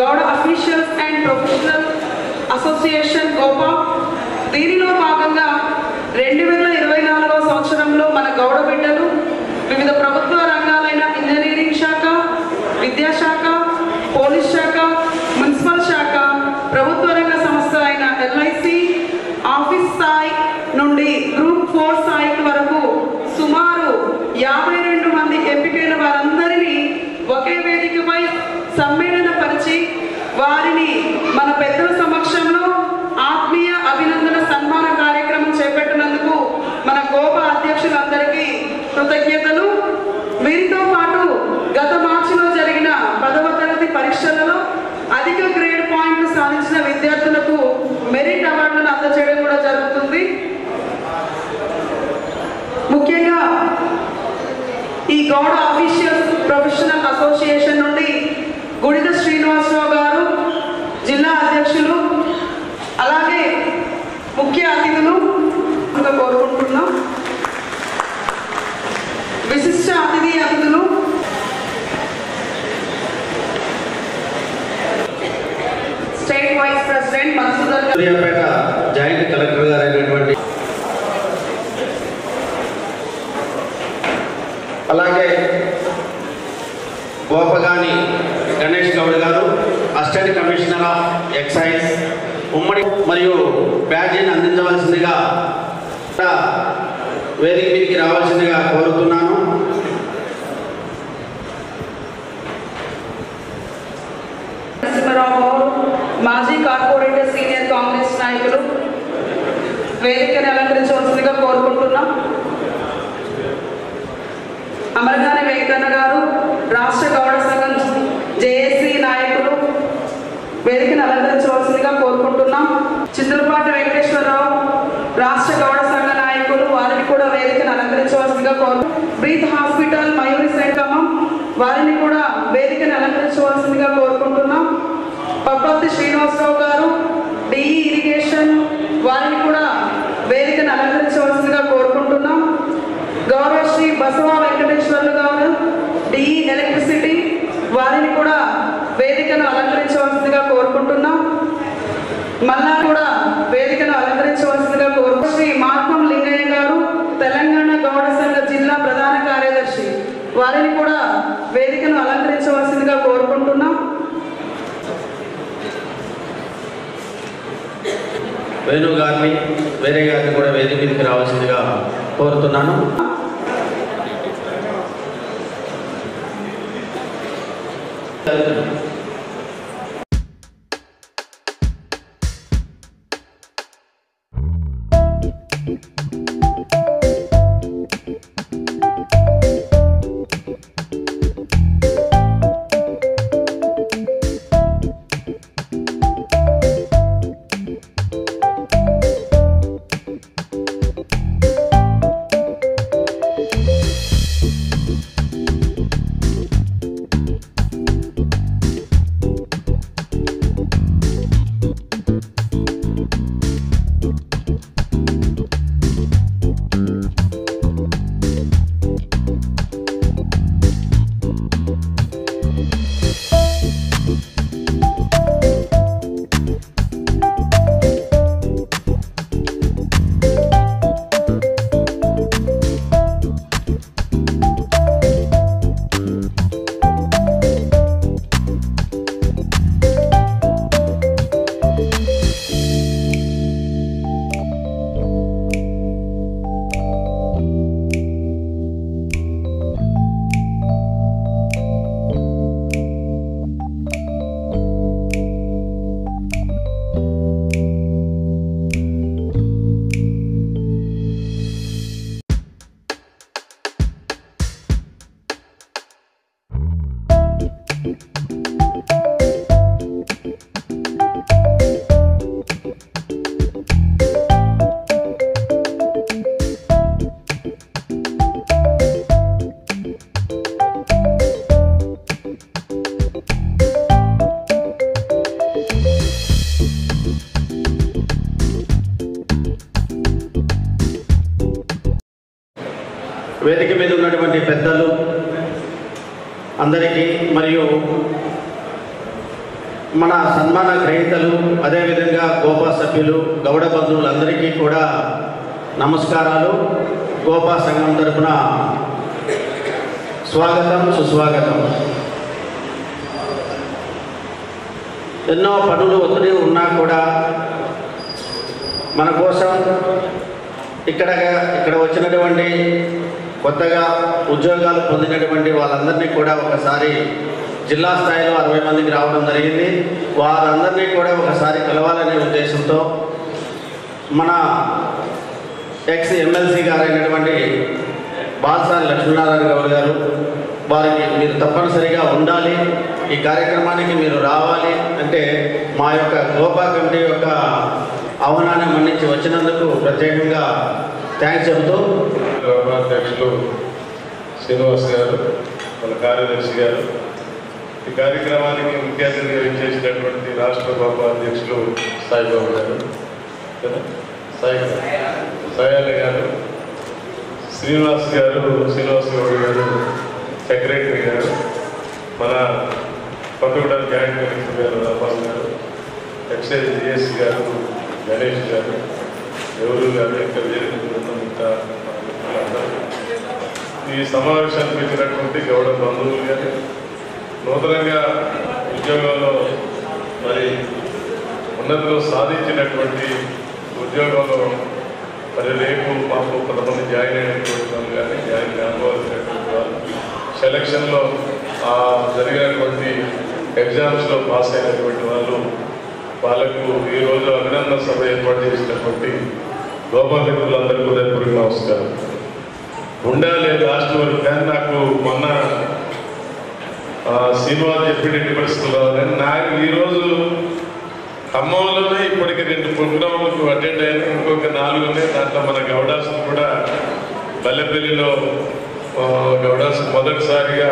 Gowda officials and professional association GOPA. దీనిలో భాగంగా 2024వ సంవత్సరంలో మన గౌడ బిడ్డలు వివిధ ప్రభుత్వ రంగాలైన ఇంజనీరింగ్ శాఖ, విద్యాశాఖ, పోలీస్ శాఖ, మున్సిపల్ శాఖ, ప్రభుత్వ రంగ సంస్థ అయిన ఎల్ఐసి ఆఫీస్ స్థాయి నుండి గ్రూప్ 4 స్థాయి వరకు సుమారు 52 మంది ఎంపికైన వారందరినీ ఒకే వేదికపై సమ్మేళనపరిచి వారిని మన పెద్దల సమక్షంలో ఆత్మీయ అభినందన సన్మాన కార్యక్రమం చేపట్టినందుకు మన గోపా అధ్యక్షులందరికీ కృతజ్ఞతలు. వీరితో పాటు గత మార్చిలో జరిగిన 10వ తరగతి పరీక్షలలో అధిక గ్రేడ్ పాయింట్లు సాధించిన విద్యార్థులకు మెరిట్ అవార్డులను అందజేయడం కూడా జరుగుతుంది. ముఖ్యంగా ఈ గౌడ అఫీషియల్స్ ప్రొఫెషనల్ అసోసియేషన్ నుండి గుడిద శ్రీనివాసరావు గారు జిల్లా అధ్యక్షులు, అలాగే ముఖ్య అతిథులు కోరుకుంటున్నాం. విశిష్ట అతిథులు state vice president Madhusudan Suryapet joint collector గారు అయినటువంటి, అలాగే గోపగాని గణేష్ గౌడ్ గారు అసిస్టెంట్ కమిషనర్ ఆఫ్ ఎక్సైజ్ ఉమ్మడి మరియు బ్యాడ్జీని అందించవలసిందిగా వేదిక మీదకి రావాల్సిందిగా కోరుతున్నాను. మాజీ కార్పొరేటర్ సీనియర్ కాంగ్రెస్ నాయకులు వేదికను అలంకరించవలసిందిగా కోరుకుంటున్నాం. అమరగాని వెంకన్న గారు రాష్ట్ర గౌడ సంఘం జేఏసీ నాయకులు వేదికను అలంకరించవలసిందిగా కోరుకుంటున్నాం. చిత్రపాటి వెంకటేశ్వరరావు రాష్ట్ర గౌడ సంఘ నాయకులు, వారిని కూడా వేదికను అలంకరించవలసిందిగా బ్రీత్ హాస్పిటల్ మయూరి సంగమం వారిని కూడా వేదికను అలంకరించవలసిందిగా కోరుకుంటున్నాం. పప్పర్తి శ్రీనివాసరావు గారు డిఈ ఇరిగేషన్ వారిని కూడా వేదికను అలంకరించవలసిందిగా కోరుకుంటున్నాం. గౌరవశ్రీ బసవా వెంకటేశ్వర్లు గారు డిఈ ఎలక్ట్రిసిటీ వారిని కూడా వేదికను అలంకరించవలసిందిగా కోరుకుంటున్నాం. మళ్ళా కూడా వేదికను అలంకరించవలసిందిగా శ్రీ మార్కం లింగయ్య గారు తెలంగాణ గౌడ సంఘ జిల్లా ప్రధాన కార్యదర్శి వారిని కూడా వేదికను అలంకరించవలసిందిగా కోరుకుంటున్నాం. వేణు గారిని వేరే గారిని కూడా వేదిక మీదకి రావాల్సిందిగా కోరుతున్నాను. వేదిక మీద ఉన్నటువంటి పెద్దలు అందరికీ మరియు మన సన్మాన గ్రహీతలు, అదేవిధంగా గోపా సభ్యులు, గౌడ బంధువులందరికీ కూడా నమస్కారాలు. గోపా సంఘం తరపున స్వాగతం, సుస్వాగతం. ఎన్నో పనులు ఒత్తిడి ఉన్నా కూడా మన కోసం ఇక్కడ వచ్చినటువంటి కొత్తగా ఉద్యోగాలు పొందినటువంటి వాళ్ళందరినీ కూడా ఒకసారి జిల్లా స్థాయిలో 60 మందికి రావడం జరిగింది. వారందరినీ కూడా ఒకసారి కలవాలనే ఉద్దేశంతో మన ఎక్స్ ఎమ్మెల్సీ గారైనటువంటి బాల్సాని లక్ష్మీనారాయణ గౌడ్ గారు, వారికి మీరు తప్పనిసరిగా ఉండాలి, ఈ కార్యక్రమానికి మీరు రావాలి అంటే మా యొక్క గోపా కమిటీ యొక్క ఆహ్వానాన్ని మన్నించి వచ్చినందుకు ప్రత్యేకంగా థ్యాంక్స్ చెబుతూ, అధ్యక్షులు శ్రీనివాస్ గారు, మన కార్యదర్శి గారు, ఈ కార్యక్రమానికి ముఖ్య అతిథిగా ఇచ్చేసినటువంటి రాష్ట్ర గోపా అధ్యక్షులు సాయిబాబు గారు, సాయాలి గారు, శ్రీనివాస్ గౌడ్ గారు, సెక్రటరీ గారు, మన కొత్తగూడెం జాయింట్ కలెక్టర్ గారు రామారావు గారు, ఎక్సైజ్ జిఎస్ గారు, గణేష్ గారు, ఎవరు గారు, ఇంకా ఈ సమావేశానికి వచ్చినటువంటి గౌడ బంధువులు గారు, నూతనంగా ఉద్యోగంలో మరి ఉన్నతిలో సాధించినటువంటి ఉద్యోగంలో మరి రేపు మాకు కొంతమంది జాయిన్ అయినటువంటి వాళ్ళు కానీ జాయిన్ కావాల్సినటువంటి వాళ్ళు సెలక్షన్లో జరిగినటువంటి ఎగ్జామ్స్లో పాస్ అయినటువంటి వాళ్ళకు ఈరోజు అభినందన సభ ఏర్పాటు చేసినటువంటి గోపా మిత్రులందరికీ హృదయపూర్వక నమస్కారం. ఉండాలి లాస్ట్ వరకు, కానీ నాకు మొన్న శ్రీనివాస్ చెప్పినట్టు పరిస్థితులు రావాలని నాకు ఈరోజు ఖమ్మంలోనే ఇప్పటికి 2 ప్రోగ్రాములకు అటెండ్ అయినా, ఇంకొక 4 ఉన్నాయి. దాంట్లో మన గౌడాస్ కూడా బల్లెపల్లిలో గౌడాస్ మొదటిసారిగా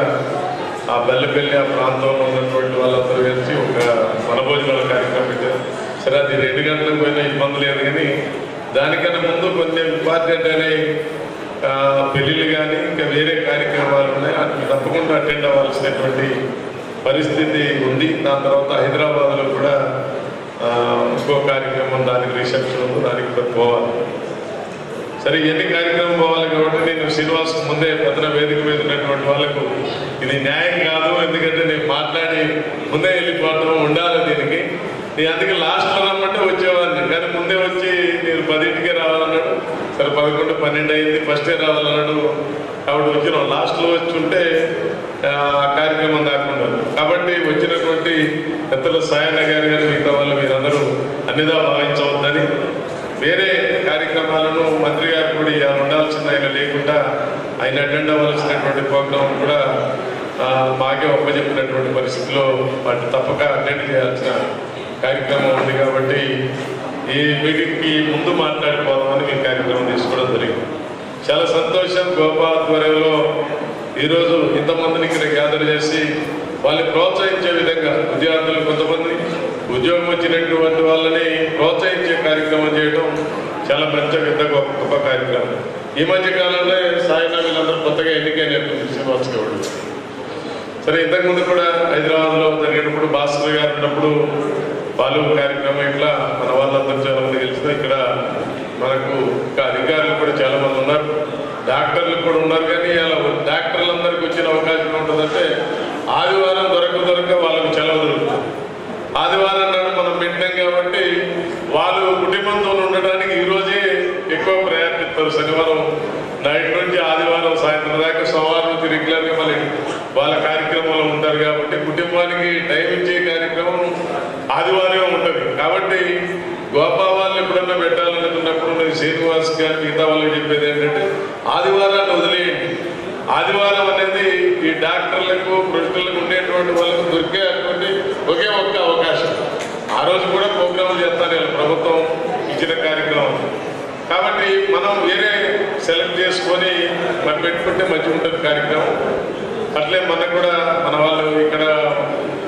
ఆ బల్లెపల్లి ఆ ప్రాంతంలో ఉన్నటువంటి వాళ్ళందరూ కలిసి ఒక వనభోజనాల కార్యక్రమం పెట్టారు. సరే, అది 2 గంటలకు పోయినా ఇబ్బంది లేదు, కానీ దానికన్నా ముందు కొన్ని ఇంపార్టెంట్ అనే పెళ్ళిళ్ళు కానీ ఇంకా వేరే కార్యక్రమాలు ఉన్నాయి. అది తప్పకుండా అటెండ్ అవ్వాల్సినటువంటి పరిస్థితి ఉంది. దాని తర్వాత హైదరాబాద్లో కూడా ఇంకో కార్యక్రమం, దానికి రిసెప్షన్ ఉంది, దానికి కూడా పోవాలి. సరే, ఎన్ని కార్యక్రమం పోవాలి కాబట్టి నేను శ్రీనివాస్ ముందే పెద్ద వేదిక మీద ఉన్నటువంటి వాళ్ళకు ఇది న్యాయం కాదు, ఎందుకంటే నేను మాట్లాడి ముందే వెళ్ళిపోవడం ఉండాలి దీనికి. నేను అందుకే లాస్ట్లో రమ్మంటే వచ్చేవాడిని, కానీ ముందే వచ్చి నేను 10ంటికే రావాలన్నాడు. సరే, 11, 12 అయింది, ఫస్టే రావాలన్నాడు. కాబట్టి వచ్చిన లాస్ట్లో వచ్చి ఉంటే కార్యక్రమం దాకుండా. కాబట్టి వచ్చినటువంటి పెద్దల సాయన్న గారి మిగతా వాళ్ళు మీరందరూ అన్నిదా భావించవద్దని, వేరే కార్యక్రమాలను మంత్రి గారు కూడా ఇలా ఉండాల్సింది, ఆయన లేకుండా ఆయన అటెండ్ అవ్వాల్సినటువంటి ప్రోగ్రాం కూడా మాకే ఒప్పచెప్పినటువంటి పరిస్థితిలో వాటిని తప్పక అటెండ్ చేయాల్సిన కార్యక్రమం ఉంది. కాబట్టి ఈ మీటింగ్కి ముందు మాట్లాడిపోదామని మీ కార్యక్రమం తీసుకోవడం జరిగింది. చాలా సంతోషం. గోపా ఆధ్వర్యంలో ఈరోజు ఇంతమందిని ఇక్కడ గ్యాదర్ చేసి వాళ్ళని ప్రోత్సహించే విధంగా విద్యార్థులు కొంతమంది ఉద్యోగం వచ్చినటువంటి వాళ్ళని ప్రోత్సహించే కార్యక్రమం చేయడం చాలా పెద్ద గొప్ప కార్యక్రమం. ఈ మధ్య కాలంలో సాయినా వీళ్ళందరూ కొత్తగా ఎన్నికైనటువంటి శ్రీనివాస్ గౌడ్. సరే, ఇంతకుముందు కూడా హైదరాబాద్లో జరిగినప్పుడు భాస్కర్ గారు ఉన్నప్పుడు వాళ్ళు కార్యక్రమం ఇట్లా మన వాళ్ళందరూ చాలా మంది గెలిచిన ఇక్కడ మనకు ఇంకా అధికారులు కూడా చాలా మంది ఉన్నారు, డాక్టర్లు కూడా ఉన్నారు. కానీ అలా డాక్టర్లందరికీ వచ్చిన అవకాశం ఉంటుందంటే ఆదివారం దొరక వాళ్ళకు సెలవు దొరుకుతుంది. ఆదివారం నాడు మనం పెట్టినాం కాబట్టి వాళ్ళు కుటుంబంతో ఉండడానికి ఈరోజే ఎక్కువ ప్రయత్నిస్తారు. శనివారం నైట్ నుంచి ఆదివారం సాయంత్రం దాకా, సోమవారం నుంచి రెగ్యులర్గా మళ్ళీ వాళ్ళ కార్యక్రమాలు ఉంటారు. కాబట్టి కుటుంబానికి టైం ఇచ్చే కార్యక్రమం ఆదివారం ఉంటుంది. కాబట్టి గోపా వాళ్ళు ఎప్పుడన్నా పెట్టాలనుకున్నప్పుడు నేను శ్రీనివాస్ గారు మిగతా వాళ్ళకి చెప్పేది ఏంటంటే ఆదివారాన్ని వదిలేయండి. ఆదివారం అనేది ఈ డాక్టర్లకు, ప్రొఫెషనల్లకు ఉండేటువంటి వాళ్ళకు దొరికేటువంటి ఒకే ఒక్క అవకాశం. ఆ రోజు కూడా ప్రోగ్రాములు చేస్తాను ప్రభుత్వం ఇచ్చిన కార్యక్రమం. కాబట్టి మనం వేరే సెలెక్ట్ చేసుకొని మనం పెట్టుకుంటే మంచిగా ఉంటుంది కార్యక్రమం. అట్లే మనకు కూడా మన వాళ్ళు ఇక్కడ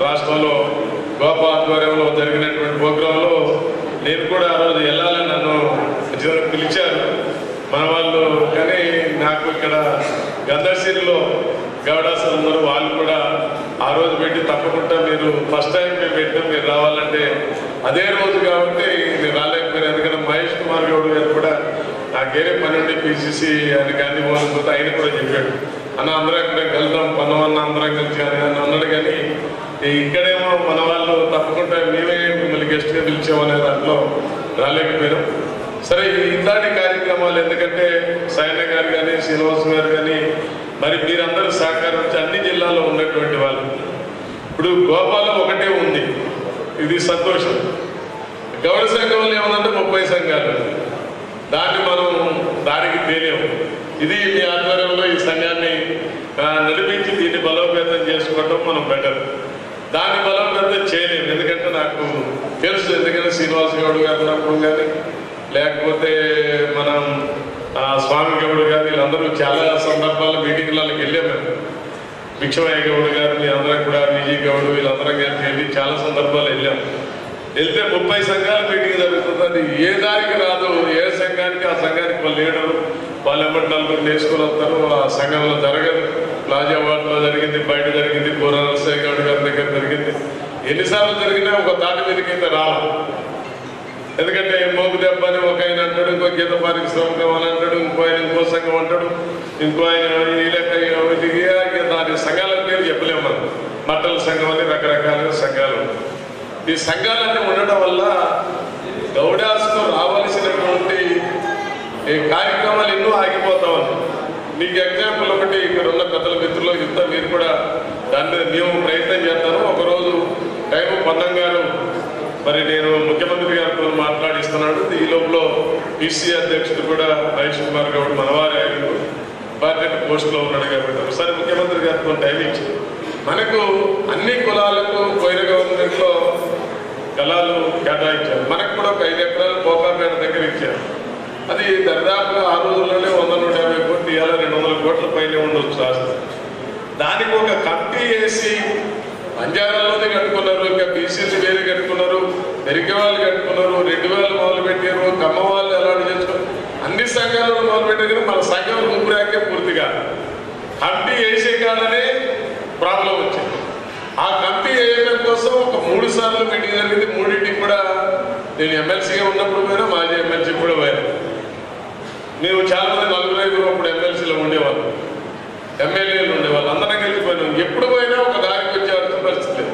రాష్ట్రంలో గోపా ఆధ్వర్యంలో జరిగినటువంటి ప్రోగ్రాంలో నేను కూడా ఆ రోజు వెళ్ళాలని నన్ను పిలిచారు మన వాళ్ళు. కానీ నాకు ఇక్కడ గంధర్సిరిలో గౌడాస్ ఉన్నారు, వాళ్ళు కూడా ఆ రోజు పెట్టి తప్పకుండా మీరు ఫస్ట్ టైం మేము పెట్టాం, మీరు రావాలంటే అదే రోజు కాబట్టి నేను రాలేకపోయాను. ఎందుకంటే మహేష్ కుమార్ గౌడ్ గారు కూడా నాకేరే పని ఉండి పిసిసి అని గాంధీ భవన్ పోతే ఆయన కూడా చెప్పాడు, అన్న అందరం ఇక్కడ వెళ్దాం పన్నవన్న అందరం కలిసి కానీ అని అన్నాడు. కానీ ఇక్కడేమో మన వాళ్ళు తప్పకుండా మేమే మిమ్మల్ని గెస్ట్గా పిలిచామనే దాంట్లో రాలేకపోయాం. సరే, ఇట్లాంటి కార్యక్రమాలు ఎందుకంటే సైన్య గారు కానీ శ్రీనివాస్ గారు కానీ మరి మీరందరూ సహకరించి అన్ని జిల్లాల్లో ఉన్నటువంటి వాళ్ళు. ఇప్పుడు గోపాలో ఒకటే ఉంది, ఇది సంతోషం. గౌడ సంఘంలో ఏముందంటే 30 సంఘాలు, దాన్ని మనం దానికి తేలేము. ఇది మీ ఆధ్వర్యంలో ఈ సంఘాన్ని నడిపించి దీన్ని బలోపేతం చేసుకోవటం మనం బెటర్. దాన్ని బలోపేతం చేయలేము, ఎందుకంటే నాకు తెలుసు. ఎందుకంటే శ్రీనివాస్ గౌడ్ గారు ఉన్నప్పుడు కానీ లేకపోతే మనం స్వామి గౌడ్ గారు వీళ్ళందరూ చాలా సందర్భాల్లో మీటింగ్లకు వెళ్ళాం మేము. భిక్షమయ్య గౌడ్ గారు మీరందరం కూడా, విజయ్ గౌడ్ వీళ్ళందరం కలిసి వెళ్ళి చాలా సందర్భాలు వెళ్ళాం. వెళ్తే 30 సంఘాల మీటింగ్ జరుగుతుంది. ఏ దానికి రాదు, ఏ సంఘానికి ఆ సంఘానికి వాళ్ళు లీడరు, వాళ్ళు ఎమ్మటి 4 నేర్చుకుని వస్తారు. ఆ సంఘంలో జరగదు. ప్లాజా వార్డులో జరిగింది, బయట జరిగింది, బోరాలసాయి గౌడ్ గారి దగ్గర జరిగింది. ఎన్నిసార్లు జరిగినా ఒక తాటి మీదకి అయితే రావు. ఎందుకంటే మోగు దెబ్బ అని ఒక ఆయన అంటాడు, ఇంకో గీత పారిశ్రామికం అని అంటాడు, ఇంకో ఆయన ఇంకో సంఘం అంటాడు, ఇంకో ఆయన ఈ లెక్క దాని సంఘాల పేరు చెప్పలేము మనం. మట్టల సంఘం అని రకరకాలుగా సంఘాలు ఉన్నాయి. ఈ సంఘాలన్నీ ఉండటం వల్ల గౌడాస్కు రావాల్సినటువంటి కార్యక్రమాలు ఎన్నో ఆగిపోతా ఉన్నాయి. మీకు ఎగ్జాంపుల్ ఒకటి, ఇక్కడ ఉన్న పెద్దల మిత్రులు ఇంత మీరు కూడా దాని మీద మేము ప్రయత్నం చేస్తాను. ఒకరోజు టైము పన్నం గారు మరి నేను ముఖ్యమంత్రి గారితో మాట్లాడిస్తున్నాడు. ఈ లోపల పిసి అధ్యక్షుడు కూడా మహేష్ కుమార్ గౌడ్ మనవారి ఆయన ఇంపార్టెంట్ పోస్టులో ఉన్నాడు కాబట్టి ఒకసారి ముఖ్యమంత్రి గారితో టైం ఇచ్చి మనకు అన్ని కులాలకు పోయిన గవర్నమెంట్లో కళాలు కేటాయించారు. మనకు కూడా ఒక 5 ఎకరాలు కోకాపేట దగ్గర ఇచ్చారు. అది దరిదాపుగా ఆ రోజుల్లోనే 100-150 కోట్లు ఇవ్వాలి, 200 కోట్ల పైన ఉండొచ్చు ఆస్తి. దానికి ఒక కమిటీ వేసి బంజారాల్లోనే కట్టుకున్నారు, ఇంకా బీసీలు వేరే కట్టుకున్నారు, పెరిగే వాళ్ళు కట్టుకున్నారు, 2000 మొదలు పెట్టారు, కమ్మ వాళ్ళు ఎలాంటి చేసుకున్నారు, అన్ని సంఘాలను మొదలు పెట్టారు. కానీ మన సంఘం ఊపిరాకే పూర్తిగా కమిటీ వేసే కాడనే ప్రాబ్లం వచ్చింది. ఆ కమిటీ వేయడం కోసం ఒక 3 సార్లు మీటింగ్ జరిగింది. 3టికి కూడా నేను ఎమ్మెల్సీగా ఉన్నప్పుడు పోయినా, మాజీ ఎమ్మెల్సీ కూడా పోయాను. మేము చాలా మంది 4-5 అప్పుడు ఎమ్మెల్సీలో ఉండేవాళ్ళు, ఎమ్మెల్యేలు ఉండేవాళ్ళు, అందరం కలిసిపోయినాం. ఎప్పుడు పోయినా ఒక దారికి వచ్చే పరిస్థితి.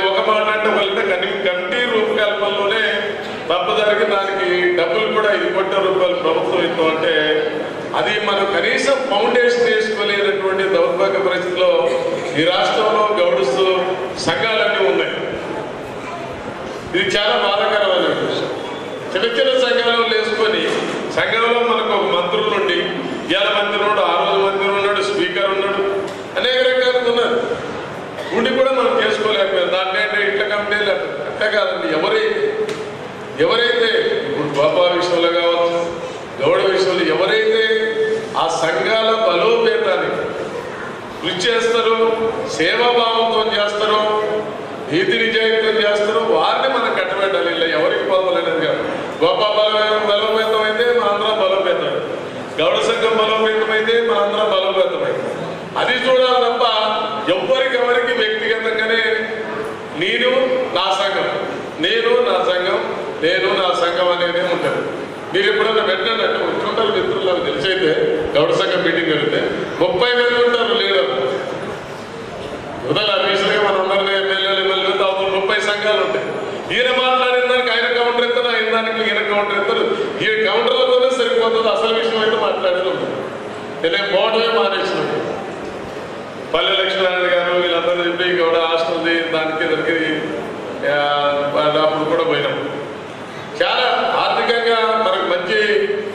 ఒక మాట అంటే ఒకళ్ళంటే కమిటీ రూపకల్పనలోనే తప్పదారికి దానికి డబ్బులు కూడా 5 కోట్ల రూపాయలు ప్రభుత్వం ఇస్తాం అంటే అది మనం కనీసం ఫౌండేషన్ వేసుకోలేనటువంటి దౌర్భాగ్య పరిస్థితిలో ఈ రాష్ట్రంలో గౌడ్స్ సంఘాలన్నీ ఉన్నాయి. ఇది చాలా బాధాకరమైన విషయం. చిన్న సంఘాలు వేసుకొని సంఘంలో మనకు ఒక మంత్రులు నుండి ఇవాళ మంత్రి ఉన్నాడు, ఆ రోజు మంత్రి ఉన్నాడు, స్పీకర్ ఉన్నాడు, అనేక రకాలుగా ఉన్నారు. ఉండి కూడా మనం చేసుకోలేకపోయాం. దాంట్లో అంటే ఇట్ల కంపెనీలు అట్లా కాదండి. ఎవరైతే ఇప్పుడు గోపా విషయంలో కావచ్చు, గౌడ విషయంలో ఎవరైతే ఆ సంఘాల బలోపేతానికి కృషి చేస్తారో, సేవాభావంతో చేస్తారో, నీతి నిజాయితీతో చేస్తారో వారిని మనం కట్టబెట్టాలి. ఇలా ఎవరికి పోవాలనేది కాదు. గోపా బలోపేతం అయితే మనందరం బలోపేతం, గౌడ సంఘం బలోపేతం అయితే మనందరం బలోపేతమైంది. అది చూడాలి తప్ప ఎవరికి వ్యక్తిగతంగానే నేను నా సంఘం, నేను నా సంఘం, నేను నా సంఘం అనేది ఉంటుంది. మీరు ఎప్పుడైనా పెట్టినట్టు చూడాలి. మిత్రులు నాకు తెలిసైతే గౌడ సంఘం మీటింగ్ జరిగితే 30 మంది ఉంటారు లీడర్. రీసెంట్గా మనందరినీ ఎమ్మెల్యేలు 30 సంఘాలు ఉంటాయి. ఈయన మాట్లాడిన దానికి ఆయన కౌంటర్ ఎత్తారు, ఆయన దానికి ఈయన కౌంటర్ ఎత్తారు. ఈ కౌంటర్లతోనే సరిపోతుంది. అసలు విషయం అయితే మాట్లాడేది ఉంటుంది. నేను పోవడమే మానేసినట్టు. పల్లె లక్ష్మీనారాయణ గారు వీళ్ళందరూ చెప్పి గౌడ హాస్టల్ దానికి దగ్గరికి అప్పుడు కూడా పోయినాం. చాలా ఆర్థికంగా మనకు మంచి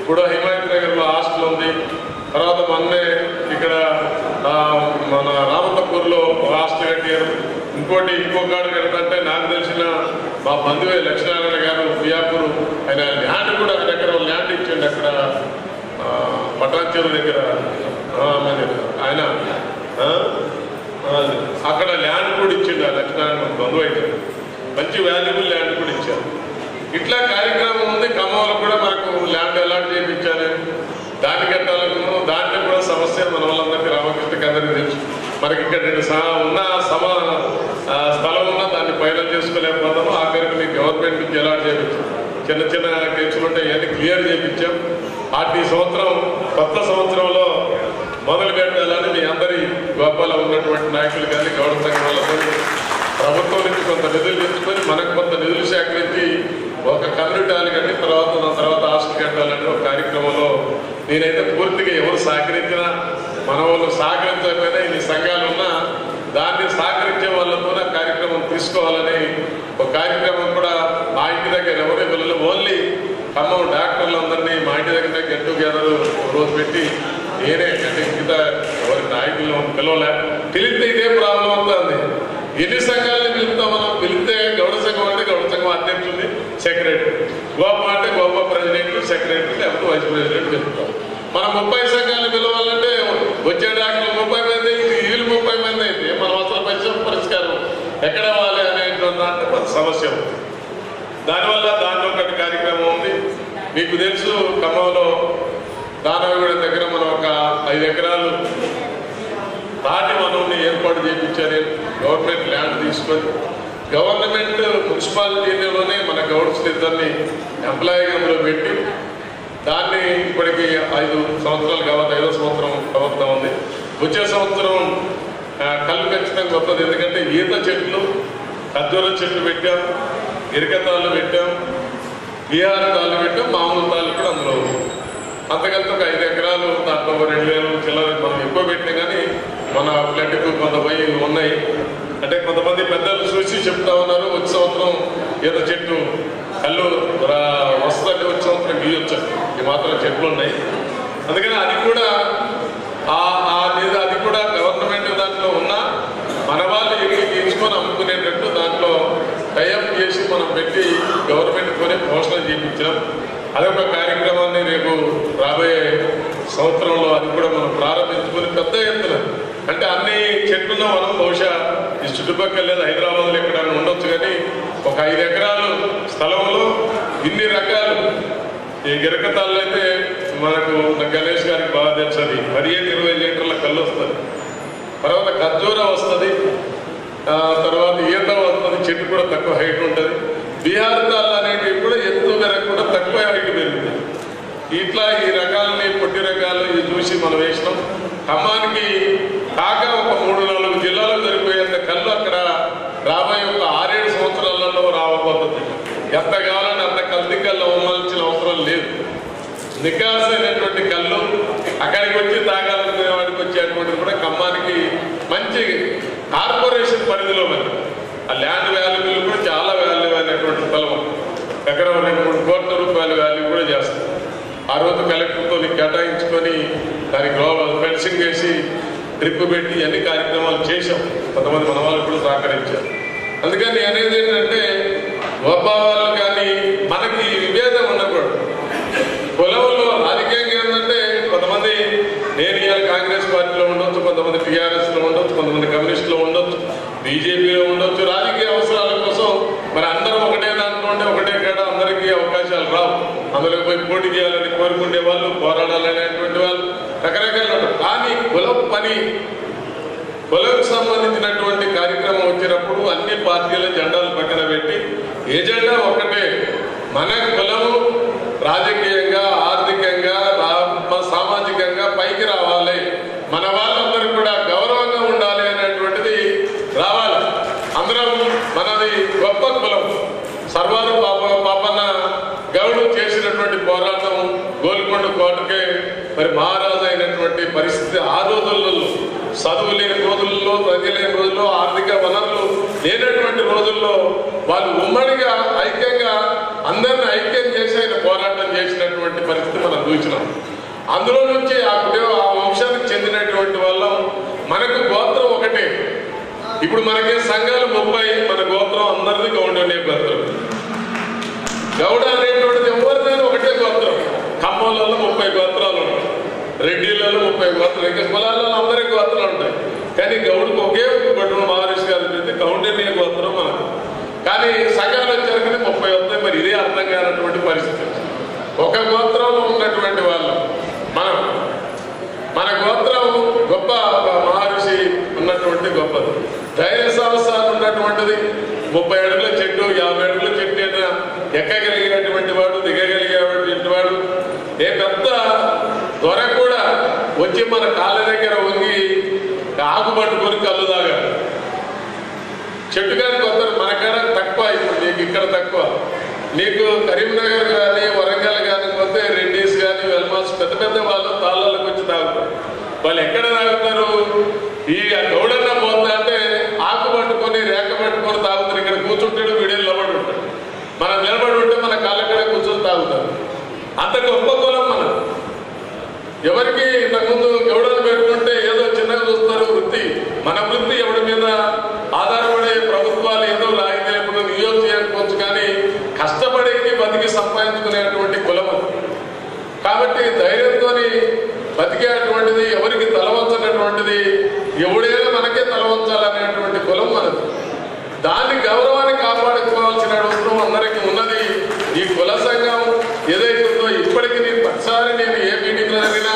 ఇప్పుడు హిమాయత్ నగర్లో హాస్టల్ ఉంది. తర్వాత మొన్నే ఇక్కడ మన రామతపూర్లో హాస్టల్ కట్టారు. ఇంకో కాడు కడతంటే నాకు తెలిసిన మా బంధువే లక్ష్మీనారాయణ గారు బియాపూర్, ఆయన ల్యాండ్ కూడా దగ్గర ల్యాండ్ ఇచ్చిండు. అక్కడ పటాన్చెరు దగ్గర ఆయన అక్కడ ల్యాండ్ కూడా ఇచ్చిండు. ఆ లక్ష్మీనారాయణ బంధువు అయితే మంచి వాల్యుబుల్ ల్యాండ్ కూడా ఇచ్చారు. ఇట్లా కార్యక్రమం ఉంది. ఖమ్మంలో కూడా మనకు ల్యాండ్ అలాట్ చేయించాలి, దాన్ని కట్టాలనుకున్నాం. దాంట్లో కూడా సమస్య మన వాళ్ళందరికీ రామకృష్ణకి అందరికీ తెలుసు. మనకి ఇక్కడ ఉన్న స్థలం ఉన్నా దాన్ని ఫైనల్ చేసుకోలేకపోతాము. ఆఖరికి మీకు గవర్నమెంట్ నుంచి అలాట్ చేయించాం. చిన్న చిన్న కేసులు ఉంటాయి, ఇవన్నీ క్లియర్ చేయించాం. ఈ సంవత్సరం కొత్త సంవత్సరంలో మొదలు పెట్టాలని మీ అందరి గోపాల ఉన్నటువంటి నాయకులు కానీ గౌడ సంఘం వాళ్ళతో ప్రభుత్వం నుంచి కొంత నిధులు తెచ్చుకొని మనకు కొంత నిధులు సేకరించి ఒక కమ్యూనిటీ హాల్ కట్టి తర్వాత హాస్టల్ కట్టాలని ఒక కార్యక్రమంలో నేనైతే పూర్తిగా ఎవరు సహకరించినా మన వాళ్ళు సహకరించకపోయినా ఇన్ని సంఘాలు ఉన్నా దాన్ని సహకరించే వాళ్ళతో కార్యక్రమం తీసుకోవాలని ఒక కార్యక్రమం కూడా మా ఇంటి దగ్గర ఎవరి పిల్లలు ఓన్లీ ఖమ్మం డాక్టర్లు అందరినీ మా ఇంటి దగ్గర గెట్ టుగెదర్ రోజు పెట్టి నేనే అంటే మిగతా ఎవరి నాయకులు పిలిస్తే ఇదే ప్రాబ్లం అవుతుంది. ఎన్ని సంఘాలని పిలుపుతాం మనం? పిలిస్తే గౌడ సంఘం అంటే గౌడ సంఘం అధ్యక్షుడిని, సెక్రటరీ, గోప అంటే గోప ప్రెసిడెంట్, సెక్రటరీ, లేకపోతే వైస్ ప్రెసిడెంట్ చెప్తాం. మనం 30 సంఘాలను పిలవాలంటే వచ్చే డాక్టర్లు 30 మంది అయితే వీళ్ళు 30 మంది అయితే మనం అసలు పరిష్కారం ఎక్కడ అవ్వాలి అనేటువంటి అంటే కొంత సమస్య ఉంది. దానివల్ల దాంట్లో ఒకటి కార్యక్రమం ఉంది. మీకు తెలుసు ఖమ్మంలో దానవగూడ దగ్గర మనం ఒక 5 ఎకరాలు తాటి వనంని ఏర్పాటు చేయించారు. గవర్నమెంట్ ల్యాండ్ తీసుకొని గవర్నమెంట్ మున్సిపాలిటీలోనే మన గౌడ్స్ ఇద్దరిని ఎంప్లాయీలో పెట్టి దాన్ని ఇప్పటికి 5 సంవత్సరాలు కావాలి, 5వ సంవత్సరం అవుతా ఉంది. వచ్చే సంవత్సరం కళ్ళు ఖచ్చితంగా వస్తుంది. ఎందుకంటే ఈత చెట్లు, ఖర్జూర చెట్లు పెట్టాం, ఇరకతాళ్ళు పెట్టాం, బీహార్ తాళ్ళు పెట్టాం, మామూలు తాళ్ళు కూడా అందులో ఉంది. అంతకంతా ఒక 5 ఎకరాలు దాంట్లో 2,000 చిల్లర మనం ఎక్కువ పెట్టినా కానీ మన ఫ్లడ్కు కొంత పోయి ఉన్నాయి. అంటే కొంతమంది పెద్దలు చూసి చెప్తా ఉన్నారు వచ్చే సంవత్సరం ఈత చెట్టు కళ్ళు వస్తుందంటే వచ్చే సంవత్సరం గీయొచ్చు, ఈ మాత్రం చెట్లు ఉన్నాయి. అందుకని అది కూడా అది కూడా గవర్నమెంట్ దాంట్లో ఉన్నా మన వాళ్ళు ఎంచుకొని అమ్ముకునేటట్టు దాంట్లో టైఅప్ చేసి మనం పెట్టి గవర్నమెంట్ కొనే పోషణ చేయించాం. అదొక కార్యక్రమాన్ని రేపు రాబోయే సంవత్సరంలో అది కూడా మనం ప్రారంభించుకొని పెద్ద ఎత్తున అంటే అన్ని చెట్లున్న మనం బహుశా ఈ చుట్టుపక్కల లేదా హైదరాబాద్లో ఎక్కడైనా ఉండొచ్చు కానీ ఒక 5 ఎకరాలు స్థలంలో ఇన్ని రకాలు ఈ గిరకతాళ్ళు అయితే మనకు గణేష్ గారికి బాగా తెలుస్తుంది. 15-20 లీటర్ల కళ్ళు వస్తుంది, తర్వాత ఖర్జూర వస్తుంది, తర్వాత ఈత వస్తుంది. చెట్టు కూడా తక్కువ హైట్ ఉంటుంది. బీహార్ తాళ్ళు అనేటివి కూడా ఎత్తు పెరగకుండా తక్కువ హైట్ పెరుగుతుంది. ఇట్లా ఈ రకాలని పొట్టి రకాలు ఇది చూసి మనం వేసినాం. ఖమ్మానికి కాక ఒక 3-4 జిల్లాలకు సరిపోయేంత కళ్ళు అక్కడ రాబోయే ఒక 6-7 సంవత్సరాలలో రావబోతుంది. ఎంత కావాలని అంత కల్తీ కళ్ళు అవ్వాల్సిన అవసరం లేదు. నికాసైనటువంటి కళ్ళు అక్కడికి వచ్చి తాగాలనుకునే వాడికి వచ్చేటువంటి కూడా ఖమ్మానికి మంచి కార్పొరేషన్ పరిధిలో మరి ఆ ల్యాండ్ వాల్యూలు కూడా చాలా వాల్యూ అయినటువంటి స్థలం. ఎకరం 2-3 కోట్ల రూపాయల వాల్యూ కూడా చేస్తాం. ఆ రోజు కలెక్టర్తో కేటాయించుకొని దానికి ఫెన్సింగ్ వేసి ట్రిప్ పెట్టి అన్ని కార్యక్రమాలు చేశాం. కొంతమంది మన వాళ్ళు కూడా సహకరించారు. అందుకని అనేది ఏంటంటే గోపాలు కానీ మనకి విభేదం ఉండకూడదు. కులంలో రాజకీయంగా ఏంటంటే కొంతమంది నేను ఇవాళ కాంగ్రెస్ పార్టీలో ఉండొచ్చు, కొంతమంది టీఆర్ఎస్లో ఉండొచ్చు, కొంతమంది కమ్యూనిస్టులో ఉండొచ్చు, బీజేపీలో ఉండొచ్చు. రాజకీయ అవసరాల కోసం మరి అందరూ ఒకటే దాంట్లో ఉంటే ఒకటే కాడ అందరికీ అవకాశాలు రావు. అందులోకి పోయి పోటీ చేయాలని కోరుకునే వాళ్ళు, పోరాడాలనేటువంటి వాళ్ళు రకరకాలు ఉంటారు. కానీ కులకు సంబంధించినటువంటి కార్యక్రమం వచ్చినప్పుడు అన్ని పార్టీల జెండాలు పక్కన పెట్టి ఏజెండా ఒకటే. మన కులము రాజకీయంగా, ఆర్థికంగా, సామాజికంగా పైకి రావాలి, మన వాళ్ళందరూ కూడా గౌరవంగా ఉండాలి అనేటువంటిది రావాలి. అందరం మనది గొప్ప కులం. సర్వారు పాపన్న గౌడు చేసినటువంటి పోరాటం గోల్కొండ కోటకే మరి మహారాజు అయినటువంటి పరిస్థితి. ఆ రోజులలో చదువు లేని రోజుల్లో, ప్రజలు లేని రోజుల్లో, ఆర్థిక వనరులు లేనటువంటి రోజుల్లో వాళ్ళు ఉమ్మడిగా ఐక్యంగా అందరిని ఐక్యం చేసి ఆయన పోరాటం చేసినటువంటి పరిస్థితి మనం చూసినాం. అందులో నుంచి ఆ వంశానికి చెందినటువంటి వల్ల మనకు గోత్రం ఒకటే. ఇప్పుడు మనకి సంఘాలు 30, మన గోత్రం అందరిది గౌండనే గోత్రం. గౌడ అనేటువంటిది ఎవరిదైనా ఒకటే గోత్రం. ఖమ్మంలో 30 గోత్రాలు ఉంటాయి, రెడ్డిలలో 30 గోత్రాలు, ఇంకా కులాలలో అందరికీ గోత్రాలు ఉంటాయి. కానీ గౌడుకు ఒకే గొడవ మహర్షి గారి గౌండనే గోత్రం మనకు. కానీ సంఘాలు వచ్చారని 30 వస్తాయి. మరి ఇదే అర్థం కానటువంటి పరిస్థితి. ఒక గోత్రంలో ఉన్నటువంటి వాళ్ళు మన గోత్రం గొప్ప మహర్షి ఉన్నటువంటి 30 అడుగుల చెట్టు 50 అడుగుల చెట్టు అయినా ఎక్కగలిగినటువంటి వాడు, దిగగలిగేటువంటి వాడు. ఏ పెద్ద త్వర కూడా వచ్చి మన కాళ్ళ దగ్గర వంగి ఆకు పట్టుకొని కళ్ళు తాగాడు. చెట్టు కానీ కొత్త మనకాడ తక్కువ, ఇప్పుడు నీకు ఇక్కడ తక్కువ. నీకు కరీంనగర్ కానీ వరంగల్ కానీ పోతే రెడ్డీస్ కానీ వెల్మాస్ పెద్ద పెద్ద వాళ్ళు తాళ్ళకు వచ్చి తాగుతారు. వాళ్ళు ఎక్కడ తాగుతారు? ఈ గౌడన్న పోతా అంటే ఆకు పట్టుకొని రేఖ పట్టుకొని తాగుతారు. ఇక్కడ కూర్చుంటాడు, వీడియో నిలబడి ఉంటాడు. మనం నిలబడి ఉంటే మన కాళ్ళక్కడ కూర్చొని తాగుతారు. అంత గొప్ప కులం మనం. ఎవరికి ఇంతకుముందు గౌడను పెట్టుకుంటే ఏదో చిన్నగా చూస్తారు వృత్తి. మన వృత్తి ఎవరి మీద ఆధారపడే ప్రభుత్వాలు ఏదో లాగితే ఎప్పుడు నియోజకం చేయకపోవచ్చు, కానీ కష్టపడేకి బతికి సంపాదించుకునేటువంటి కులం. కాబట్టి ధైర్యంతో బతికేటువంటిది, ఎవరికి తలవంచనటువంటిది, ఎవడైనా మనకే తలవంచాలనేటువంటి కులం మనది. దాని గౌరవాన్ని కాపాడుకోవాల్సిన అవసరం అందరికీ ఉన్నది. ఈ కుల సంఘం ఏదైతుందో ఇప్పటికీ ఒకసారి నేను ఏ మీటింగ్ లో జరిగినా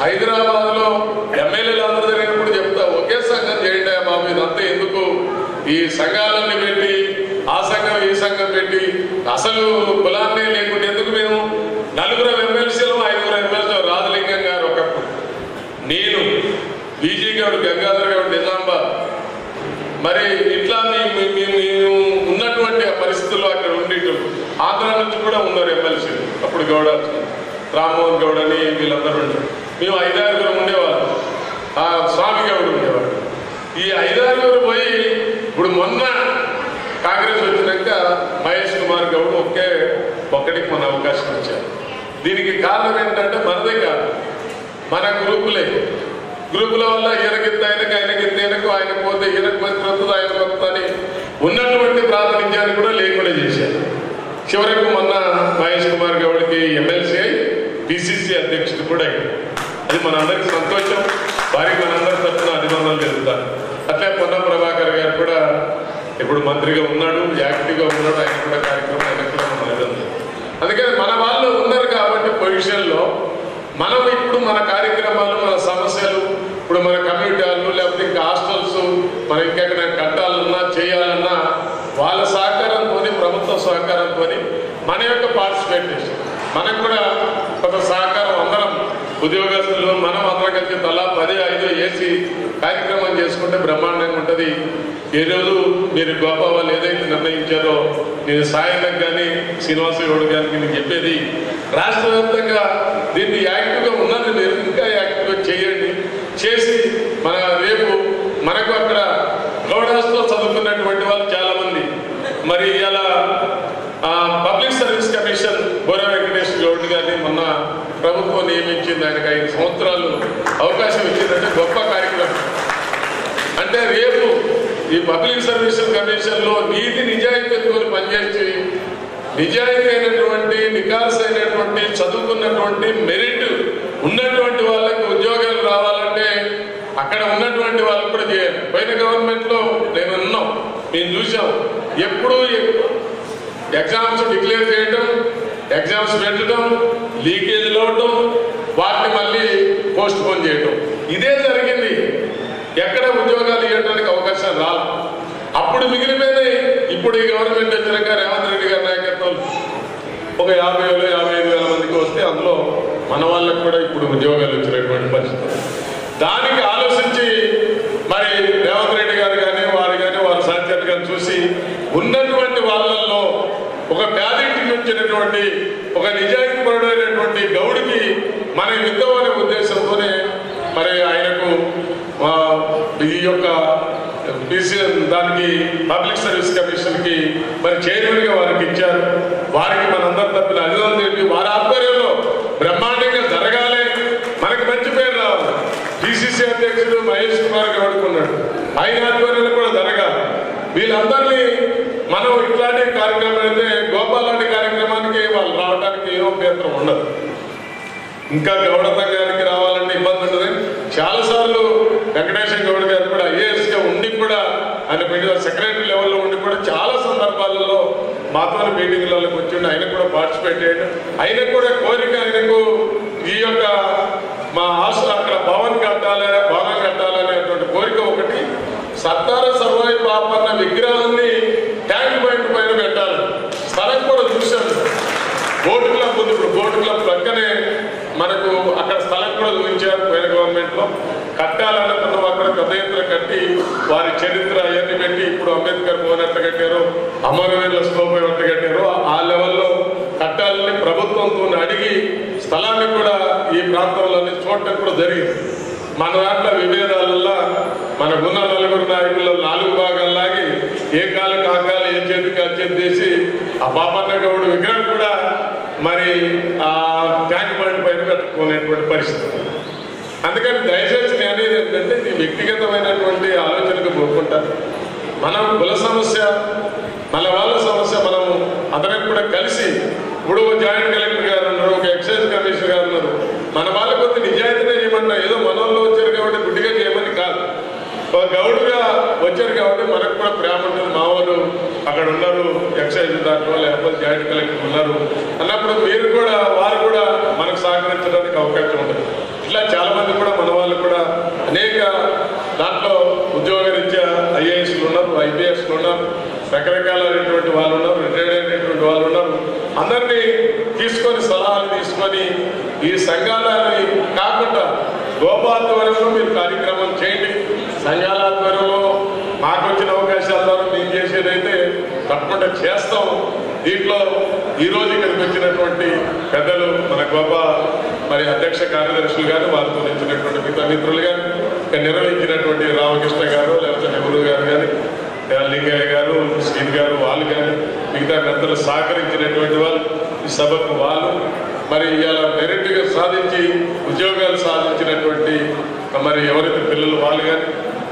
హైదరాబాద్ లో ఎమ్మెల్యేలు అందరూ జరిగినప్పుడు చెప్తా, ఒకే సంఘం చేయండి బాబు, ఇదంతా ఎందుకు ఈ సంఘాలన్నీ పెట్టి ఆ సంఘం ఈ సంఘం పెట్టి అసలు కులాన్ని లేకుండా ఎందుకు? మేము 4 ఎమ్మెల్సీలు 5 ఎమ్మెల్సీ, రాజలింగం గారు ఒకప్పుడు, నేను బీజీ గౌడ్, గంగాధర్ గౌడ్ నిజామాబాద్, మరి ఇట్లా మేము ఉన్నటువంటి పరిస్థితుల్లో అక్కడ ఉండి ఆంధ్ర నుంచి కూడా ఉన్నారు ఎమ్మెల్సీలు. అప్పుడు గౌడ రామ్మోహన్ గౌడ్ అని వీళ్ళందరూ ఉంటారు. మేము 5-6 ఉండేవాళ్ళం. స్వామి గౌడ్ ఉండేవాడు. ఈ 5-6 పోయి ఇప్పుడు మొన్న కాంగ్రెస్ వచ్చినాక మహేష్ కుమార్ గౌడ్ ఒక్కడికి మన అవకాశం ఇచ్చారు. దీనికి కారణం ఏంటంటే మనదే కాదు, మన గ్రూపుల వల్ల ఈయనకింత ఆయనకు ఆయన పోతే ఈయనకు మంత్రి వస్తుంది, ఆయనకు వస్తుందని ఉన్నటువంటి ప్రాతినిధ్యాన్ని కూడా లేకుండా చేశారు. చివరకు మొన్న మహేష్ కుమార్ గౌడ్కి ఎమ్మెల్సీ అయి పిసిసి అధ్యక్షుడు కూడా అయ్యాడు. అది మనందరికీ సంతోషం. వారికి మనందరి తరఫున అభినందనలు తెలుపుతారు. అట్లే పొన్నం ప్రభాకర్ గారు కూడా ఇప్పుడు మంత్రిగా ఉన్నాడు, యాక్టివ్గా ఉన్నాడు. ఆయన కూడా కార్యక్రమం, ఆయన కూడా మన అభినందన. అందుకని మన వాళ్ళు ఉన్నారు కాబట్టి పొజిషన్లో మనం ఇప్పుడు మన కార్యక్రమాలు, మన సమస్యలు, ఇప్పుడు మన కమ్యూనిటీ హాళ్ళు లేకపోతే ఇంకా హాస్టల్స్ మనం ఇంకెక్కడ కట్టాలన్నా చేయాలన్నా వాళ్ళ సహకారంతో, ప్రభుత్వ సహకారంతో మన యొక్క పార్టిసిపేషన్, మనకు కూడా కొంత సహకారం, అందరం ఉద్యోగస్తులు మనం అందరం కలిసి తలా 10-5 వేసి కార్యక్రమం చేసుకుంటే బ్రహ్మాండంగా ఉంటుంది. ఏ రోజు మీరు గోపా వాళ్ళు ఏదైతే నిర్ణయించారో, నేను సాయంత్రం కానీ శ్రీనివాస గౌడ్ గారికి నేను చెప్పేది, రాష్ట్ర వ్యాప్తంగా దీన్ని యాక్టివ్గా ఉన్నది, మీరు ఇంకా యాక్టివ్గా చేయండి. చేసి మన రేపు మనకు అక్కడ గౌడాస్లో చదువుకున్నటువంటి వాళ్ళు చాలామంది, మరి ఇలా public service commission Bora Venkatesh Goud గారిని మొన్న ప్రభుత్వం నియమించింది. ఆయనకు 5 సంవత్సరాలు అవకాశం ఇచ్చిందంటే గొప్ప కార్యక్రమం. అంటే రేపు ఈ పబ్లిక్ సర్వీస్ కమిషన్లో నీతి నిజాయితీతో పనిచేసి నిజాయితీ అయినటువంటి, నికాస్ అయినటువంటి, చదువుకున్నటువంటి, మెరిట్ ఉన్నటువంటి వాళ్ళకి ఉద్యోగాలు రావాలంటే అక్కడ ఉన్నటువంటి వాళ్ళు కూడా చేయాలి. పోయిన గవర్నమెంట్లో నేను ఉన్నాం, మేము చూసాం. ఎప్పుడు ఎగ్జామ్స్ డిక్లేర్ చేయడం, ఎగ్జామ్స్ పెట్టడం, లీకేజీలు అవ్వటం, వాటిని మళ్ళీ పోస్ట్ పోన్ చేయటం, ఇదే జరిగింది. ఎక్కడ ఉద్యోగాలు ఇవ్వడానికి అవకాశం రాదు. అప్పుడు మిగిలిపోయినాయి. ఇప్పుడు ఈ గవర్నమెంట్ వచ్చినాక రేవంత్ రెడ్డి గారి నాయకత్వం ఒక 50,000-55,000 మందికి వస్తే అందులో మన వాళ్ళకు కూడా ఇప్పుడు ఉద్యోగాలు వచ్చినటువంటి పరిస్థితి. దానికి ఆలోచించి మరి రేవంత్ రెడ్డి గారు కానీ వారు కానీ వారి సహచరులు కానీ చూసి ఉన్నటువంటి వాళ్ళల్లో ఒక పేదింటికి వచ్చినటువంటి ఒక నిజాయితీపరుడైనటువంటి గౌడికి మనం ఇద్దామనే ఉద్దేశంతోనే మరి ఆయనకు ఈ యొక్క దానికి పబ్లిక్ సర్వీస్ కమిషన్కి మరి చైర్మన్గా వారికి ఇచ్చారు. వారికి మనందరి తరపున అభినందనలు తెలిపి వారి ఆధ్వర్యంలో బ్రహ్మాండంగా జరగాలి, మనకి మంచి పేరు రావాలి. పిసిసి అధ్యక్షుడు మహేష్ కుమార్ గౌడుకున్నాడు, ఆయన ఆధ్వర్యంలో కూడా జరగాలి. వీళ్ళందరినీ మనం ఇట్లాంటి కార్యక్రమం అయితే గోపాల్ లాంటి కార్యక్రమానికి వాళ్ళు రావడానికి ఏమో అభ్యంతరం ఉండదు. ఇంకా గౌడ సంఘానికి రావాలంటే ఇబ్బంది ఉంటుంది. చాలాసార్లు వెంకటేశ్వర గౌడ్ గారు కూడా ఐఏఎస్గా ఉండి కూడా ఆయన సెక్రటరీ లెవెల్లో ఉండి కూడా చాలా సందర్భాలలో మాత్రం మీటింగ్లలోకి వచ్చి ఆయన కూడా పార్టిసిపేట్ చేయడం, ఆయనకు కూడా కోరిక, ఆయనకు ఈ యొక్క మా హాస్టల్ అక్కడ భవనం కట్టాలనేటువంటి కోరిక ఒకటి. సర్దార సర్వాయి పాపన్న విగ్రహాన్ని చేస్తున్నాం. కట్టాలనుకున్నాం అక్కడ పెద్ద ఎత్తున కట్టి వారి చరిత్ర అవన్నీ పెట్టి ఇప్పుడు అంబేద్కర్ భవన్ ఎట్లా కట్టారు, అమరవీరుల స్తూపం ఎట్లా కట్టారు ఆ లెవెల్లో కట్టాలని ప్రభుత్వంతో అడిగి స్థలాన్ని కూడా ఈ ప్రాంతంలోనే చూడటం కూడా జరిగింది. మన దాంట్లో విభేదాలలో మనకున్న నలుగురు నాయకుల్లో 4 భాగాల్లాగి ఏ కాలకు ఆ కాలు ఏం చేతికి అత్యంత చేసి ఆ బాపన్న గౌడ్ విగ్రహం కూడా మరి ఆ ట్యాంక్ బండ్ పైన పెట్టుకునేటువంటి పరిస్థితి. అందుకని దయచేసి నేను అనేది ఏంటంటే ఇది వ్యక్తిగతమైనటువంటి ఆలోచనకు పోకుంటారు. మనం కుల సమస్య మన వాళ్ళ సమస్య మనం అందరం కూడా కలిసి ఇప్పుడు జాయింట్ కలెక్టర్ గారు ఉన్నారు, ఒక ఎక్సైజ్ కమిషనర్ గారు ఉన్నారు. మన వాళ్ళ కొద్ది నిజాయితీనే చేయమన్నా ఏదో మనల్లో వచ్చారు కాబట్టి గుడ్డిగా చేయమని కాదు. ఒక గౌడుగా వచ్చారు కాబట్టి మనకు కూడా ప్రేమ ఉంటుంది. మా వాళ్ళు అక్కడ ఉన్నారు ఎక్సైజ్ దాంట్లో లేకపోతే జాయింట్ కలెక్టర్ ఉన్నారు అన్నప్పుడు మీరు కూడా వారు కూడా మనకు సహకరించడానికి అవకాశం ఉంటుంది. ఇట్లా చాలా మంది కూడా మన వాళ్ళు కూడా అనేక దాంట్లో ఉద్యోగరీత్యా ఐఏఎస్లు ఉన్నారు, ఐపీఎస్లు ఉన్నారు, రకరకాలైనటువంటి వాళ్ళు ఉన్నారు, రిటైర్డ్ అయినటువంటి వాళ్ళు ఉన్నారు. అందరినీ తీసుకొని సలహాలు తీసుకొని ఈ సంఘాలని కాకుండా గోపాధ్వర్యంలో మీరు కార్యక్రమం చేయండి. సంఘాల ఆధ్వర్యంలో మాకు వచ్చిన అవకాశాల ద్వారా మేము చేసేదైతే తప్పకుండా చేస్తాం. దీంట్లో ఈరోజు ఇక్కడికి వచ్చినటువంటి పెద్దలు మన గోప మరి అధ్యక్ష కార్యదర్శులు కానీ వారితో వచ్చినటువంటి మిగతా మిత్రులు కానీ ఇక్కడ నిర్వహించినటువంటి రామకృష్ణ గారు లేకపోతే నెహ్రూ గారు కానీ లింగయ్య గారు శ్రీని గారు వాళ్ళు కానీ మిగతా పెద్దలు సహకరించినటువంటి వాళ్ళు ఈ సభకు వాళ్ళు మరి ఇలా మెరిట్గా సాధించి ఉద్యోగాలు సాధించినటువంటి మరి ఎవరైతే పిల్లలు వాళ్ళు కానీ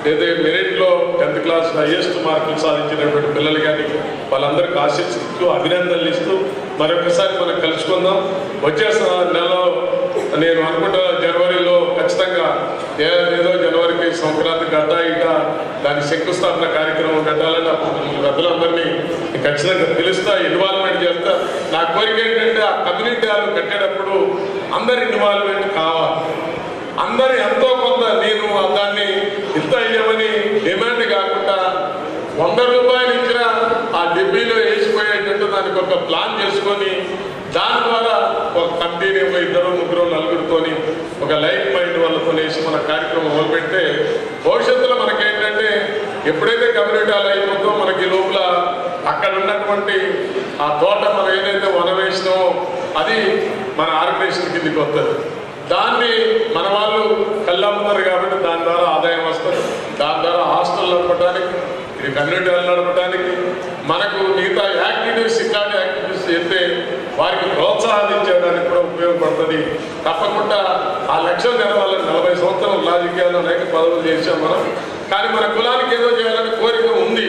లేదా మెరిట్లో 10th క్లాస్ హైయెస్ట్ మార్కులు సాధించినటువంటి పిల్లలు కానీ వాళ్ళందరికీ ఆశిస్తూ అభినందనలు ఇస్తూ మరొకసారి మనం కలుసుకుందాం. వచ్చే నెలలో నేను అనుకుంటా జనవరిలో ఖచ్చితంగా ఏదో జనవరికి సంక్రాంతి గడ్డ ఇట దాని శంకుస్థాపన కార్యక్రమం పెట్టాలని అప్పుడు పెద్దలందరినీ ఖచ్చితంగా పిలుస్తా, ఇన్వాల్వ్మెంట్ చేస్తా. నా కోరిక ఏంటంటే ఆ కమ్యూనిటీ హాల్ కట్టేటప్పుడు అందరి ఇన్వాల్వ్మెంట్ కావాలి. అందరూ ఎంతో కొంత నేను దాన్ని ఇంత అయ్యామని డిమాండ్ కాకుండా 100 రూపాయలు ఇచ్చినా ఆ డిబ్బీలో వేసిపోయేటట్టు దానికి ఒక ప్లాన్ చేసుకొని దాని ద్వారా ఒక కమిటీని 2, 3, 4తోని ఒక లైఫ్ మైండ్ వాళ్ళతో వేసి మన కార్యక్రమం మొదలుపెడితే భవిష్యత్తులో మనకేంటంటే ఎప్పుడైతే కమ్యూనిటీ హాల్ అయిపోతుందో మనకి లోపల అక్కడ ఉన్నటువంటి ఆ తోట మనం ఏదైతే వనవేసినామో అది మన ఆర్గనైజేషన్ కిందకి వస్తుంది. దాన్ని మన వాళ్ళు కళ్ళమ్ముతారు కాబట్టి దాని ద్వారా ఆదాయం వస్తుంది. దాని ద్వారా హాస్టల్ నడపడానికి, ఇది కమ్యూనిటీ హాల్ నడపడానికి, మనకు మిగతా యాక్టివిటీస్ ఇట్లాంటి యాక్టివిటీస్ చేస్తే వారికి ప్రోత్సాహించడానికి కూడా ఉపయోగపడుతుంది. తప్పకుండా ఆ లక్ష్యం నెరవేరాలని 40 సంవత్సరాలు రాజకీయాలు అనేక పదవులు చేసాం మనం. కానీ మన కులానికి ఏదో చేయాలని కోరిక ఉంది.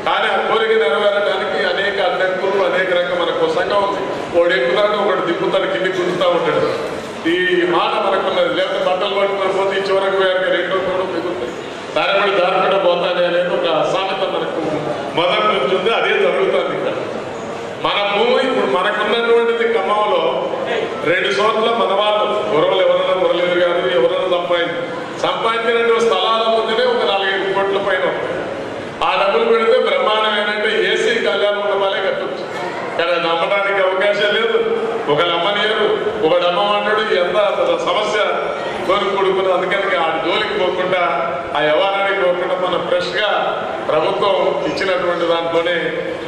కానీ ఆ కోరిక నెరవేరడానికి అనేక అడ్డంకులు అనేక రకం మనకు సంఘం ఉంది. ఒకడు ఎక్కుతాడు, ఒకటి దిప్పుతాడు, కిందికి గుంజుతూ ఉంటాడు. ఈ మాట మనకున్నది. లేకపోతే బట్టలు పట్టుకొని పోతే ఈ చివరకు వేరే 2 కూడా మిగులుతాయి. దారిపడి దారిపడ పోతానే అనేది ఒక సామెత మనకు మొదటి నుంచి ఉంది. అదే జరుగుతుంది ఇక్కడ. మన భూమి ఇప్పుడు మనకున్నటువంటిది ఖమ్మంలో 2 చోట్ల మన వాళ్ళు ఎవరు ఎవరైనా మురళీధర్ గారు ఎవరైనా సంపాదించినటువంటి స్థలాల ముందునే ఒక 4-5 కోట్ల పైన ఆ డబ్బులు పెడితే బ్రహ్మాండమైనట్టు ఏసీ కళ్యాణ మండపాలే కట్టొచ్చు. కానీ నమ్మడానికి అవకాశం లేదు. ఒకళ్ళు అమ్మనియరు, ఒకడు అమ్మమంటాడు. ఎంత సమస్య కోరుకుడుకుని అందుకని ఆ జోలికి పోకుండా ఆ వ్యవహారానికి పోకుండా మనం ఫ్రెష్గా ప్రభుత్వం ఇచ్చినటువంటి దాంట్లోనే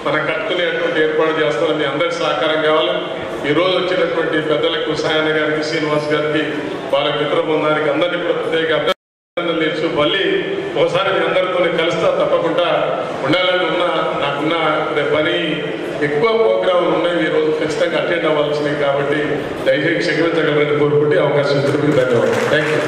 మనం కట్టుకునేటువంటి ఏర్పాటు చేస్తామని మీ అందరికి సహకారం కావాలి. ఈరోజు వచ్చినటువంటి పెద్దలకు సాయన్న గారికి, శ్రీనివాస్ గారికి, వాళ్ళ మిత్ర బృందానికి అందరినీ కూడా ప్రత్యేక అభినందనలు తెలుసు. మళ్ళీ ఒకసారి మీ అందరితో కలుస్తా. తప్పకుండా ఉండాలని నాకున్న పని ఎక్కువ ప్రోగ్రాములు ఉన్నాయి. ఈరోజు ఖచ్చితంగా అటెండ్ అవ్వాల్సినవి కాబట్టి దయచేసి క్షమించగలరని కోరుకుంటే అవకాశం ఇచ్చినందుకు ధన్యవాదాలు. Thank you.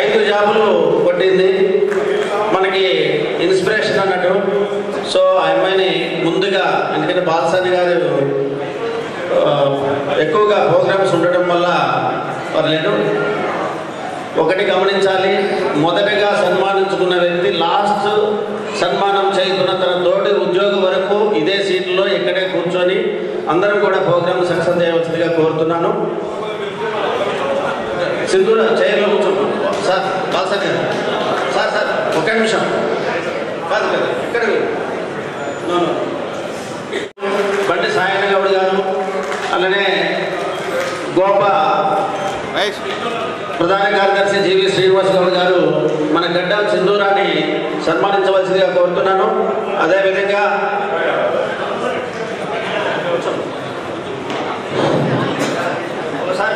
ఐదు జాబులు కొట్టింది. మనకి ఇన్స్పిరేషన్ అన్నట్టు. సో ఆ అమ్మాయిని ముందుగా, ఎందుకంటే బాలసాని గారు ఎక్కువగా ప్రోగ్రామ్స్ ఉండటం వల్ల పర్లేదు. ఒకటి గమనించాలి, మొదటగా సన్మానించుకున్న వ్యక్తి లాస్ట్ సన్మానం చేస్తున్న తన తోటి ఉద్యోగి వరకు ఇదే సీట్లో ఇక్కడే కూర్చొని అందరం కూడా ప్రోగ్రామ్ సక్సెస్ చేయవలసిందిగా కోరుతున్నాను. సింధూర చైర్లో కూర్చోండి సార్. బాలసాని గారు సార్ ఒక నిమిషం కాదు ఇక్కడ బండి సాయన్న గౌడ్ గారు, అలానే గోప ప్రధాన కార్యదర్శి జీవి శ్రీనివాస్ గౌడ్ గారు మన గడ్డం సింధూరాన్ని సన్మానించవలసిందిగా కోరుతున్నాను. అదేవిధంగా ఒకసారి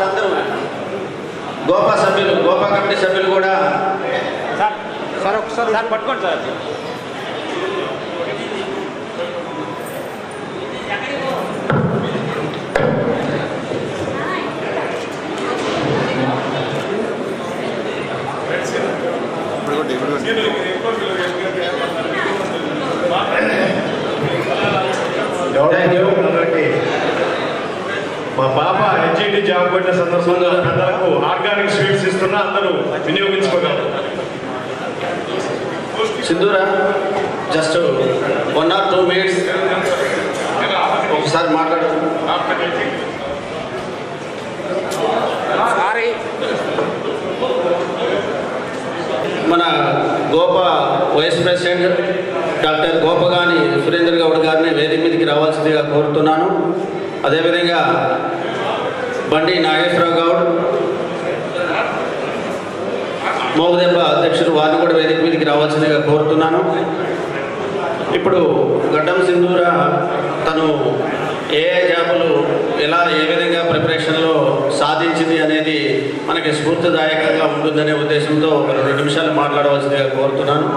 అందరూ గోపా సభ్యులు, గోపా కమిటీ సభ్యులు కూడా సార్ ఒకసారి పట్టుకోండి సార్. అందరికీ మా పాప హెచ్ఐడి జాబ్ కొట్టిన సందర్భంగా పెద్దలకు ఆర్గానిక్ స్వీట్స్ ఇస్తున్నా, అందరూ వినియోగించుకోగలరు. సింధూరా జస్ట్ 1 or 2 minutes ఒకసారి మాట్లాడు. మన GOPA vice president doctor Gopagani Surendra Goud గారిని వేదిక మీదకి రావాల్సిందిగా కోరుతున్నాను. అదేవిధంగా బండి నాగేశ్వరరావు గౌడ్ మోగదెబ్బ అధ్యక్షుడు, వారిని కూడా వేదిక మీదకి రావాల్సిందిగా కోరుతున్నాను. ఇప్పుడు గడ్డం సింధూర తను ఏ జాబులు ఏ విధంగా ప్రిపరేషన్లో సాధించింది అనేది మనకి స్ఫూర్తిదాయకంగా ఉంటుందనే ఉద్దేశంతో ఒక 2 నిమిషాలు మాట్లాడవలసిందిగా కోరుతున్నాను.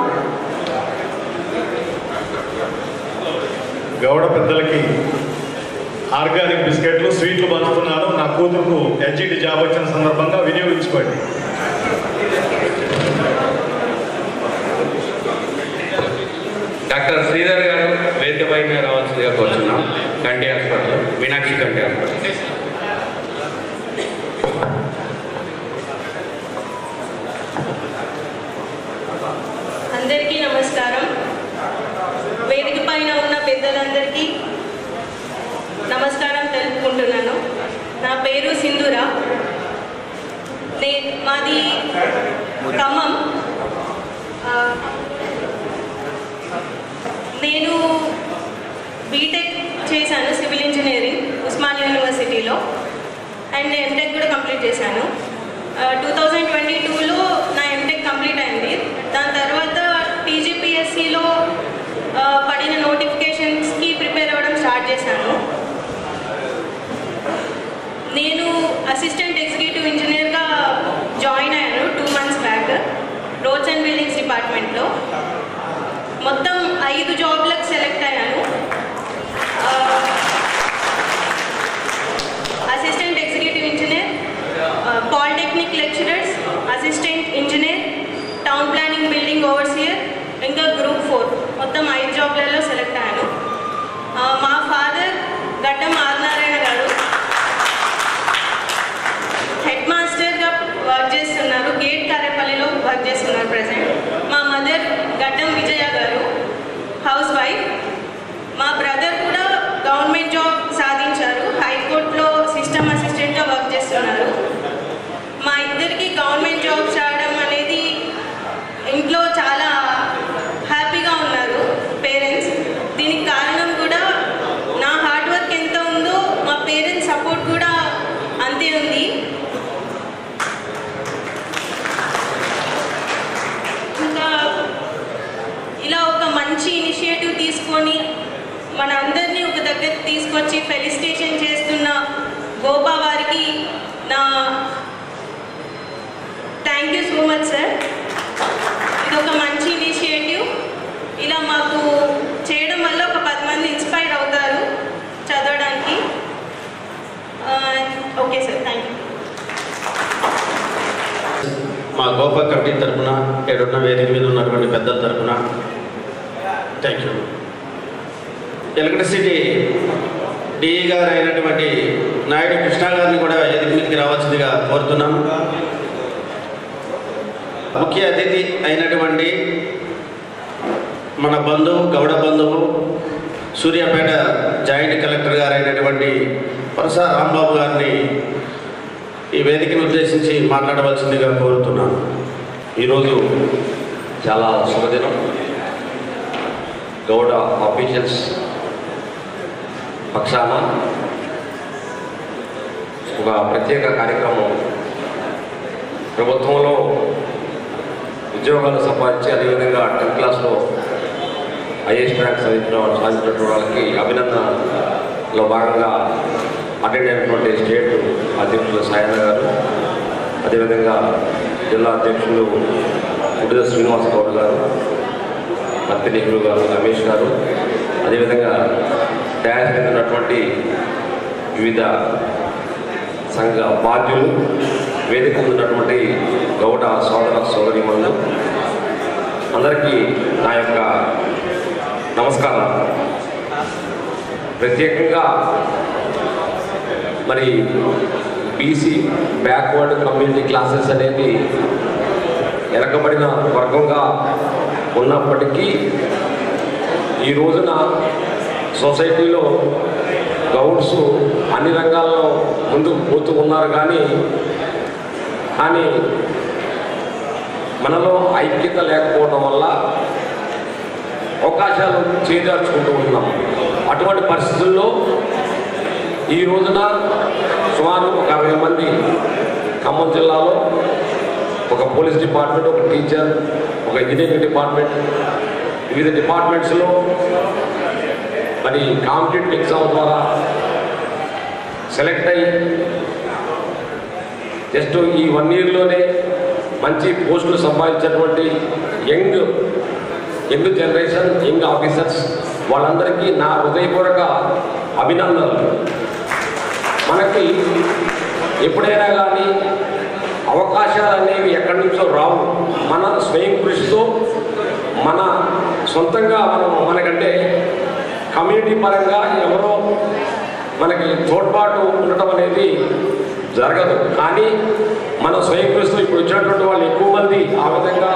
గౌడ పెద్దలకి ఆర్గానిక్ బిస్కెట్లు, స్వీట్లు పంచుతున్నారు. నా కూతురుకు హెచ్ఐడి జాబ్ వచ్చిన సందర్భంగా వినియోగించుకోండి. డాక్టర్ శ్రీధర్ గారు వేదిక పైన రావాల్సిందిగా కోరుతున్నాం. కంటి హాస్పిటల్, మీనాక్షి కంటి హాస్పిటల్. అందరికీ నమస్కారం. వేదిక పైన ఉన్న పెద్దలందరికీ నమస్కారం తెలుపుకుంటున్నాను. నా పేరు సింధూర. మాది ఖమ్మం. నేను బీటెక్ చేశాను సివిల్ ఇంజనీరింగ్ ఉస్మానియా యూనివర్సిటీలో, అండ్ ఎంటెక్ కూడా కంప్లీట్ చేశాను. 2022లో నా ఎంటెక్ కంప్లీట్ అయింది. దాని తర్వాత టీజీపీఎస్సీలో పడిన నోటిఫికేషన్స్కి ప్రిపేర్ అవ్వడం స్టార్ట్ చేశాను. నేను అసిస్టెంట్ ఎగ్జిక్యూటివ్ ఇంజనీర్గా జాయిన్ అయ్యాను 2 months back roads and buildings డిపార్ట్మెంట్లో. మొత్తం 5 జాబ్లకు సెలెక్ట్ అయ్యాను. Assistant executive engineer, polytechnic lecturers, assistant engineer, town planning building overseer, ఇంకా గ్రూప్ 4 మొత్తం 5 జాబ్లలో సెలెక్ట్ అయ్యాను. మా ఫాదర్ గడ్డం ఆదినారాయణ గారు హెడ్ మాస్టర్గా వర్క్ చేస్తున్నారు, గేట్ కారేపల్లిలో వర్క్ చేస్తున్నారు ప్రజెంట్. మా మదర్ గడ్డం విజయ గారు హౌస్ వైఫ్. మా బ్రదర్ కూడా గవర్నమెంట్ జాబ్ సాధించారు, హైకోర్టులో సిస్టమ్ అసిస్టెంట్గా వర్క్ చేస్తున్నారు. మా ఇద్దరికి గవర్నమెంట్ జాబ్స్ రావడం అనేది ఇంట్లో చాలా హ్యాపీగా ఉన్నారు పేరెంట్స్. దీనికి కారణం కూడా నా హార్డ్ వర్క్ ఎంత ఉందో మా పేరెంట్స్ సపోర్ట్ కూడా అంతే ఉంది. ఇంకా ఇలా ఒక మంచి ఇనిషియేటివ్ తీసుకొని మన అందరినీ ఒక దగ్గర తీసుకొచ్చి ఫెలిసిటేషన్ చేస్తున్న గోపా వారికి నా thank you so much sir. ఇది ఒక మంచి ఇనిషియేటివ్. ఇలా మాకు చేయడం వల్ల ఒక 10 మంది ఇన్స్పైర్ అవుతారు చదవడానికి. Okay sir, thank you. మా గోపా కమిటీ తరఫున ఏడున్న వేదిక మీద ఉన్నటువంటి పెద్దల తరఫున థ్యాంక్ యూ. ఎలక్ట్రిసిటీ డిఈ గారు అయినటువంటి నాయుడు కృష్ణ గారిని కూడా వేదిక మీదకి రావాల్సిందిగా కోరుతున్నాము. ముఖ్య అతిథి అయినటువంటి మన బంధువు గౌడ బంధువు సూర్యాపేట జాయింట్ కలెక్టర్ గారు అయినటువంటి వరస రాంబాబు గారిని ఈ వేదికను ఉద్దేశించి మాట్లాడవలసిందిగా కోరుతున్నాను. ఈరోజు చాలా శుభదినం. గౌడ ఆఫీషియల్స్ పక్షాన ఒక ప్రత్యేక కార్యక్రమం, ప్రభుత్వంలో ఉద్యోగాలు సంపాదించి అదేవిధంగా 10th క్లాస్లో హైయెస్ట్ ర్యాంక్ సాధించినటువంటి వాళ్ళకి అభినందనలో భాగంగా అటెండ్ అయినటువంటి స్టేట్ అధ్యక్షులు సాయన్న గారు, అదేవిధంగా జిల్లా అధ్యక్షులు ఉడిద శ్రీనివాస గౌడ్ గారు, మత్తి నెహ్రూ గారు, రమేష్ గారు, అదేవిధంగా తయారు చెందినటువంటి వివిధ సంఘ బాధ్యులు, వేదిక ఉన్నటువంటి గౌడ సోదర సోదరీమణులు అందరికీ నా యొక్క నమస్కారం. ప్రత్యేకంగా మరి బీసీ బ్యాక్వర్డ్ కమ్యూనిటీ క్లాసెస్ అనేది వెనకబడిన వర్గంగా ఉన్నప్పటికీ ఈ రోజున సొసైటీలో గౌడ్స్ అన్ని రంగాల్లో ముందుకు పోతూ ఉన్నారు. కానీ మనలో ఐక్యత లేకపోవడం వల్ల అవకాశాలు చేజార్చుకుంటూ ఉన్నాం. అటువంటి పరిస్థితుల్లో ఈ రోజున సుమారు ఒక 60 మంది ఖమ్మం జిల్లాలో ఒక పోలీస్ డిపార్ట్మెంట్, ఒక టీచర్, ఒక ఇంజనీరింగ్ డిపార్ట్మెంట్, వివిధ డిపార్ట్మెంట్స్లో మరి కాంపిటేటివ్ ఎగ్జామ్ ద్వారా సెలెక్ట్ అయ్యి జస్ట్ ఈ 1 ఇయర్లోనే మంచి పోస్టులు సంపాదించినటువంటి యంగ్ జనరేషన్, యంగ్ ఆఫీసర్స్ వాళ్ళందరికీ నా హృదయపూర్వక అభినందనలు. మనకి ఎప్పుడైనా కానీ అవకాశాలు అనేవి ఎక్కడి నుంచో రావు. మన స్వయం కృషితో మన సొంతంగా మనకంటే కమ్యూనిటీ పరంగా ఎవరో మనకి తోడ్పాటు ఉండటం అనేది జరగదు. కానీ మన స్వయం కృషితో ఇప్పుడు వచ్చినటువంటి వాళ్ళు ఎక్కువ మంది ఆ విధంగా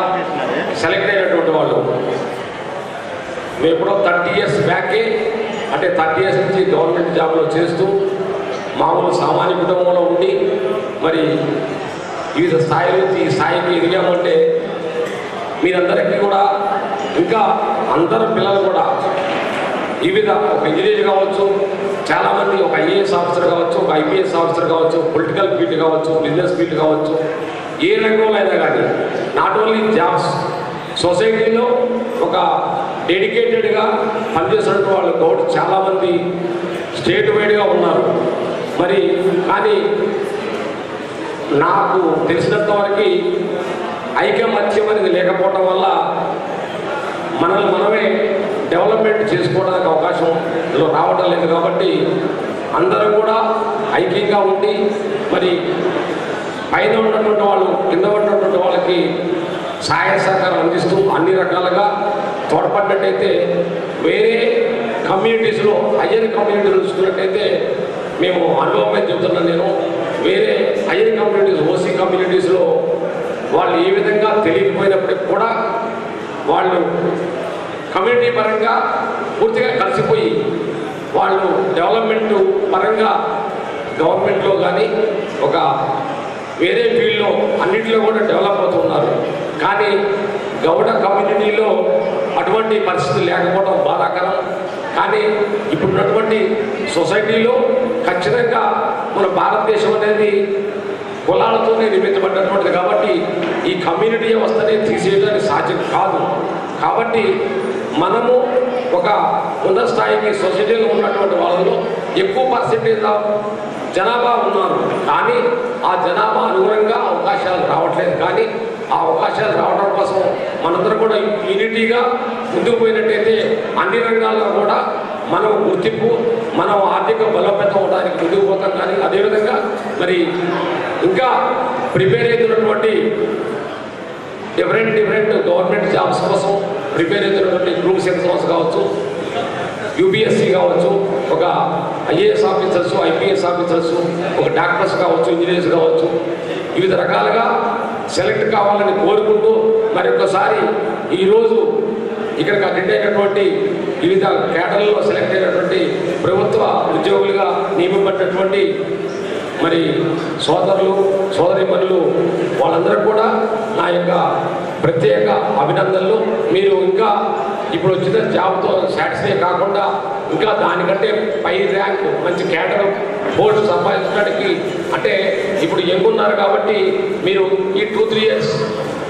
సెలెక్ట్ అయినటువంటి వాళ్ళు. మేము ఎప్పుడో 30 years బ్యాకే, అంటే 30 years నుంచి గవర్నమెంట్ జాబ్లో చేస్తూ మామూలు సామాన్య కుటుంబంలో ఉండి మరి వివిధ స్థాయి నుంచి ఈ స్థాయికి ఎదిగామంటే మీరందరికీ కూడా, ఇంకా అందరు పిల్లలు కూడా వివిధ ఒక ఇంజనీర్ కావచ్చు, చాలామంది ఒక ఐఏఎస్ ఆఫీసర్ కావచ్చు, ఒక ఐపీఎస్ ఆఫీసర్ కావచ్చు, పొలిటికల్ ఫీల్డ్ కావచ్చు, బిజినెస్ ఫీల్డ్ కావచ్చు, ఏ రంగంలో అయినా కానీ నాట్ ఓన్లీ జాబ్స్, సొసైటీలో ఒక డెడికేటెడ్గా పనిచేస్తున్న వాళ్ళు గౌడ్ చాలామంది స్టేట్ వైడ్గా ఉన్నారు. మరి కానీ నాకు తెలిసినంత వరకు ఐకమత్యం అనేది లేకపోవటం వల్ల మనల్ని మనమే డెవలప్మెంట్ చేసుకోవడానికి అవకాశం రావటం లేదు. కాబట్టి అందరూ కూడా ఐక్యంగా ఉండి మరి పైన ఉన్నటువంటి వాళ్ళు, కింద ఉన్నటువంటి వాళ్ళకి సహాయ సహకారం అందిస్తూ అన్ని రకాలుగా తోడ్పడినట్టయితే వేరే కమ్యూనిటీస్లో, హయ్యర్ కమ్యూనిటీలు చూసుకున్నట్టయితే మేము అనుభవమే చెప్తున్నాను నేను, వేరే హయ్యర్ కమ్యూనిటీస్, ఓసీ కమ్యూనిటీస్లో వాళ్ళు ఏ విధంగా తెలియకపోయినప్పటికి కూడా వాళ్ళు కమ్యూనిటీ పరంగా పూర్తిగా కలిసిపోయి వాళ్ళు డెవలప్మెంట్ పరంగా గవర్నమెంట్లో కానీ ఒక వేరే ఫీల్డ్లో అన్నింటిలో కూడా డెవలప్ అవుతున్నారు. కానీ గౌడ కమ్యూనిటీలో అటువంటి పరిస్థితులు లేకపోవడం బాధాకరం. కానీ ఇప్పుడున్నటువంటి సొసైటీలో ఖచ్చితంగా మన భారతదేశం అనేది కులాలతోనే నిర్మించబడినటువంటిది. కాబట్టి ఈ కమ్యూనిటీ వ్యవస్థని తీసేయడానికి సాధ్యం కాదు. కాబట్టి మనము ఒక ఉన్నత స్థాయికి సొసైటీలో ఉన్నటువంటి వాళ్ళలో ఎక్కువ పర్సెంటేజ్ జనాభా ఉన్నారు. కానీ ఆ జనాభా అనుగుణంగా అవకాశాలు రావట్లేదు. కానీ ఆ అవకాశాలు రావడం కోసం మనందరం కూడా యూనిటీగా ముందుకు పోయినట్టయితే అన్ని రంగాల్లో కూడా మనం గుర్తింపు, మనం ఆర్థిక బలోపేతం అవడానికి ముందుకు పోతాం. కానీ అదేవిధంగా మరి ఇంకా ప్రిపేర్ అవుతున్నటువంటి డిఫరెంట్ గవర్నమెంట్ జాబ్స్ కోసం ప్రిపేర్ అవుతున్నటువంటి గ్రూప్స్ ఎగ్జామ్స్ కావచ్చు, యూపీఎస్సీ కావచ్చు, ఒక ఐఏఎస్ ఆఫీసర్స్, ఐపీఎస్ ఆఫీసర్స్, ఒక డాక్టర్స్ కావచ్చు, ఇంజనీర్స్ కావచ్చు, వివిధ రకాలుగా సెలెక్ట్ కావాలని కోరుకుంటూ మరి ఒక్కసారి ఈరోజు ఇక్కడికి అటెండ్ అయినటువంటి వివిధ కేటర్లలో సెలెక్ట్ అయినటువంటి ప్రభుత్వ ఉద్యోగులుగా నియమింపబడినటువంటి మరి సోదరులు సోదరీమణులు వాళ్ళందరూ కూడా నా యొక్క ప్రత్యేక అభినందనలు. మీరు ఇంకా ఇప్పుడు వచ్చిన జాబ్తో సాటిస్ఫై కాకుండా ఇంకా దానికంటే పై ర్యాంక్ మంచి కేటర్ పోస్ట్ సంపాదించడానికి అంటే ఇప్పుడు ఎంగున్నారు కాబట్టి మీరు ఈ 2-3 years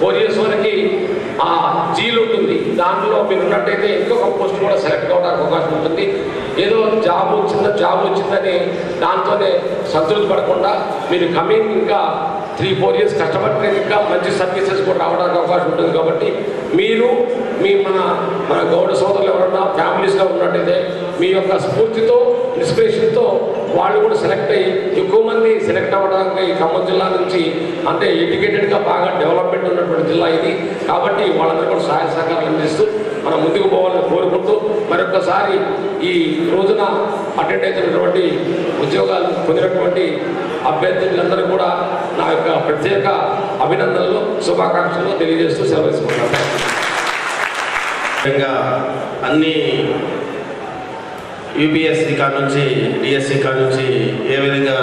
4 years వరకు ఆ జీలు ఉంటుంది. దాంట్లో మీరు ఉన్నట్టయితే ఇంకొక పోస్ట్ కూడా సెలెక్ట్ అవ్వడానికి అవకాశం ఉంటుంది. ఏదో జాబ్ వచ్చిందని దాంతోనే సంతృప్తి పడకుండా మీరు కమింగ్ ఇంకా 3-4 years కష్టపడితే ఇంకా మంచి సర్వీసెస్ కూడా రావడానికి అవకాశం ఉంటుంది. కాబట్టి మీరు మన గౌడ సోదరులు ఎవరన్నా ఫ్యామిలీస్లో ఉన్నట్టయితే మీ యొక్క స్ఫూర్తితో ఇన్స్పిరేషన్తో వాళ్ళు కూడా సెలెక్ట్ అయ్యి ఎక్కువ మంది సెలెక్ట్ అవ్వడానికి ఖమ్మం జిల్లా నుంచి అంటే ఎడ్యుకేటెడ్గా బాగా డెవలప్మెంట్ ఉన్నటువంటి జిల్లా ఇది. కాబట్టి వాళ్ళందరూ కూడా సహాయ సహకారాలు అందిస్తూ మనం ముందుకు పోవాలని కోరుకుంటూ మరొకసారి ఈ రోజున అటెండ్ అవుతున్నటువంటి ఉద్యోగాలు పొందినటువంటి అభ్యర్థులందరూ కూడా నా యొక్క ప్రత్యేక అభినందనలు శుభాకాంక్షలు తెలియజేస్తూ సెలవు తీసుకుంటున్నాను. అన్ని యూపీఎస్సీ కాడ నుంచి డిఎస్సీ కాడ నుంచి ఏ విధంగా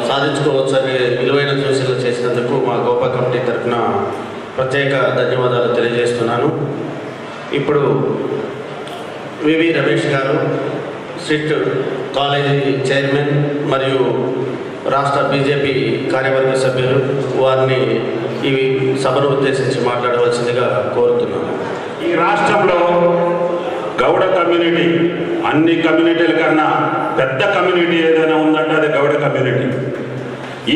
సాధించుకోవచ్చు అనే విలువైన సూచనలు చేసినందుకు మా గోపా కమిటీ తరఫున ప్రత్యేక ధన్యవాదాలు తెలియజేస్తున్నాను. ఇప్పుడు వివి రమేష్ గారు సిట్ కాలేజీ చైర్మన్ మరియు రాష్ట్ర బీజేపీ కార్యవర్గ సభ్యులు వారిని ఈ సభను ఉద్దేశించి మాట్లాడవలసిందిగా కోరుతున్నాను. ఈ రాష్ట్రంలో గౌడ కమ్యూనిటీ అన్ని కమ్యూనిటీల కన్నా పెద్ద కమ్యూనిటీ ఏదైనా ఉందంటే అది గౌడ కమ్యూనిటీ.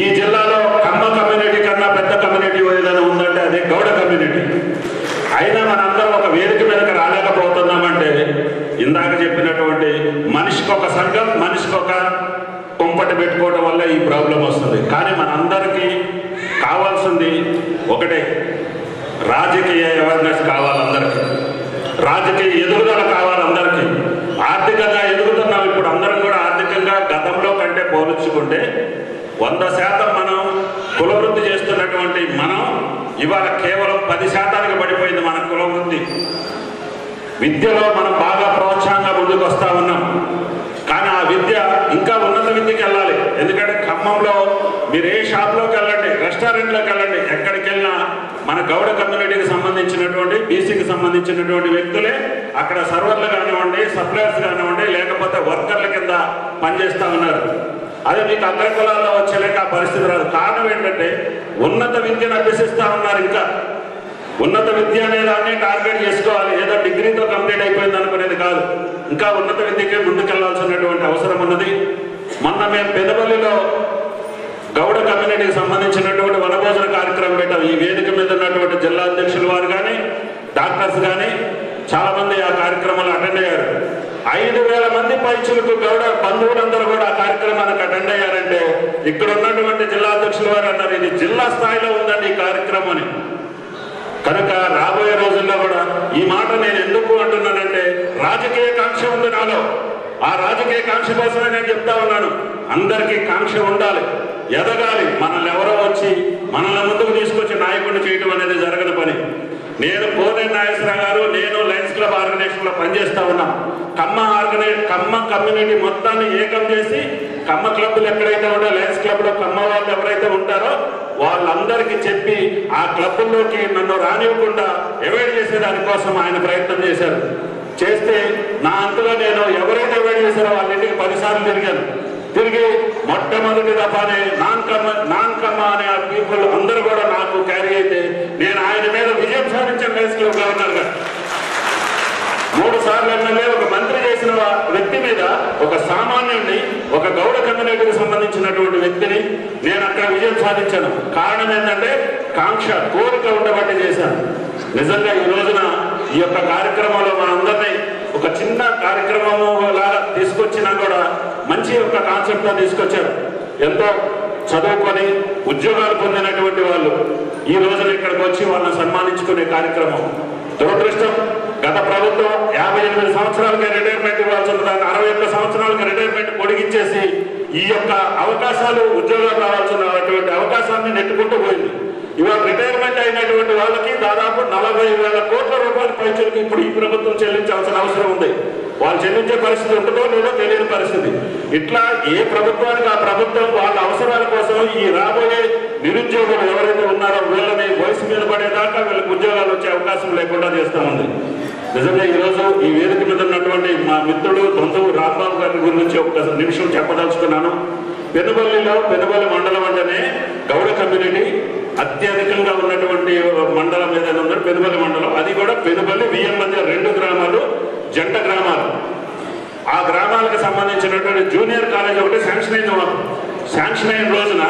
ఈ జిల్లాలో కమ్మ కమ్యూనిటీ కన్నా పెద్ద కమ్యూనిటీ ఏదైనా ఉందంటే అది గౌడ కమ్యూనిటీ. అయినా మనందరం ఒక వేదిక మీదకి రాలేకపోతున్నామంటే ఇందాక చెప్పినటువంటి మనిషికి ఒక సంఘం, మనిషికి ఒక కుంపటి పెట్టుకోవడం వల్ల ఈ ప్రాబ్లం వస్తుంది. కానీ మనందరికీ కావాల్సింది ఒకటే, రాజకీయ అవేర్నెస్ కావాలి. అందరికీ రాజకీయ ఎదుగుదల కావాలి. అందరికీ ఆర్థికంగా ఎదుగుతున్నాం. ఇప్పుడు అందరం కూడా ఆర్థికంగా గతంలో కంటే పోల్చుకుంటే 100% మనం కులవృత్తి చేస్తున్నటువంటి మనం ఇవాళ కేవలం 10% పడిపోయింది మన కులవృత్తి. విద్యలో మనం బాగా ప్రోత్సాహంగా ముందుకు వస్తూ ఉన్నాం. కానీ ఆ విద్య ఇంకా ఉన్నత విద్యకి వెళ్ళాలి. ఎందుకంటే ఖమ్మంలో మీరు ఏ షాప్లోకి వెళ్ళండి, రెస్టారెంట్లోకి వెళ్ళండి, ఎక్కడికి వెళ్ళినా మన గౌడ కమ్యూనిటీకి సంబంధించినటువంటి బీసీకి సంబంధించినటువంటి వ్యక్తులే అక్కడ సర్వర్లు కానివ్వండి, సప్లయర్స్ కానివ్వండి, లేకపోతే వర్కర్ల కింద పనిచేస్తూ ఉన్నారు. అదే మీకు అగ్రకులాల్లో వచ్చేలేక ఆ పరిస్థితి రాదు. కారణం ఏంటంటే ఉన్నత విద్యను అభ్యసిస్తూ ఉన్నారు. ఇంకా ఉన్నత విద్య అనే దాన్ని టార్గెట్ చేసుకోవాలి. ఏదో డిగ్రీతో కంప్లీట్ అయిపోయింది అనుకునేది కాదు. ఇంకా ఉన్నత విద్యకే ముందుకెళ్లాల్సినటువంటి అవసరం ఉన్నది. మొన్న మేము పెదపల్లిలో గౌడ కమ్యూనిటీకి సంబంధించినటువంటి వనభోజన కార్యక్రమం పెట్టాం. ఈ వేదిక మీద ఉన్నటువంటి జిల్లా అధ్యక్షుల వారు కానీ, డాక్టర్స్ కానీ చాలామంది ఆ కార్యక్రమాలు అటెండ్ అయ్యారు. 5,000 మంది పైచులకు గౌడ బంధువులందరూ కూడా ఆ కార్యక్రమానికి అటెండ్ అయ్యారంటే ఇక్కడ ఉన్నటువంటి జిల్లా అధ్యక్షుల వారు అన్నారు, ఇది జిల్లా స్థాయిలో ఉందండి ఈ కార్యక్రమం అని. కనుక రాబోయే రోజుల్లో కూడా ఈ మాట నేను ఎందుకు అంటున్నానంటే రాజకీయ కాంక్ష ఉంది నాలో. ఆ రాజకీయ కాంక్ష కోసమే నేను చెప్తా ఉన్నాను. అందరికీ కాంక్ష ఉండాలి, ఎదగాలి. మనల్ని ఎవరో వచ్చి మనల్ని ముందుకు తీసుకొచ్చి నాయకుడిని చేయడం అనేది జరగని పని. నేను కోనేరు నాగేశ్వరరావు గారు, నేను లయన్స్ క్లబ్ ఆర్గనైజేషన్లో పనిచేస్తా ఉన్నాం. కమ్మ కమ్యూనిటీ మొత్తాన్ని ఏకం చేసి కమ్మ క్లబ్లు ఎక్కడైతే ఉంటే లయన్స్ క్లబ్లో కమ్మ వాళ్ళు ఎవరైతే ఉంటారో వాళ్ళందరికీ చెప్పి ఆ క్లబ్లోకి నన్ను రానివ్వకుండా అవాయిడ్ చేసే దానికోసం ఆయన ప్రయత్నం చేశారు. చేస్తే నా అంతలో నేను ఎవరైతే అవాయిడ్ చేశారో వాళ్ళ ఇంటికి 10 సార్లు తిరిగాను. తిరిగి మొట్టమొదటి దఫానే నాన్ కమ్మ అనే ఆ పీపుల్ అందరూ కూడా నాకు క్యారీ అయితే నేను ఆయన మీద విజయం సాధించిన లయన్స్ క్లబ్ గవర్నర్గా 3 సార్లు ఎమ్మెల్యే, ఒక మంత్రి చేసిన వ్యక్తి మీద, ఒక సామాన్యుడిని, ఒక గౌడ కమ్యూనిటీకి సంబంధించినటువంటి వ్యక్తిని నేను అక్కడ విజయం సాధించాను. కారణం ఏంటంటే కాంక్ష, కోరిక ఉండబట్టి చేశాను. నిజంగా ఈ రోజున ఈ యొక్క కార్యక్రమంలో మనందరినీ ఒక చిన్న కార్యక్రమము లాగా తీసుకొచ్చినా కూడా మంచి ఒక కాన్సెప్ట్తో తీసుకొచ్చారు. ఎంతో చదువుకొని ఉద్యోగాలు పొందినటువంటి వాళ్ళు ఈ రోజున ఇక్కడికి వచ్చి వాళ్ళని సన్మానించుకునే కార్యక్రమం. దురదృష్టం, గత ప్రభుత్వం 58 సంవత్సరాలకే రిటైర్మెంట్ ఇవ్వాల్సి ఉన్న దాన్ని 61 సంవత్సరాలకి రిటైర్మెంట్ పొడిగించేసి ఈ యొక్క అవకాశాలు, ఉద్యోగాలు రావాల్సినటువంటి అవకాశాన్ని నెట్టుకుంటూ పోయింది. ఇవాళ రిటైర్మెంట్ అయినటువంటి వాళ్ళకి దాదాపు 40,000 కోట్ల రూపాయల పైచలకు ఇప్పుడు ఈ ప్రభుత్వం చెల్లించాల్సిన అవసరం ఉంది. వాళ్ళు చెల్లించే పరిస్థితి ఉంటుందో లేదో తెలియని పరిస్థితి. ఇట్లా ఏ ప్రభుత్వానికి ఆ ప్రభుత్వం వాళ్ళ అవసరాల కోసం ఈ రాబోయే నిరుద్యోగులు ఎవరైతే ఉన్నారో వీళ్ళని వయసు మీద పడేదాకా వీళ్ళకి ఉద్యోగాలు వచ్చే అవకాశం లేకుండా చేస్తూ ఉంది. నిజంగా ఈరోజు ఈ వేదిక మీద ఉన్నటువంటి మా మిత్రుడు బంధువు రాంబాబు గారి గురించి ఒక నిమిషం చెప్పదలుచుకున్నాను. పెనుబల్లి మండలం అంటేనే గౌడ కమ్యూనిటీ అత్యధికంగా ఉన్నటువంటి మండలం ఏదైనా ఉందో పెనుబల్లి మండలం. అది కూడా పెనుబల్లి విఎం మధ్య 2 గ్రామాలు జంట గ్రామాలు. ఆ గ్రామాలకు సంబంధించినటువంటి జూనియర్ కాలేజ్ ఒకటి శాంక్షన్ అయిన రోజున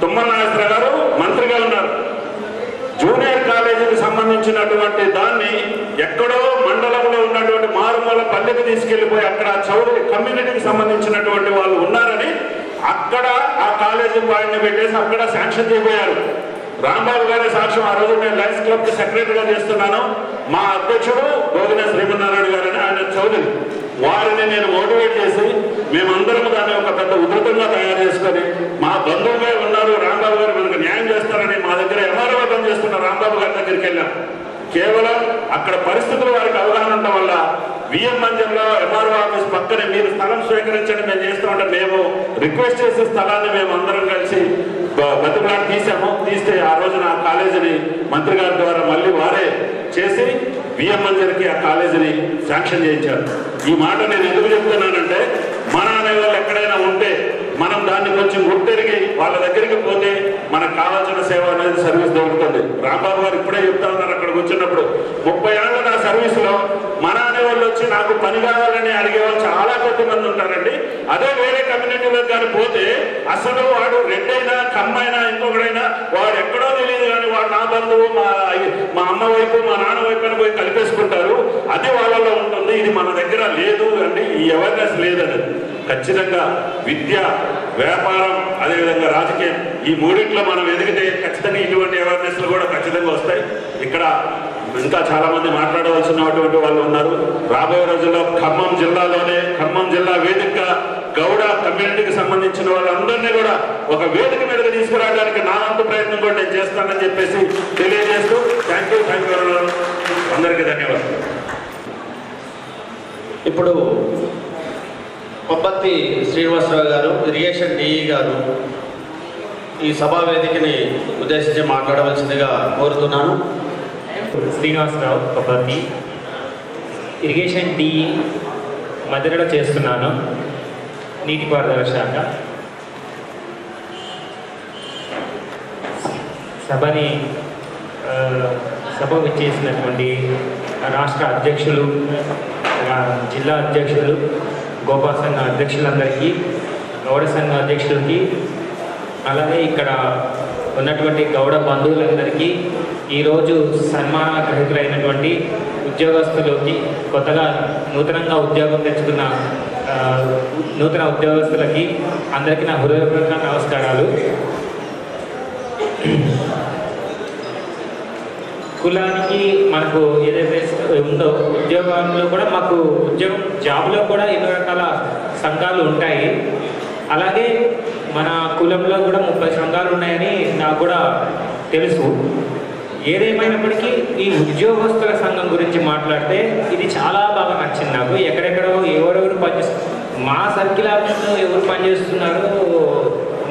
తుమ్మల నాగేశ్వర గారు మంత్రిగా ఉన్నారు. జూనియర్ కాలేజీకి సంబంధించినటువంటి దాన్ని ఎక్కడో మండలంలో ఉన్నటువంటి మారుమూల పల్లెకి తీసుకెళ్లిపోయి అక్కడ చౌదరి కమ్యూనిటీకి సంబంధించినటువంటి వాళ్ళు ఉన్నారని అక్కడ ఆ కాలేజీ పాయింట్ని పెట్టేసి అక్కడ శాంక్షన్ చేయబోయారు. రాంబాబు గారి సాక్ష్యం. ఆ రోజు నేను లయన్స్ క్లబ్ కి సెక్రటరీగా చేస్తున్నాను. మా అధ్యక్షుడు గోవింద శ్రీమన్నారాయణ గారని, ఆయన చౌదరి, వారిని నేను మోటివేట్ చేసి మేమందరం దాన్ని ఒక పెద్ద ఉధృతంగా తయారు చేసుకొని మా బంధువులే ఉన్నారు, రాంబాబు గారు మనకు న్యాయం చేస్తారని మా దగ్గర ఎంఆర్ఓ చేస్తున్న రాంబాబు గారి దగ్గరికి వెళ్ళాం. కేవలం అక్కడ పరిస్థితులు వారికి అవగాహన ఉండడం వల్ల విఎం మంజంలో ఎంఆర్ఓ ఆఫీస్ పక్కనే మీరు స్థలం స్వీకరించండి మేము చేస్తామంటే మేము రిక్వెస్ట్ చేసే స్థలాన్ని మేము అందరం కలిసి బతిమలాట తీస్తే ఆ రోజున ఆ కాలేజీని మంత్రి గారి ద్వారా మళ్ళీ వారే చేసి విఎం మంజర్కి ఆ కాలేజీని శాంక్షన్ చేయించారు. ఈ మాట నేను ఎందుకు చెప్తున్నానంటే మన అనే వాళ్ళు ఎక్కడైనా ఉంటే మనం దాన్ని కొంచెం గుర్తెరిగి వాళ్ళ దగ్గరికి పోతే మనకు కావాల్సిన సేవ అనేది సర్వీస్ దొరుకుతుంది. రాంబాబు గారు ఇప్పుడే చెప్తా ఉన్నారు, అక్కడ కూర్చున్నప్పుడు 30 ఏళ్ళ నా సర్వీస్లో మన అనే వాళ్ళు వచ్చి నాకు పని కావాలని అడిగే వాళ్ళు చాలా కొద్ది మంది ఉంటారండి. అదే వేరే కమ్యూనిటీలో కానీ పోతే అసలు వాడు రెడ్డైనా కమ్మైనా ఇంకొకడైనా వాడు ఎక్కడో తెలియదు కానీ వాడు నా బంధువు, మా అమ్మ వైపు మా నాన్న వైపు అని పోయి కలిపేసుకుంటారు. అది వాళ్ళలో ఉంటుంది. ఇది మన దగ్గర లేదు అండి, ఈ అవేర్నెస్ లేదని. ఖచ్చితంగా విద్య, వ్యాపారం, అదేవిధంగా రాజకీయం, ఈ మూడింట్లో మనం ఎదిగితే ఖచ్చితంగా ఇటువంటి అవేర్నెస్లు కూడా ఖచ్చితంగా వస్తాయి. ఇక్కడ ఇంకా చాలా మంది మాట్లాడవలసినటువంటి వాళ్ళు ఉన్నారు. రాబోయే రోజుల్లో ఖమ్మం జిల్లా వేదికగా గౌడ కమ్యూనిటీకి సంబంధించిన వాళ్ళందరినీ కూడా ఒక వేదిక మీదకి తీసుకురావడానికి నా వంతు ప్రయత్నం కూడా నేను చేస్తానని చెప్పేసి తెలియజేస్తూ థ్యాంక్ యూ అందరికీ ధన్యవాదాలు. ఇప్పుడు కొప్పత్తి శ్రీనివాసరావు గారు, ఇరిగేషన్ డిఈ గారు ఈ సభా వేదికని ఉద్దేశించి మాట్లాడవలసిందిగా కోరుతున్నాను. శ్రీనివాసరావు, కొప్పత్తి, ఇరిగేషన్ డిఈ మధ్యలో చేస్తున్నాను, నీటిపారుదల శాఖ. సభ విచ్చేసినటువంటి రాష్ట్ర అధ్యక్షులు, జిల్లా అధ్యక్షులు, గోపా సంఘ అధ్యక్షులందరికీ, గౌడ సంఘ అధ్యక్షులకి, అలాగే ఇక్కడ ఉన్నటువంటి గౌడ బంధువులందరికీ, ఈరోజు సన్మాన గ్రహీతులైనటువంటి ఉద్యోగస్తులకి, కొత్తగా నూతనంగా ఉద్యోగం తెచ్చుకున్న నూతన ఉద్యోగస్తులకి అందరికీ నా హృదయపూర్వక నమస్కారాలు. కులానికి మనకు ఏదైతే ఉందో ఉద్యోగంలో కూడా మాకు జాబ్లో కూడా ఎన్నో రకాల సంఘాలు ఉంటాయి. అలాగే మన కులంలో కూడా 30 సంఘాలు ఉన్నాయని నాకు కూడా తెలుసు. ఏదేమైనప్పటికీ ఈ ఉద్యోగస్తుల సంఘం గురించి మాట్లాడితే ఇది చాలా బాగా నచ్చింది నాకు. ఎక్కడెక్కడో ఎవరెవరు పనిచేస్తారు, మా సర్కిల్ ఆఫీస్లో ఎవరు పనిచేస్తున్నారో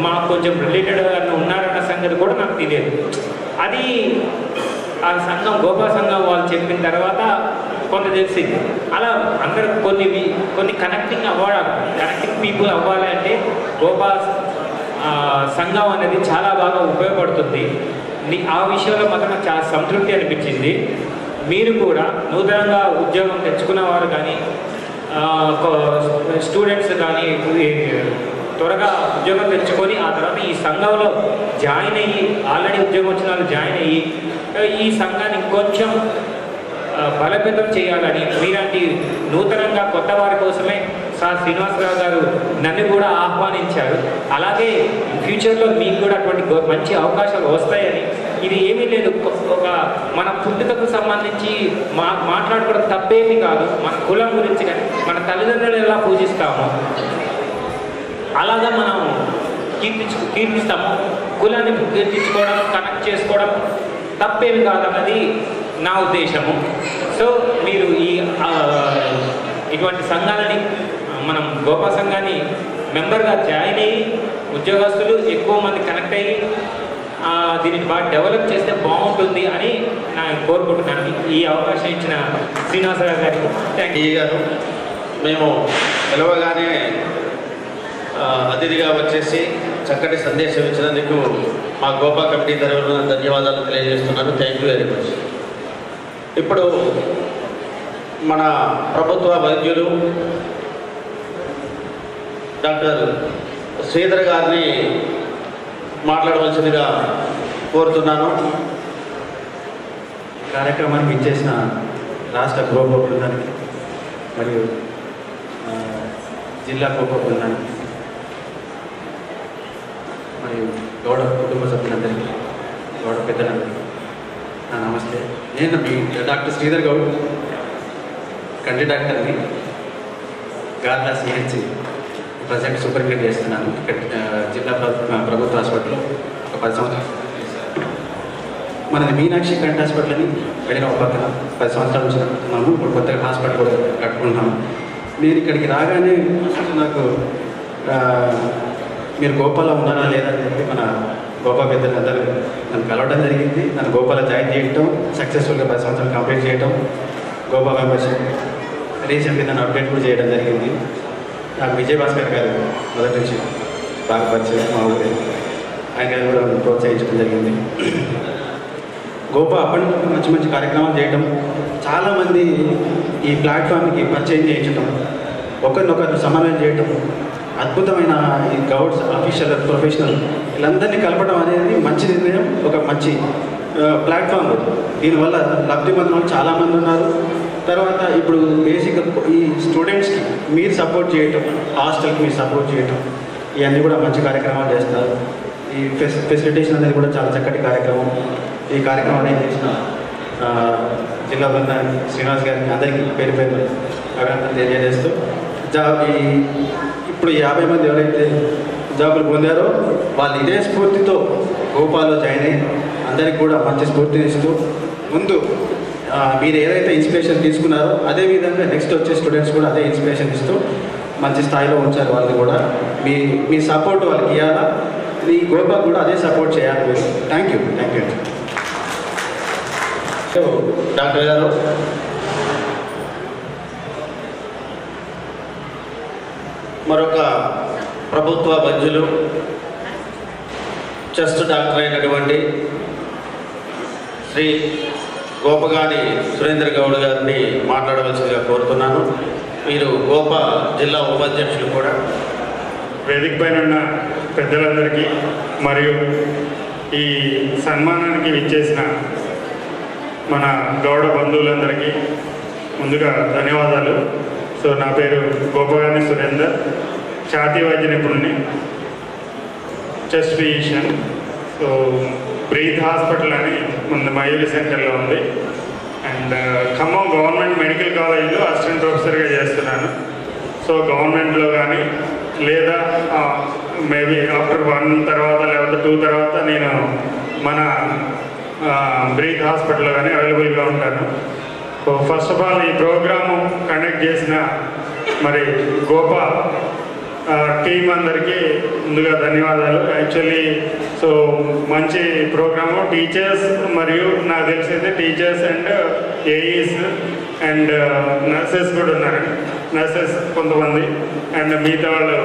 మాకు కొంచెం రిలేటెడ్ ఉన్నారన్న సంగతి కూడా నాకు తెలియదు. అది ఆ సంఘం, గోపా సంఘం వాళ్ళు చెప్పిన తర్వాత కొంత తెలిసింది. అలా అందరూ కొన్ని కనెక్టింగ్ పీపుల్ అవ్వాలి అంటే గోపా సంఘం అనేది చాలా బాగా ఉపయోగపడుతుంది. ఆ విషయంలో మాత్రం నాకు చాలా సంతృప్తి అనిపించింది. మీరు కూడా నూతనంగా ఉద్యోగం తెచ్చుకున్న వారు కానీ, స్టూడెంట్స్ కానీ త్వరగా ఉద్యోగం తెచ్చుకొని ఆ తర్వాత ఈ సంఘంలో జాయిన్ అయ్యి, ఆల్రెడీ ఉద్యోగం వచ్చిన వాళ్ళు జాయిన్ అయ్యి ఈ సంఘాన్ని కొంచెం బలోపేతం చేయాలని మీలాంటి నూతనంగా కొత్త వారి కోసమే సార్ శ్రీనివాసరావు గారు నన్ను కూడా ఆహ్వానించారు. అలాగే ఫ్యూచర్లో మీకు కూడా అటువంటి మంచి అవకాశాలు వస్తాయని, ఇది ఏమీ లేదు, ఒక మన పుట్టుకకు సంబంధించి మాట్లాడుకోవడం తప్పేమీ కాదు. మన కులం గురించి కానీ మన తల్లిదండ్రులు ఎలా పూజిస్తామో అలాగా మనం కీర్తిస్తాము. కులాన్ని కీర్తించుకోవడం, కనెక్ట్ చేసుకోవడం తప్పేమి కాదన్నది నా ఉద్దేశము. సో మీరు ఇటువంటి సంఘాలని, మనం గోపా సంఘాన్ని మెంబర్గా జాయిన్ అయ్యి ఉద్యోగస్తులు ఎక్కువ మంది కనెక్ట్ అయ్యి దీనిని బాగా డెవలప్ చేస్తే బాగుంటుంది అని నేను కోరుకుంటున్నాను. ఈ అవకాశం ఇచ్చిన శ్రీనివాసరావు గారికి థ్యాంక్ యూ. గారు, మేము పిలవగానే అతిథిగా వచ్చేసి చక్కటి సందేశం ఇచ్చినందుకు మా గోపా కమిటీ తరఫున ధన్యవాదాలు తెలియజేస్తున్నాను. Thank you very much. ఇప్పుడు మన ప్రభుత్వ వైద్యులు డాక్టర్ శ్రీధర్ గారిని మాట్లాడవలసిందిగా కోరుతున్నాను. కార్యక్రమానికి ఇచ్చేసిన రాష్ట్ర గోపా బృందానికి మరియు జిల్లా గోపా బృందానికి మరియు గౌడ కుటుంబ సభ్యులందరికీ, గౌడ పెద్దలందరికీ నా నమస్తే. నేను మీ డాక్టర్ శ్రీధర్ గౌడ్, కంటి డాక్టర్ని, గార్లా సిహెచ్సి ప్రజెంట్ సూపరింటెండెంట్ చేస్తున్నాను. ఇక్కడ జిల్లా ప్రభుత్వ హాస్పిటల్లో ఒక 10 సంవత్సరాలు. మనది మీనాక్షి కంటి హాస్పిటల్ అని వెళ్ళిన ఒక పక్కన 10 సంవత్సరాల నుంచి నడుపుతున్నాము. ఇప్పుడు కొత్తగా హాస్పిటల్ కూడా కట్టుకుంటున్నాము. నేను ఇక్కడికి రాగానే నాకు మీరు గోపాలో ఉన్నారా లేదా అని చెప్పి మన గోపా పెద్దలు అందరూ నన్ను కలవడం జరిగింది. నన్ను గోపాలో జాయిన్ చేయటం, సక్సెస్ఫుల్గా 10 సంవత్సరాలు కంప్లీట్ చేయటం, గోపా మెంబర్షిప్ రీసెంట్గా నన్ను అప్డేట్ కూడా చేయడం జరిగింది. నాకు విజయభాస్కర్ గారు మొదటి నుంచి బాగా పరిచయం, మా ఊరే, ఆయన గారు కూడా ప్రోత్సహించడం జరిగింది. గోపా అప్పటి నుంచి మంచి మంచి కార్యక్రమాలు చేయటం, చాలామంది ఈ ప్లాట్ఫామ్కి పరిచయం చేయించడం, ఒకరినొకరు సమన్వయం చేయటం, అద్భుతమైన ఈ గౌడ్స్, ఆఫీషియల్, ప్రొఫెషనల్ వీళ్ళందరినీ కలపడం అనేది మంచి నిర్ణయం, ఒక మంచి ప్లాట్ఫామ్. దీనివల్ల లబ్ధి పొందిన వాళ్ళు చాలామంది ఉన్నారు. తర్వాత ఇప్పుడు బేసిక్గా ఈ స్టూడెంట్స్కి మీరు సపోర్ట్ చేయటం, హాస్టల్కి మీరు సపోర్ట్ చేయటం, ఇవన్నీ కూడా మంచి కార్యక్రమాలు చేస్తారు. ఈ ఫెసిలిటేషన్ అనేది కూడా చాలా చక్కటి కార్యక్రమం. ఈ కార్యక్రమాన్ని చేసిన జిల్లా బృందానికి, శ్రీనివాస్ గారికి, అందరికీ పేరు పేరు అభినందనలు తెలియజేస్తూ, ఇప్పుడు 50 మంది ఎవరైతే జాబులు పొందారో వాళ్ళు ఇదే స్ఫూర్తితో గోపాలో జాయిన్ అయ్యి అందరికీ కూడా మంచి స్ఫూర్తిని ఇస్తూ, ముందు మీరు ఏదైతే ఇన్స్పిరేషన్ తీసుకున్నారో అదేవిధంగా నెక్స్ట్ వచ్చే స్టూడెంట్స్ కూడా అదే ఇన్స్పిరేషన్ ఇస్తూ మంచి స్థాయిలో ఉంచారు. వాళ్ళని కూడా మీ సపోర్ట్ వాళ్ళకి ఇవ్వాలా, ఈ గోపా కూడా అదే సపోర్ట్ చేయాలి మీరు. Thank you. డాక్టర్ గారు, మరొక ప్రభుత్వ వైద్యులు, చెస్ట్ డాక్టర్ అయినటువంటి శ్రీ గోపగాని సురేందర్ గౌడ్ గారిని మాట్లాడవలసిందిగా కోరుతున్నాను. మీరు గోపా జిల్లా ఉపాధ్యక్షులు కూడా. వేదిక పైన ఉన్న పెద్దలందరికీ మరియు ఈ సన్మానానికి విచ్చేసిన మన గౌడ బంధువులందరికీ ముందుగా ధన్యవాదాలు. సో నా పేరు గోపగాని సురేందర్, ఛాతీ వైద్య నిపుణుని, chest physician. So breath hospital అని మన మయూరి సెంటర్లో ఉంది. అండ్ ఖమ్మం గవర్నమెంట్ మెడికల్ కాలేజ్లో అసిస్టెంట్ ప్రొఫెసర్గా చేస్తున్నాను. సో గవర్నమెంట్లో కానీ లేదా మేబీ ఆఫ్టర్ 1 తర్వాత లేకపోతే 2 తర్వాత నేను మన బ్రీత్ హాస్పిటల్లో కానీ అవైలబుల్గా ఉంటాను. సో ఫస్ట్ ఆఫ్ ఆల్ ఈ ప్రోగ్రాము కండక్ట్ చేసిన మరి గోపా టీం అందరికీ ముందుగా ధన్యవాదాలు. యాక్చువల్లీ సో మంచి ప్రోగ్రాము, టీచర్స్ మరియు నాకు తెలిసైతే teachers and AEs and nurses కూడా ఉన్నారు, నర్సెస్ కొంతమంది అండ్ మిగతా వాళ్ళు.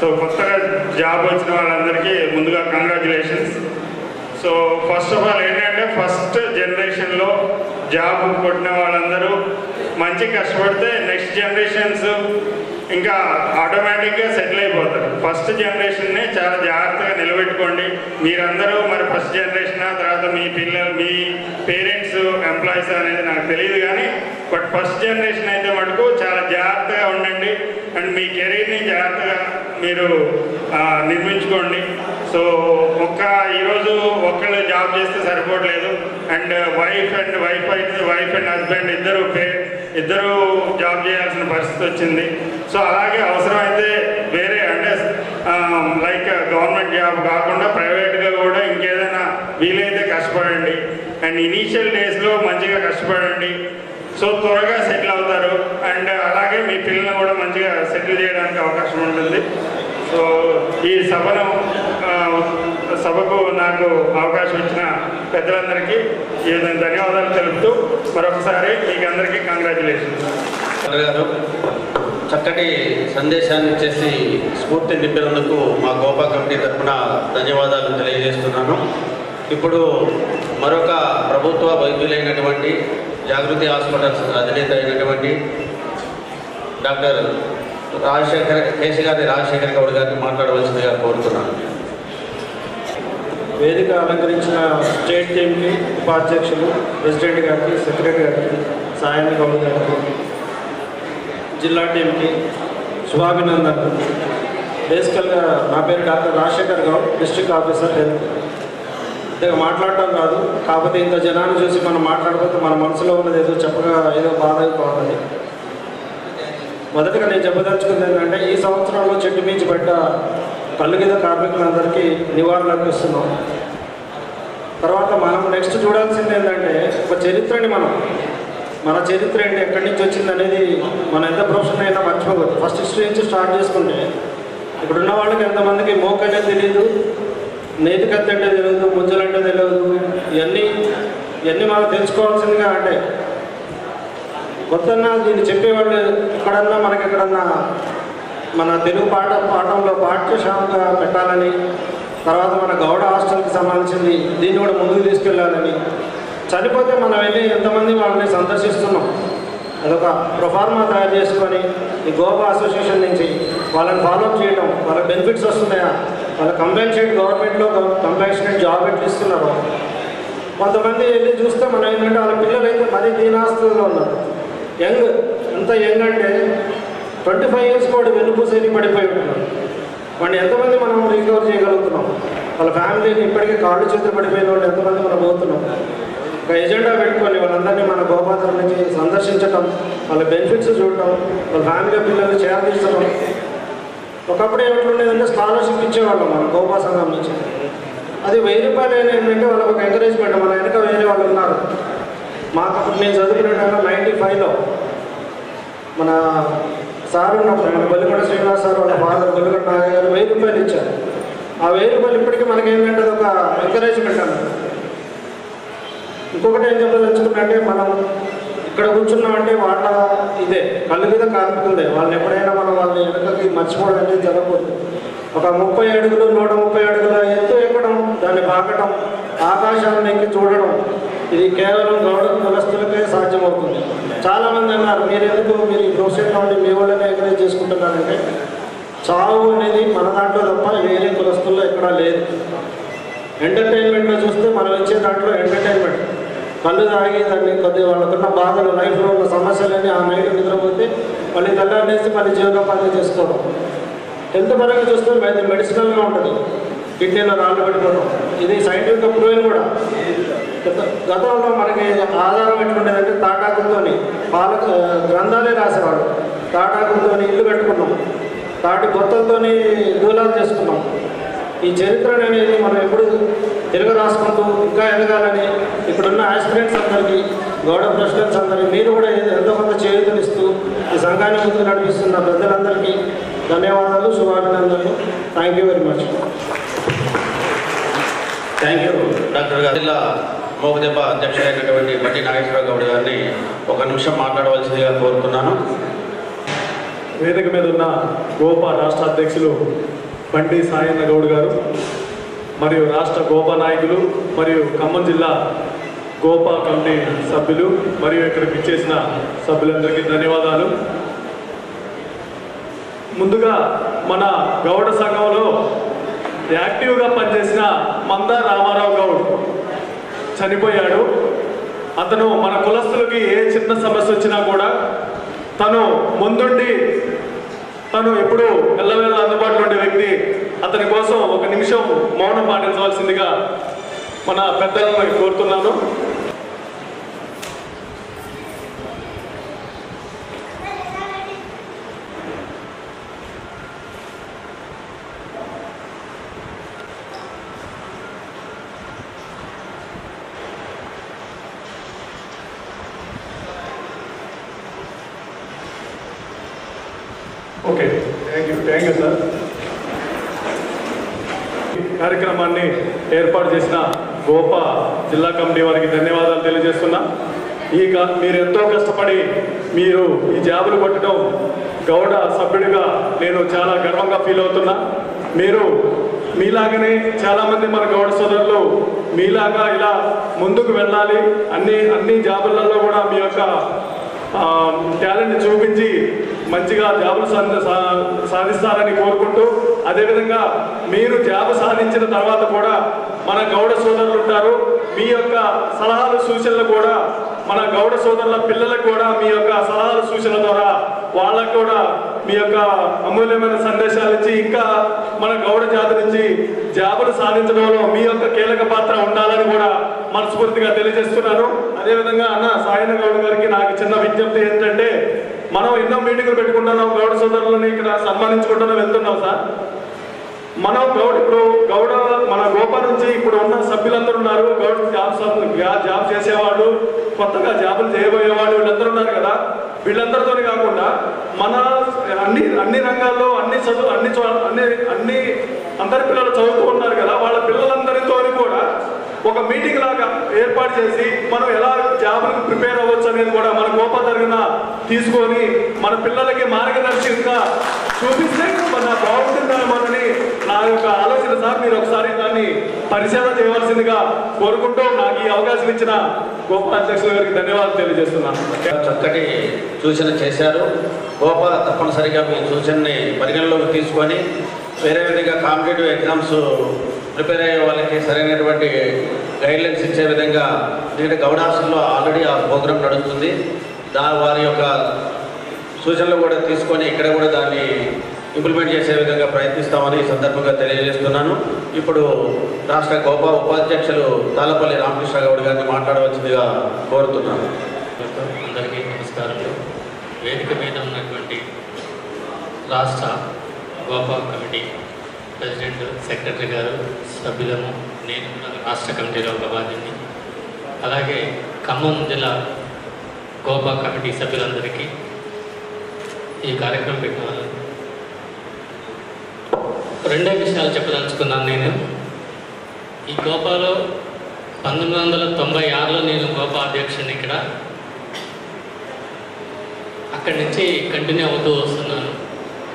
సో కొత్తగా జాబ్ వచ్చిన వాళ్ళందరికీ ముందుగా congratulations. So first of all ఏంటంటే ఫస్ట్ జనరేషన్లో జాబ్ కొట్టిన వాళ్ళందరూ మంచి కష్టపడితే నెక్స్ట్ జనరేషన్స్ ఇంకా ఆటోమేటిక్గా సెటిల్ అయిపోతారు. ఫస్ట్ జనరేషన్నే చాలా జాగ్రత్తగా నిలబెట్టుకోండి. మీరందరూ మరి ఫస్ట్ జనరేషన్ తర్వాత మీ పిల్లలు, మీ పేరెంట్స్ ఎంప్లాయీస్ అనేది నాకు తెలియదు కానీ బట్ ఫస్ట్ జనరేషన్ అయితే మటుకు చాలా జాగ్రత్తగా ఉండండి అండ్ మీ కెరీర్ని జాగ్రత్తగా మీరు నిర్మించుకోండి. సో ఈరోజు ఒక్కళ్ళు జాబ్ చేస్తే సరిపోవట్లేదు అండ్ వైఫ్ అండ్ హస్బెండ్ ఇద్దరు జాబ్ చేయాల్సిన పరిస్థితి వచ్చింది. సో అలాగే అవసరమైతే వేరే అంటే లైక్ గవర్నమెంట్ జాబ్ కాకుండా ప్రైవేట్గా కూడా ఇంకేదైనా వీలైతే కష్టపడండి అండ్ ఇనీషియల్ డేస్లో మంచిగా కష్టపడండి. సో త్వరగా సెటిల్ అవుతారు అండ్ అలాగే మీ పిల్లల్ని కూడా మంచిగా సెటిల్ చేయడానికి అవకాశం ఉంటుంది. సో ఈ సభకు నాకు అవకాశం ఇచ్చిన పెద్దలందరికీ ధన్యవాదాలు తెలుపుతూ మరొకసారి మీకు అందరికీ కంగ్రాచులేషన్స్. గారు చక్కటి సందేశాన్ని ఇచ్చేసి స్ఫూర్తి నింపినందుకు మా గోపా కమిటీ తరఫున ధన్యవాదాలు తెలియజేస్తున్నాను. ఇప్పుడు మరొక ప్రభుత్వ వైద్యులైనటువంటి జాగృతి హాస్పిటల్స్ అధినేత అయినటువంటి డాక్టర్ రాజశేఖర్ గౌడ్ గారిని మాట్లాడవలసిందిగా కోరుతున్నాను. వేదిక అలంకరించిన స్టేట్ టీమ్కి, ఉపాధ్యక్షులు, ప్రెసిడెంట్ గారికి, సెక్రటరీ గారికి, సాయని గౌడ్ గారికి, జిల్లా టీంకి శుభాభినందనలు. బేసికల్గా నా పేరు doctor Rajasekhar Goud, district officer health. ఇంతగా మాట్లాడటం కాదు, కాకపోతే ఇంత జనాన్ని చూసి మనం మాట్లాడకపోతే మన మనసులో ఉన్నది ఏదో చెప్పగా ఏదో బాధ అయిపోతుంది. మొదటగా నేను చెప్పదలుచుకుంది ఏంటంటే ఈ సంవత్సరంలో చెట్టు మించి పడ్డ కళ్ళుగీత కార్మికులందరికీ నివాళులు అర్పిస్తున్నాం. తర్వాత మనం నెక్స్ట్ చూడాల్సింది ఏంటంటే ఒక చరిత్రని మన చరిత్ర ఏంటి, ఎక్కడి నుంచి వచ్చింది అనేది మన ఎంత ప్రొఫెషన్ అయినా మర్చిపోకూడదు. ఫస్ట్ హిస్టరీ నుంచి స్టార్ట్ చేసుకుంటే ఇప్పుడున్న వాళ్ళకి ఎంతమందికి మోక్ అనేది తెలియదు, నేతికత్తి అంటే తెలియదు, ముజ్జలు అంటే తెలియదు. ఇవన్నీ మనం తెలుసుకోవాల్సిందిగా అంటే కొత్తన్నా దీన్ని చెప్పేవాళ్ళు ఎక్కడన్నా మనకి ఎక్కడన్నా మన తెలుగు పాఠంలో పాఠ్యశాలగా పెట్టాలని, తర్వాత మన గౌడ హాస్టల్కి సంబంధించింది దీన్ని కూడా ముందుకు తీసుకెళ్ళాలని, చనిపోతే మనం వెళ్ళి ఎంతమంది వాళ్ళని సందర్శిస్తున్నాం అదొక ప్రొఫార్మా తయారు చేసుకొని ఈ గోపా అసోసియేషన్ నుంచి వాళ్ళని ఫాలోఅప్ చేయడం, వాళ్ళకి బెనిఫిట్స్ వస్తున్నాయా, వాళ్ళ కంపెన్సేట్ గవర్నమెంట్లో కంపెన్సేట్ జాబ్ ఎట్లు ఇస్తున్నారు. కొంతమంది వెళ్ళి చూస్తే మనం ఏంటంటే వాళ్ళ పిల్లలు అయితే మరీ దీనాస్తులో ఉన్నారు. ఎంత యంగ్ అంటే 25 years కూడా వెన్నుపూసని పడిపోయి ఉంటున్నారు. వాడిని ఎంతమంది మనం రికవర్ చేయగలుగుతున్నాం, వాళ్ళ ఫ్యామిలీని ఇప్పటికీ కాళ్ళు చేతులు పడిపోయిన వాళ్ళు ఎంతమంది మనం పోతున్నాం. ఒక ఎజెండా పెట్టుకొని వాళ్ళందరినీ మన గోపాత్ర నుంచి సందర్శించడం, వాళ్ళ బెనిఫిట్స్ చూడటం, వాళ్ళ ఫ్యామిలీ పిల్లల్ని చేరదీసడం. ఒకప్పుడు ఏమిట్లుండేదంటే స్కాలర్షిప్ ఇచ్చేవాళ్ళం మన గోపా సంఘం నుంచి. అది 1000 రూపాయలు ఏంటంటే వాళ్ళకి ఒక ఎంకరేజ్మెంట్, మన వెనక వేరే వాళ్ళు ఉన్నారు. మాకు అప్పుడు నేను చదువుకునే టైంలో 95లో మన సార్ ఉన్నప్పుడు మన బల్లికొండ శ్రీనివాస్ సార్ వాళ్ళ ఫాదర్ బల్లికొండ నాగయ్య గారు 1000 రూపాయలు ఇచ్చారు. ఆ 1000 రూపాయలు ఇప్పటికీ మనకి ఏంటంటే ఒక ఎంకరేజ్మెంట్ అన్నది. ఇంకొకటి ఏం చెప్పదలుచుకున్నట్టే మనం ఇక్కడ కూర్చున్నామంటే వాళ్ళ ఇదే కళ్ళు మీద కార్మికులదే. వాళ్ళని ఎప్పుడైనా మనం వాళ్ళని వెనకకి మర్చిపోవడం అనేది జరగకూడదు. ఒక 30 అడుగులు 130 అడుగుల ఎత్తు ఎక్కడం, దాన్ని పాకటం, ఆకాశాన్ని ఎక్కి చూడడం, ఇది కేవలం గౌడ కులస్తులకే సాధ్యమవుతుంది. చాలామంది అన్నారు మీరు ఈ ప్రొఫెషన్లో ఉండి మీ వాళ్ళనే ఎంకరేజ్ చేసుకుంటున్నారంటే చావు అనేది మన దాంట్లో తప్ప వేరే కులస్తుల్లో ఎక్కడా లేదు. ఎంటర్టైన్మెంట్లో చూస్తే మనం ఇచ్చే దాంట్లో ఎంటర్టైన్మెంట్, కళ్ళు తాగి దాన్ని కొద్దిగా వాళ్ళకున్న బాధలు, లైఫ్లో ఉన్న సమస్యలని ఆ నైట్ నిద్రపోతే మళ్ళీ తెల్లారేసి మళ్ళీ జీవనోపాధి చేసుకోవడం. హెల్త్ పరంగా చూస్తే మెడిసినల్గా ఉంటుంది. కిడ్నీలో రాళ్ళు పెట్టుకోవడం, ఇది సైంటిఫిక్గా ప్రూవెన్ కూడా. గతంలో మనకి ఆధారం ఎట్లుండేదంటే తాటాకులతో గ్రంథాలే రాసేవాడు. తాటాకులతో ఇల్లు కట్టుకున్నాం, తాటి బొత్తలతో దూలాలు చేసుకున్నాం. ఈ చరిత్ర అనేది మనం ఎప్పుడు తెలుగు రాసుకుంటూ ఇంకా ఎదగాలని ఇప్పుడున్న ఆస్పిరెంట్స్ అందరికీ, గౌడ ప్రెసిడెంట్స్ అందరికీ మీరు కూడా ఎంతో కొంత చేయూతనిస్తూ ఈ సంఘాన్ని ముందుకు నడిపిస్తున్న పెద్దలందరికీ ధన్యవాదాలు, శుభాభినందనలు. Thank you very much. Thank you doctor గారు. జిల్లా మోగదెబ్బ అధ్యక్షుడైనటువంటి బట్టి నాగేశ్వరరావు గౌడ్ గారిని 1 నిమిషం మాట్లాడవలసిందిగా కోరుతున్నాను. వేదిక మీద ఉన్న గోపా రాష్ట్ర అధ్యక్షులు బండి సాయన్న గౌడ్ గారు మరియు రాష్ట్ర గోపా నాయకులు మరియు ఖమ్మం జిల్లా గోపా కమిటీ సభ్యులు మరియు ఇక్కడికి ఇచ్చేసిన సభ్యులందరికీ ధన్యవాదాలు. ముందుగా మన గౌడ సంఘంలో యాక్టివ్గా పనిచేసిన మందా రామారావు గౌడ్ చనిపోయాడు. అతను మన కులస్తులకి ఏ చిన్న సమస్య వచ్చినా కూడా తను ముందుండి తను ఎప్పుడూ ఎల్లవేళ అందుబాటులో ఉండే వ్యక్తి. అతని కోసం ఒక నిమిషం మౌనం పాటించవలసిందిగా మన పెద్దలను కోరుతున్నాను. Okay, thank you sir. కార్యక్రమాన్ని ఏర్పాటు చేసిన గోపా జిల్లా కమిటీ వారికి ధన్యవాదాలు తెలియజేస్తున్నా. మీరు ఎంతో కష్టపడి మీరు ఈ జాబులు కొట్టడం గౌడ సభ్యుడిగా నేను చాలా గర్వంగా ఫీల్ అవుతున్నా. మీరు మీలాగనే చాలామంది మన గౌడ సోదరులు మీలాగా ఇలా ముందుకు వెళ్ళాలి, అన్ని జాబులలో కూడా మీ యొక్క టాలెంట్ చూపించి మంచిగా జాబులు సాధిస్తారని కోరుకుంటూ, అదేవిధంగా మీరు జాబు సాధించిన తర్వాత కూడా మన గౌడ సోదరులు ఉంటారు. మీ యొక్క సలహాలు సూచనలు కూడా మన గౌడ సోదరుల పిల్లలకు కూడా మీ యొక్క సలహాలు సూచనల ద్వారా వాళ్ళకు కూడా మీ యొక్క అమూల్యమైన సందేశాలు ఇచ్చి ఇంకా మన గౌడ జాతి నుంచి జాబులు సాధించడంలో మీ యొక్క కీలక పాత్ర ఉండాలని కూడా మనస్ఫూర్తిగా తెలియజేస్తున్నాను. అదేవిధంగా అన్న సాయన్న గౌడ్ గారికి నాకు చిన్న విజ్ఞప్తి ఏంటంటే, మనం ఎన్నో మీటింగులు పెట్టుకుంటున్నాం, గౌడ సోదరులని ఇక్కడ సన్మానించుకుంటున్నాం, వెళ్తున్నాం సార్. మనం గౌడ మన గోపా నుంచి ఇప్పుడు ఉన్న సభ్యులందరూ ఉన్నారు. గౌడ జాబ్ చేసేవాళ్ళు, కొత్తగా జాబులు చేయబోయేవాళ్ళు వీళ్ళందరూ ఉన్నారు కదా. వీళ్ళందరితో కాకుండా మన అన్ని రంగాల్లో అందరి పిల్లలు చదువుతూ ఉన్నారు కదా, వాళ్ళ పిల్లలందరితో కూడా ఒక మీటింగ్ లాగా ఏర్పాటు చేసి మనం ఎలా జాబులకు ప్రిపేర్ అవ్వచ్చు అనేది కూడా మన గోపా తరగన తీసుకొని మన పిల్లలకి మార్గదర్శకంగా చూపిస్తే మన బాగుంటుందేమోనని నా యొక్క ఆలోచన సార్. మీరు ఒకసారి దాన్ని పరిశీలన చేయవలసిందిగా కోరుకుంటూ నాకు ఈ అవకాశం ఇచ్చిన గోపా అధ్యక్షుల గారికి ధన్యవాదాలు తెలియజేస్తున్నాను. చక్కటి సూచన చేశారు. గోపా తప్పనిసరిగా మీ సూచనని పరిగణలోకి తీసుకొని వేరే విధంగా కాంపిటేటివ్ ఎగ్జామ్స్ ప్రిపేర్ అయ్యే వాళ్ళకి సరైనటువంటి గైడ్లైన్స్ ఇచ్చే విధంగా, ఎందుకంటే గౌడాసుల్లో ఆల్రెడీ ఆ ప్రోగ్రాం నడుస్తుంది. వారి యొక్క సూచనలు కూడా తీసుకొని ఇక్కడ కూడా దాన్ని ఇంప్లిమెంట్ చేసే విధంగా ప్రయత్నిస్తామని ఈ సందర్భంగా తెలియజేస్తున్నాను. ఇప్పుడు రాష్ట్ర గోపా ఉపాధ్యక్షులు తాళపల్లి రామకృష్ణ గౌడ్ గారిని మాట్లాడవలసిందిగా కోరుతున్నాను. అందరికీ నమస్కారాలు. వేదిక మీద ఉన్నటువంటి రాష్ట్ర గోపా కమిటీ ప్రెసిడెంట్, సెక్రటరీ గారు, సభ్యులము, నేను రాష్ట్ర కమిటీలో ఒక బాధ్యతని, అలాగే ఖమ్మం జిల్లా గోపా కమిటీ సభ్యులందరికీ ఈ కార్యక్రమం పెట్టిన వాళ్ళు రెండే విషయాలు చెప్పదలుచుకున్నాను. నేను ఈ గోపాలో 1996లో నేను గోపా అధ్యక్షుడిని ఇక్కడ, అక్కడి నుంచి కంటిన్యూ అవుతూ వస్తున్నాను.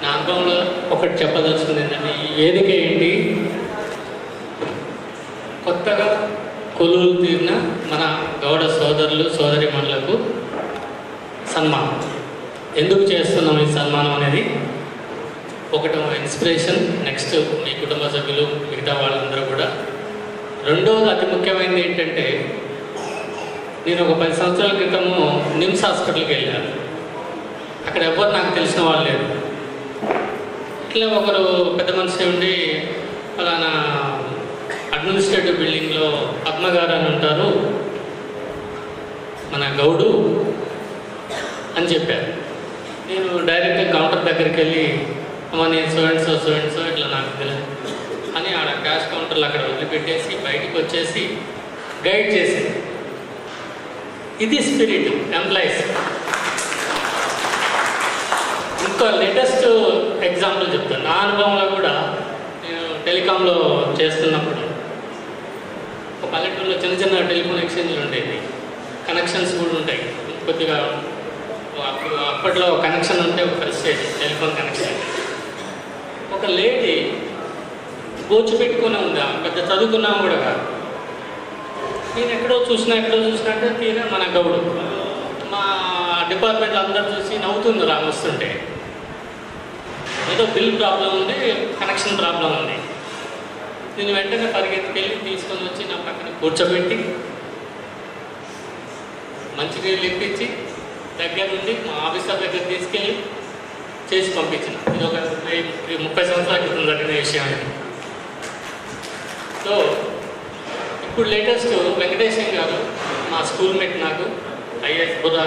నా అనుభవంలో ఒకటి చెప్పదలుచుకుంది ఏంటంటే, ఈ వేదిక ఏంటి, కొత్తగా కొలువులు తీరిన మన గౌడ సోదరులు సోదరిమణులకు సన్మానం. ఎందుకు చేస్తున్నాం ఈ సన్మానం అనేది ఒకటి ఇన్స్పిరేషన్, నెక్స్ట్ మీ కుటుంబ సభ్యులు మిగతా వాళ్ళందరూ కూడా. రెండవది అతి ముఖ్యమైనది ఏంటంటే, నేను ఒక 10 సంవత్సరాల క్రితము నిమ్స్ హాస్పిటల్కి వెళ్ళాను. అక్కడ ఎవరు నాకు తెలిసిన వాళ్ళు లేరు. ఇట్లా ఒకరు పెద్ద మనిషి ఉండి ఫలానా అడ్మినిస్ట్రేటివ్ బిల్డింగ్లో పద్మగారు అని ఉంటారు, మన గౌడు అని చెప్పారు. నేను డైరెక్ట్గా కౌంటర్ దగ్గరికి వెళ్ళి, అమ్మ నేను సో ఇట్లా నాకు తెలియదు అని ఆడ క్యాష్ కౌంటర్లు అక్కడ వదిలిపెట్టేసి బయటకు వచ్చేసి గైడ్ చేసింది. ఇది స్పిరిట్ ఎంప్లాయీస్. ఇంకో లేటెస్ట్ ఎగ్జాంపుల్ చెప్తాను. నా అనుభవంలో కూడా నేను టెలికాంలో చేస్తున్నప్పుడు ఒక పల్లెటూరులో చిన్న టెలిఫోన్ ఎక్స్చేంజ్లు ఉండేవి, కనెక్షన్స్ కూడా ఉంటాయి. కొద్దిగా అప్పట్లో కనెక్షన్ ఉంటే ఒక ప్రెస్టేజ్ టెలిఫోన్ కనెక్షన్. ఒక లేడీ గోచు పెట్టుకునే ఉంది, పెద్ద చదువుకున్నాము కూడా కాదు. నేను ఎక్కడో చూసినా అంటే తీరా మన గౌడు. మా డిపార్ట్మెంట్లో అందరూ చూసి నవ్వుతుంది వస్తుంటే. ఏదో బిల్ ప్రాబ్లం ఉంది, కనెక్షన్ ప్రాబ్లం ఉంది. నేను వెంటనే పరిగెత్తుకెళ్ళి తీసుకొని వచ్చి నా పక్కన కూర్చోబెట్టి మంచినీళ్ళు ఇప్పించి దగ్గర నుండి మా ఆఫీసర్ దగ్గర తీసుకెళ్ళి చేసి పంపించిన. ఇది ఒక 30 సంవత్సరాల క్రితం జరిగిన విషయం. సో ఇప్పుడు లేటెస్ట్ వెంకటేశం గారు మా స్కూల్మేట్, నాకు ఐఏఎస్ బుధ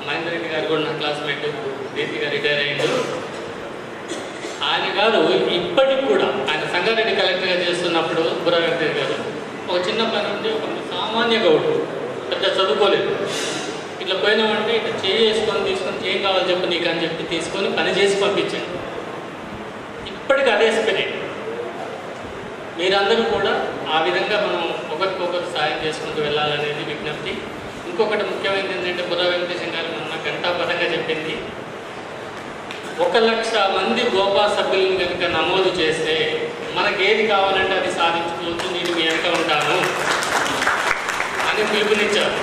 మహేందర్ రెడ్డి గారు కూడా నా క్లాస్మేట్, రీతిగా రిటైర్ అయ్యారు. ఆయన గారు ఇప్పటికి కూడా ఆయన సంగారెడ్డి కలెక్టర్గా చేస్తున్నప్పుడు బుర్ర వెంకటేష్ గారు ఒక చిన్న పని ఉంటే ఒక సామాన్య గౌడు, పెద్ద చదువుకోలేదు, ఇట్లా పోయినామంటే ఇట్లా చేసుకొని తీసుకొని ఏం కావాలో చెప్పు నీకు అని చెప్పి తీసుకొని పని చేసి పంపించాడు. ఇప్పటికి అదే స్పిరిట్. మీరందరూ కూడా ఆ విధంగా మనం ఒకరికొకరు సాయం చేసుకుంటూ వెళ్ళాలనేది విజ్ఞప్తి. ఇంకొకటి ముఖ్యమైనది ఏంటంటే బుర్ర వెంకటేశం గారు మొన్న గంటాపరంగా చెప్పింది, 1,00,000 మంది గోపా సభ్యులను కనుక నమోదు చేస్తే మనకి ఏది కావాలంటే అది సాధించుకోవచ్చు, నేను మీ వెనక ఉంటాను అని పిలుపునిచ్చారు.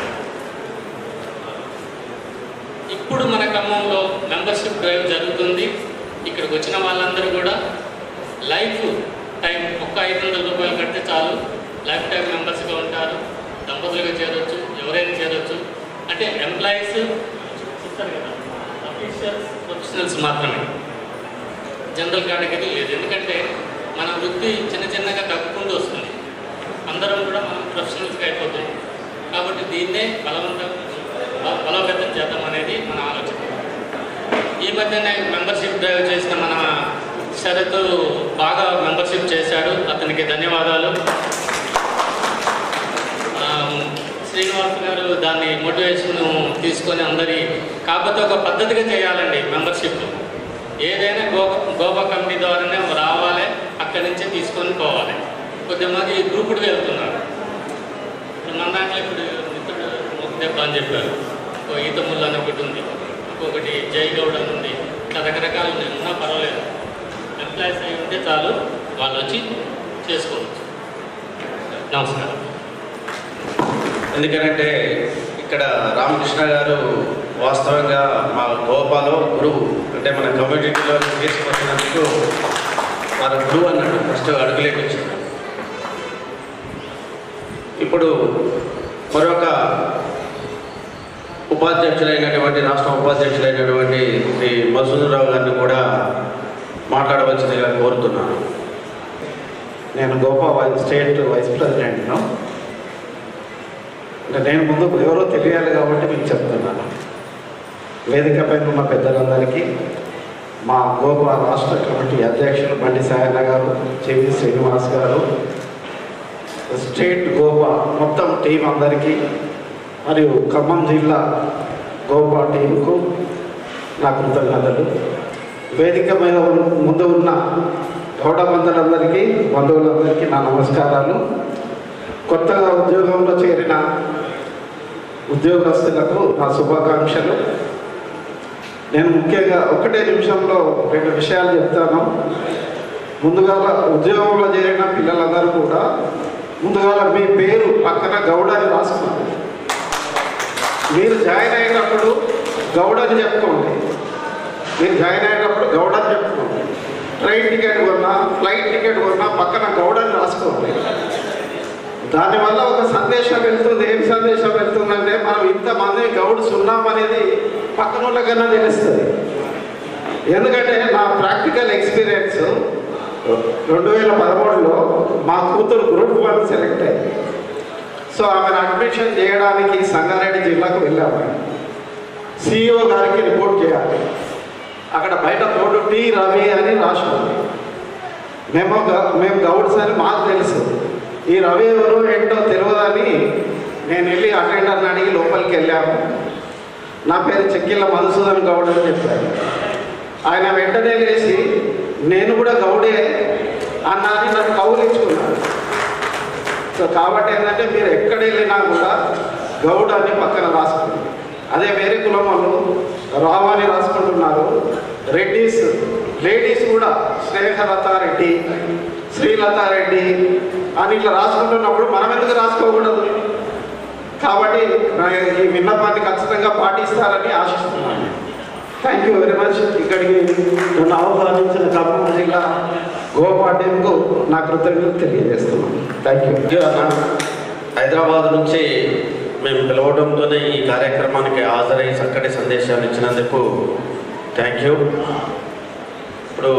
ఇప్పుడు మన ఖమ్మంలో మెంబర్షిప్ డ్రైవ్ జరుగుతుంది. ఇక్కడికి వచ్చిన వాళ్ళందరూ కూడా లైఫ్ టైం ఒక్క 500 రూపాయలు కడితే చాలు, లైఫ్ టైం మెంబర్స్గా ఉంటారు. దంపతులుగా చేరొచ్చు, ఎవరైనా చేరొచ్చు. అంటే ఎంప్లాయీస్ ఇస్తారు కదా, అఫీషియల్స్, ప్రొఫెషనల్స్ మాత్రమే, జనరల్ కేటగిరీ లేదు. ఎందుకంటే మన వృత్తి చిన్న చిన్నగా తగ్గుకుంటూ వస్తుంది, అందరం కూడా మనం ప్రొఫెషనల్స్గా అయిపోతుంది. కాబట్టి దీన్నే బలోపేతం చేద్దాం అనేది మన ఆలోచన. ఈ మధ్యనే మెంబర్షిప్ డ్రైవ్ చేసిన మన శరత్ బాగా మెంబర్షిప్ చేశాడు, అతనికి ధన్యవాదాలు. శ్రీనివాస్ గారు దాన్ని మోటివేషన్ తీసుకొని అందరి, కాకపోతే ఒక పద్ధతిగా చేయాలండి మెంబర్షిప్. ఏదైనా గోపా కమిటీ ద్వారానే రావాలి, అక్కడి నుంచే తీసుకొని పోవాలి. కొద్దిమంది గ్రూపుడు వెళ్తున్నారు. మన దాంట్లో ఇప్పుడు మిత్రుడు ముగ్గుదెబ్బ అని చెప్పారు, ఈత ముళ్ళు అని ఒకటి ఉంది, ఇంకొకటి జై గౌడ్ అని ఉంది. ఇట్లా రకరకాలు ఉన్నా పర్వాలేదు, ఎంప్లాయీస్ అయి ఉంటే చాలు, వాళ్ళు వచ్చి చేసుకోవచ్చు. నమస్కారం. ఎందుకంటే ఇక్కడ రామకృష్ణ గారు వాస్తవంగా మా గోపాలో గురువు, అంటే మన కమ్యూనిటీలో తీసుకొచ్చినందుకు వారు గురువు అన్నట్టు ఫస్ట్ అడుగులేకి వచ్చింది. ఇప్పుడు మరొక ఉపాధ్యక్షులైనటువంటి, రాష్ట్ర ఉపాధ్యక్షులైనటువంటి శ్రీ మధుసూదనరావు గారిని కూడా మాట్లాడవలసిందిగా కోరుతున్నాను. నేను గోపా స్టేట్ వైస్ ప్రెసిడెంట్ను. అంటే నేను ముందు ఎవరో తెలియాలి కాబట్టి మీకు చెప్తున్నాను. వేదిక పైన ఉన్న పెద్దలందరికీ, మా గోపా రాష్ట్ర కమిటీ అధ్యక్షులు బండి సాయన్న గారు, చెవి శ్రీనివాస్ గారు, స్టేట్ గోపా మొత్తం టీం అందరికీ, మరియు ఖమ్మం జిల్లా గోపా టీంకు నా కృతజ్ఞతలు. వేదిక మీద ముందు ఉన్న గౌడ బంధువులందరికీ, బంధువులందరికీ నా నమస్కారాలు. కొత్తగా ఉద్యోగంలో చేరిన ఉద్యోగస్తులకు నా శుభాకాంక్షలు. నేను ముఖ్యంగా ఒకటే నిమిషంలో 2 విషయాలు చెప్తాను. ముందుగా ఉద్యోగంలో చేరిన పిల్లలందరూ కూడా ముందుగా మీ పేరు పక్కన గౌడ అని రాసుకోండి. మీరు జాయిన్ అయ్యేటప్పుడు గౌడ అని చెప్పుకోండి. మీరు జాయిన్ అయ్యేటప్పుడు గౌడ అని చెప్పుకోండి. ట్రైన్ టికెట్ కొన్నా, ఫ్లైట్ టికెట్ కొన్నా పక్కన గౌడ అని రాసుకోండి. దానివల్ల ఒక సందేశం వెళ్తుంది. ఏం సందేశం వెళ్తుందంటే, మనం ఇంతమంది గౌడ్స్ ఉన్నామనేది పక్కన వాళ్ళకన్నా తెలుస్తుంది. ఎందుకంటే నా ప్రాక్టికల్ ఎక్స్పీరియన్స్ 2013లో మా కూతురు గ్రూప్ 1 సెలెక్ట్ అయింది. సో ఆమెను అడ్మిషన్ చేయడానికి సంగారెడ్డి జిల్లాకు వెళ్ళాము. సిఇఓ గారికి రిపోర్ట్ చేయాలి. అక్కడ బయట బోర్డు టి రవి అని రాసి ఉంది. మేము గౌడ్స్ అని మాకు తెలుసు. ఈ రవి ఎవరు ఏంటో తెలియదని నేను వెళ్ళి అటెండర్ని అడిగి లోపలికి వెళ్ళాము. నా పేరు చెక్కిళ్ళ మధుసూదన్ గౌడ్ అని చెప్పారు. ఆయన వెంటనే లేచి నేను కూడా గౌడే అన్నది నన్ను కౌలించుకున్నాను. సో కాబట్టి ఏంటంటే మీరు ఎక్కడ వెళ్ళినా కూడా గౌడ్ అని పక్కన రాసుకుంటారు. అదే వేరే కులం వాళ్ళు రావు అని రాసుకుంటున్నారు. రెడ్డిస్ లేడీస్ కూడా స్నేహలతారెడ్డి, శ్రీలతారెడ్డి అని ఇట్లా రాసుకుంటున్నప్పుడు మనం ఎందుకు రాసుకోకూడదు? కాబట్టి ఈ విన్నపాన్ని ఖచ్చితంగా పాటిస్తారని ఆశిస్తున్నాను. Thank you very much. ఇక్కడికి నన్ను ఆహ్వానించిన ఖమ్మం జిల్లా గోపా టీంకు నా కృతజ్ఞతలు తెలియజేస్తున్నాను. Thank you. హైదరాబాద్ నుంచి మేము పిలవడంతోనే ఈ కార్యక్రమానికి హాజరై చక్కటి సందేశాలు ఇచ్చినందుకు థ్యాంక్ యూ. ఇప్పుడు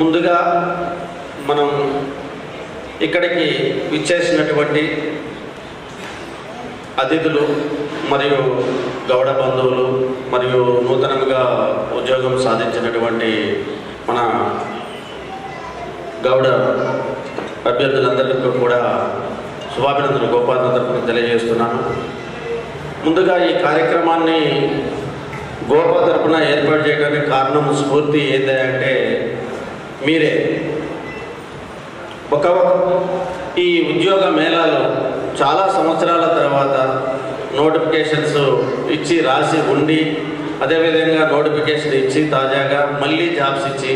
ముందుగా మనం ఇక్కడికి విచ్చేసినటువంటి అతిథులు మరియు గౌడ బంధువులు మరియు నూతనంగా ఉద్యోగం సాధించినటువంటి మన గౌడ అభ్యర్థులందరికీ కూడా శుభాభినందనలు గోపాలందరికీ తెలియజేస్తున్నాను. ముందుగా ఈ కార్యక్రమాన్ని గోపా తరపున ఏర్పాటు చేయడానికి కారణం స్ఫూర్తి ఏంటంటే మీరే. ఈ ఉద్యోగ మేళాలో చాలా సంవత్సరాల తర్వాత నోటిఫికేషన్స్ ఇచ్చి రాసి ఉండి అదేవిధంగా నోటిఫికేషన్ ఇచ్చి తాజాగా మళ్ళీ జాబ్స్ ఇచ్చి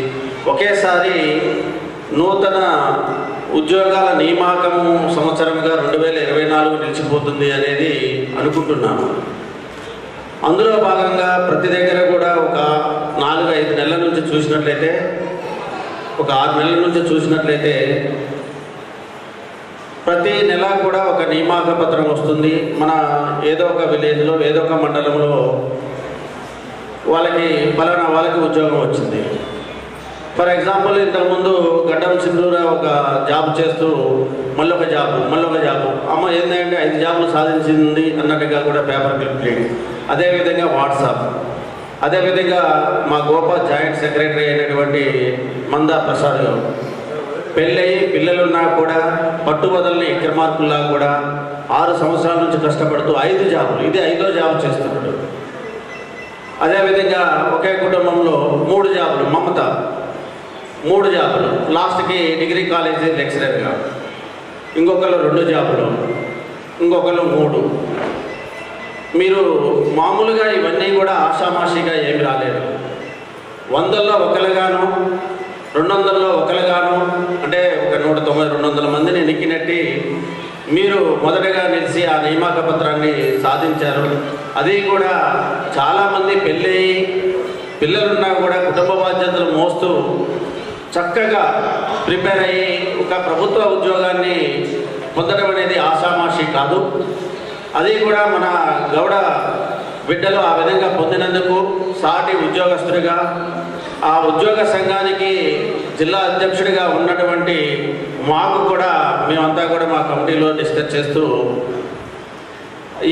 ఒకేసారి నూతన ఉద్యోగాల నియామకము సంవత్సరంగా 2024 నిలిచిపోతుంది అనేది అనుకుంటున్నాను. అందులో భాగంగా ప్రతి దగ్గర కూడా ఒక 4-5 నెలల నుంచి చూసినట్లయితే, ఒక 6 నెలల నుంచి చూసినట్లయితే ప్రతి నెల కూడా ఒక నియామక పత్రం వస్తుంది. మన ఏదో ఒక విలేజ్లో ఏదో ఒక మండలంలో పలానా వాళ్ళకి ఉద్యోగం వచ్చింది. ఫర్ ఎగ్జాంపుల్ ఇంతకుముందు గడ్డం సింధూరా ఒక జాబ్ చేస్తూ మళ్ళొక జాబు అమ్మ ఏంటంటే 5 జాబులు సాధించింది అన్నట్టుగా కూడా పేపర్ క్లిప్. అదేవిధంగా వాట్సాప్, అదేవిధంగా మా గోపా జాయింట్ సెక్రటరీ అయినటువంటి మందా ప్రసాద్ గారు పెళ్ళయి పిల్లలున్నా కూడా పట్టుబదలని విక్రమార్కుల్లా కూడా 6 సంవత్సరాల నుంచి కష్టపడుతూ 5 జాబులు, ఇది 5వ జాబ్ చేస్తున్నాడు. అదేవిధంగా ఒకే కుటుంబంలో 3 జాబులు, మమత 3 జాబులు, లాస్ట్కి డిగ్రీ కాలేజీ లెక్చరర్గా, ఇంకొకరు 2 జాబులు, ఇంకొకరు 3. మీరు మామూలుగా ఇవన్నీ కూడా ఆషామాషిగా ఏమి రాలేదు. 100లో ఒకరుగాను 200లో ఒకరుగాను అంటే ఒక 190-200 మందిని ఎన్నికినట్టి మీరు మొదటగా నిలిచి ఆ నియామక పత్రాన్ని సాధించారు. అది కూడా చాలామంది పెళ్ళయి పిల్లలున్నా కూడా కుటుంబ బాధ్యతలు మోస్తూ చక్కగా ప్రిపేర్ అయ్యి ఒక ప్రభుత్వ ఉద్యోగాన్ని పొందడం అనేది ఆషామాషి కాదు. అది కూడా మన గౌడ బిడ్డలు ఆ విధంగా పొందినందుకు సాటి ఉద్యోగస్తుడిగా, ఆ ఉద్యోగ సంఘానికి జిల్లా అధ్యక్షుడిగా ఉన్నటువంటి మాకు కూడా మేమంతా కూడా మా కమిటీలో డిస్కస్ చేస్తూ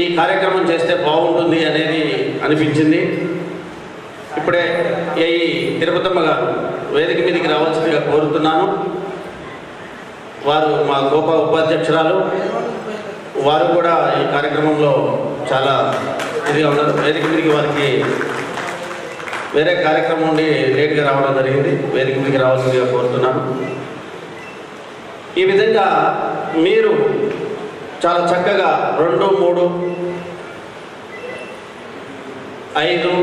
ఈ కార్యక్రమం చేస్తే బాగుంటుంది అనేది అనిపించింది. ఇప్పుడే ఈ తిరుపతమ్మ గారు వేదిక మీదకి రావాల్సిందిగా కోరుతున్నాను. వారు మా గోపా ఉపాధ్యక్షురాలు, వారు కూడా ఈ కార్యక్రమంలో చాలా ఇదిగా ఉన్నారు. వేదిక మీదకి వారికి వేరే కార్యక్రమం నుండి లేట్గా రావడం జరిగింది. వేదిక మీదకి రావాల్సిందిగా కోరుతున్నాను. ఈ విధంగా మీరు చాలా చక్కగా 2, 3, 5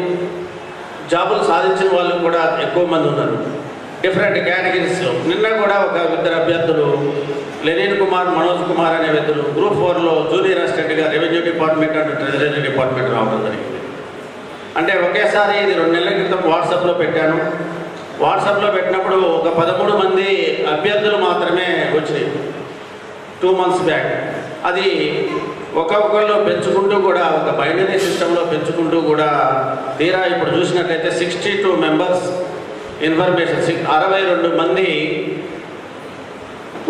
జాబులు సాధించిన వాళ్ళు కూడా ఎక్కువ మంది ఉన్నారు డిఫరెంట్ కేటగిరీస్లో. నిన్న కూడా ఒక 2 అభ్యర్థులు లెనిన్ కుమార్, మనోజ్ కుమార్ అనే వ్యక్తులు గ్రూప్ 4లో జూనియర్ అసిస్టెంట్గా revenue department and treasury department రావడం జరిగింది. అంటే ఒకేసారి ఇది 2 నెలల క్రితం వాట్సాప్లో పెట్టాను. వాట్సాప్లో పెట్టినప్పుడు ఒక 13 మంది అభ్యర్థులు మాత్రమే వచ్చినాయి 2 months బ్యాక్. అది ఒక్కొక్కళ్ళు పెంచుకుంటూ కూడా ఒక బైనరీ సిస్టంలో పెంచుకుంటూ కూడా తీరా ఇప్పుడు చూసినట్లయితే 62 మెంబర్స్ ఇన్ఫర్మేషన్ 62 మంది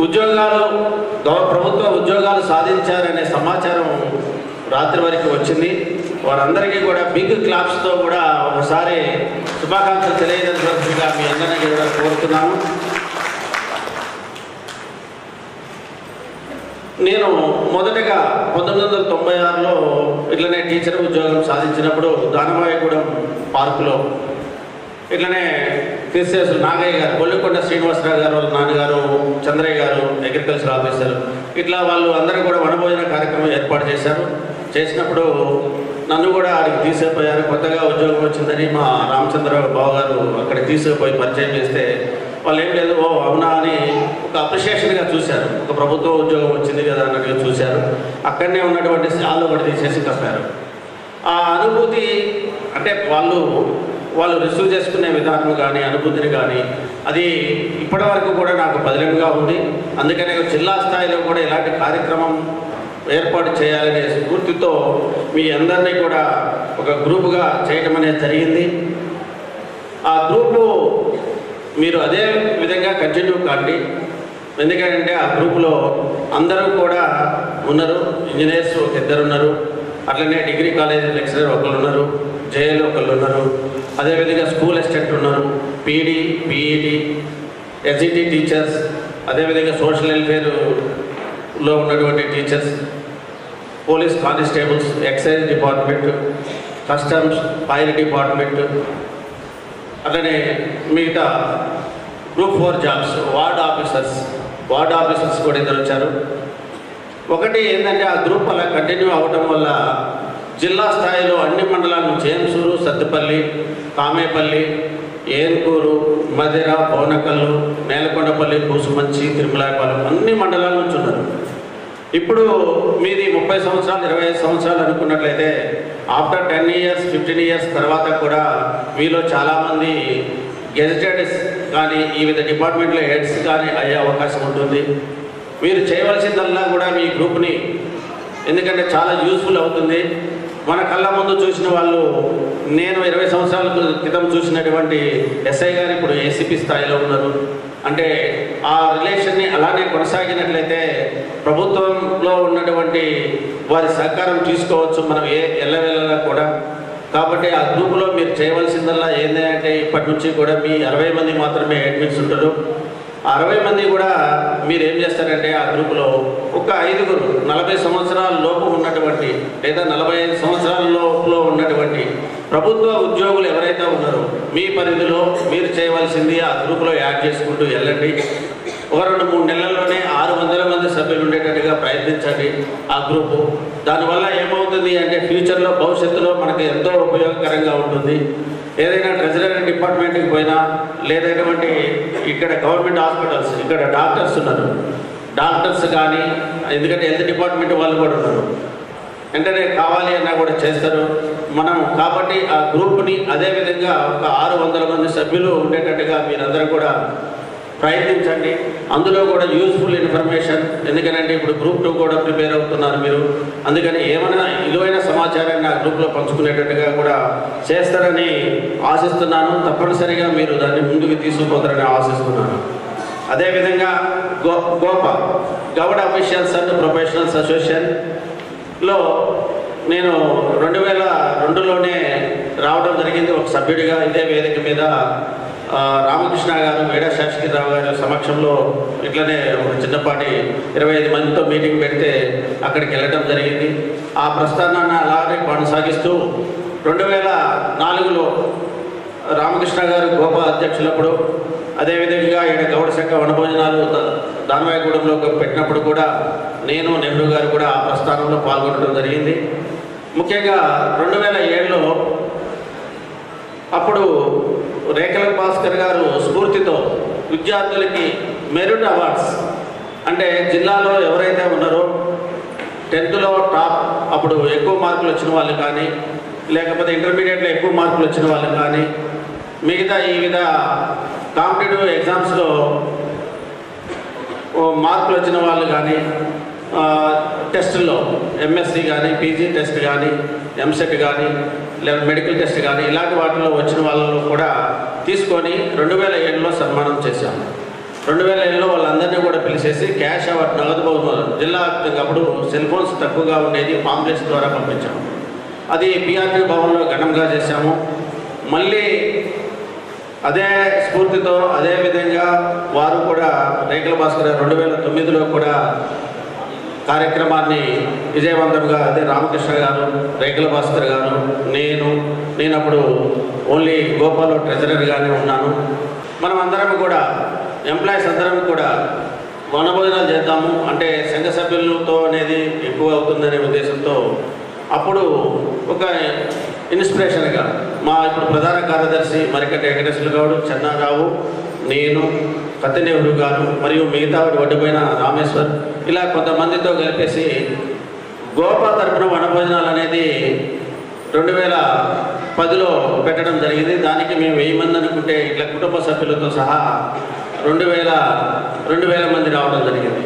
ఉద్యోగాలు ప్రభుత్వ ఉద్యోగాలు సాధించారనే సమాచారం రాత్రి వరకు వచ్చింది. వారందరికీ కూడా బిగ్ క్లాప్స్తో కూడా ఒకసారి శుభాకాంక్షలు తెలియజేసినట్టుగా మీ అందరికీ కూడా కోరుతున్నాను. నేను మొదటగా 1996లో ఇట్లనే టీచర్ ఉద్యోగం సాధించినప్పుడు దానమాయగూడెం పార్కులో ఇట్లనే తీసేసు నాగయ్య గారు, కొల్లికొండ శ్రీనివాసరావు గారు వాళ్ళ నాన్నగారు, చంద్రయ్య గారు అగ్రికల్చర్ ఆఫీసర్, ఇట్లా వాళ్ళు అందరూ కూడా వనభోజన కార్యక్రమం ఏర్పాటు చేశారు. చేసినప్పుడు నన్ను కూడా అక్కడికి తీసుకుపోయారు. కొత్తగా ఉద్యోగం వచ్చిందని మా రామచంద్రరావు బాబు గారు అక్కడికి తీసుకుపోయి పరిచయం చేస్తే వాళ్ళు ఏం లేదు, ఓ అవునా అని ఒక అప్రిషియేషన్గా చూశారు. ఒక ప్రభుత్వ ఉద్యోగం వచ్చింది కదా అన్నట్టుగా చూశారు. అక్కడనే ఉన్నటువంటి శాలు ఒకటి తీసేసి కప్పారు. ఆ అనుభూతి అంటే వాళ్ళు రిసీవ్ చేసుకునే విధానం కానీ అనుభూతిని కానీ అది ఇప్పటి వరకు కూడా నాకు బదిలంగా ఉంది. అందుకనే జిల్లా స్థాయిలో కూడా ఇలాంటి కార్యక్రమం ఏర్పాటు చేయాలనే స్ఫూర్తితో మీ అందరినీ కూడా ఒక గ్రూపుగా చేయడం అనేది జరిగింది. ఆ గ్రూపు మీరు అదే విధంగా కంటిన్యూ కాండి. ఎందుకంటే ఆ గ్రూపులో అందరూ కూడా ఉన్నారు. ఇంజనీర్స్ ఒక ఇద్దరు ఉన్నారు, అట్లనే డిగ్రీ కాలేజ్ లెక్చరర్ ఒకళ్ళు ఉన్నారు, జేఏలు ఒకళ్ళు ఉన్నారు, అదేవిధంగా స్కూల్ అసిస్టెంట్ ఉన్నారు, పీడీ, పీఈడి, ఎస్జిటి టీచర్స్, అదేవిధంగా సోషల్ వెల్ఫేర్లో ఉన్నటువంటి teachers, police constables, excise department, customs, fire department, అట్లనే మిగతా గ్రూప్ 4 జాబ్స్, వార్డ్ ఆఫీసర్స్ కూడా ఇద్దరు వచ్చారు. ఒకటి ఏంటంటే ఆ గ్రూప్ అలా కంటిన్యూ అవ్వడం వల్ల జిల్లా స్థాయిలో అన్ని మండలాల నుంచి ఏన్సూరు, సత్తుపల్లి, కామేపల్లి, ఏన్కూరు, మదిర, బోనకల్లు, నేలకొండపల్లి, కూసుమంచి, తిరుమలాయపాలెం అన్ని మండలాల నుంచి ఉన్నారు. ఇప్పుడు మీది 30 సంవత్సరాలు 25 సంవత్సరాలు అనుకున్నట్లయితే ఆఫ్టర్ 10 ఇయర్స్ 15 ఇయర్స్ తర్వాత కూడా మీలో చాలామంది గెజిటెడ్స్ కానీ వివిధ డిపార్ట్మెంట్లో హెడ్స్ కానీ అయ్యే అవకాశం ఉంటుంది. మీరు చేయవలసిందల్లా కూడా మీ గ్రూప్ని, ఎందుకంటే చాలా యూస్ఫుల్ అవుతుంది. మన కళ్ళ ముందు చూసిన వాళ్ళు, నేను 20 సంవత్సరాల క్రితం చూసినటువంటి ఎస్ఐ గారు ఇప్పుడు ఏసీపీ స్థాయిలో ఉన్నారు. అంటే ఆ రిలేషన్ని అలానే కొనసాగినట్లయితే ప్రభుత్వంలో ఉన్నటువంటి వారి సహకారం తీసుకోవచ్చు మనం ఎల్లవేళలా కూడా. కాబట్టి ఆ గ్రూపులో మీరు చేయవలసిందల్లా ఏంటంటే ఇప్పటి నుంచి కూడా మీ 60 మంది మాత్రమే అడ్మిన్స్ ఉంటారు. 60 మంది కూడా మీరు ఏం చేస్తారంటే ఆ గ్రూపులో ఒక 5గురు 40 సంవత్సరాల లోపు ఉన్నటువంటి లేదా 45 సంవత్సరాల లోపులో ఉన్నటువంటి ప్రభుత్వ ఉద్యోగులు ఎవరైతే ఉన్నారో మీ పరిధిలో మీరు చేయవలసింది ఆ గ్రూపులో యాడ్ చేసుకుంటూ వెళ్ళండి. ఒక 2-3 నెలల్లోనే 600 మంది సభ్యులు ఉండేటట్టుగా ప్రయత్నించండి ఆ గ్రూపు. దానివల్ల ఏమవుతుంది అంటే ఫ్యూచర్లో భవిష్యత్తులో మనకు ఎంతో ఉపయోగకరంగా ఉంటుంది. ఏదైనా ట్రెజరీ డిపార్ట్మెంట్కి పోయినా లేదైనటువంటి ఇక్కడ గవర్నమెంట్ హాస్పిటల్స్, ఇక్కడ డాక్టర్స్ ఉన్నారు, డాక్టర్స్ కానీ ఎందుకంటే హెల్త్ డిపార్ట్మెంట్ వాళ్ళు కూడా ఉన్నారు, వెంటనే కావాలి అన్నా కూడా చేస్తారు మనం. కాబట్టి ఆ గ్రూప్ని అదేవిధంగా ఒక 600 మంది సభ్యులు ఉండేటట్టుగా మీరందరూ కూడా ప్రయత్నించండి. అందులో కూడా యూస్ఫుల్ ఇన్ఫర్మేషన్, ఎందుకంటే ఇప్పుడు గ్రూప్ 2 కూడా ప్రిపేర్ అవుతున్నారు మీరు, అందుకని ఏమైనా విలువైన సమాచారాన్ని ఆ గ్రూప్లో పంచుకునేటట్టుగా కూడా చేస్తారని ఆశిస్తున్నాను. తప్పనిసరిగా మీరు దాన్ని ముందుకు తీసుకుపోతారని ఆశిస్తున్నాను. అదేవిధంగా గౌడ అఫీషియల్స్ అండ్ ప్రొఫెషనల్స్ అసోసియేషన్లో నేను 2002లోనే రావడం జరిగింది ఒక సభ్యుడిగా. ఇదే వేదిక మీద రామకృష్ణ గారు, వేడా శాస్త్రిరావు గారి సమక్షంలో ఇట్లనే ఒక చిన్నపాటి 25 మందితో మీటింగ్ పెడితే అక్కడికి వెళ్ళడం జరిగింది. ఆ ప్రస్థానాన్ని అలాగే కొనసాగిస్తూ 2004లో రామకృష్ణ గారు గోపా అధ్యక్షులప్పుడు, అదేవిధంగా ఇక్కడ గౌడ సంఘ వనభోజనాలు దానవాయగూడెంలో పెట్టినప్పుడు కూడా నేను, నెహ్రూ గారు కూడా ఆ ప్రస్థానంలో పాల్గొనడం జరిగింది. ముఖ్యంగా 2007లో అప్పుడు రేఖల భాస్కర్ గారు స్ఫూర్తితో విద్యార్థులకి మెరిట్ అవార్డ్స్, అంటే జిల్లాలో ఎవరైతే ఉన్నారో 10th టాప్ అప్పుడు ఎక్కువ మార్కులు వచ్చిన వాళ్ళు కానీ, లేకపోతే ఇంటర్మీడియట్లో ఎక్కువ మార్కులు వచ్చిన వాళ్ళు కానీ, మిగతా ఈ విధ కాంపిటేటివ్ ఎగ్జామ్స్లో మార్కులు వచ్చిన వాళ్ళు కానీ, టెస్టుల్లో ఎంఎస్సి కానీ, పీజీ టెస్ట్ కానీ, ఎంసెట్ కానీ, లేదా మెడికల్ టెస్ట్ కానీ ఇలాంటి వాటిలో వచ్చిన వాళ్ళను కూడా తీసుకొని 2007లో సన్మానం చేశాము. 2007లో వాళ్ళందరినీ కూడా పిలిచేసి క్యాష్ అవార్డు, నగదు బహుమతులు, జిల్లా అప్పుడు సెల్ ఫోన్స్ తక్కువగా ఉండేది, పాంప్లెట్స్ ద్వారా పంపించాము. అది పిఆర్టీ భవన్లో ఘనంగా చేశాము. మళ్ళీ అదే స్ఫూర్తితో అదే విధంగా వారు కూడా రేఖల భాస్కర్ 2009లో కూడా కార్యక్రమాన్ని విజయవంతంగా, అదే రామకృష్ణ గారు, రేఖల భాస్కర్ గారు, నేను అప్పుడు ఓన్లీ గోపాలో ట్రెజరర్గానే ఉన్నాను. మనం అందరం కూడా ఎంప్లాయీస్ అందరం కూడా వనభోజనాలు చేద్దాము, అంటే సంఘ సభ్యులతో అనేది ఎక్కువ అవుతుందనే ఉద్దేశంతో అప్పుడు ఒక ఇన్స్పిరేషన్గా మా ఇప్పుడు ప్రధాన కార్యదర్శి మరికట్ట వెంకటేశ్వర గౌడ్, చెన్నారావు, నేను, కత్తి నెహ్రూ గారు మరియు మిగతా ఒడ్డుపోయిన రామేశ్వర్, ఇలా కొంతమందితో కలిపేసి గోపా తరపున వనభోజనాలు అనేది 2010లో పెట్టడం జరిగింది. దానికి మేము 1000 మంది అనుకుంటే ఇట్లా కుటుంబ సభ్యులతో సహా 2000 మంది రావడం జరిగింది.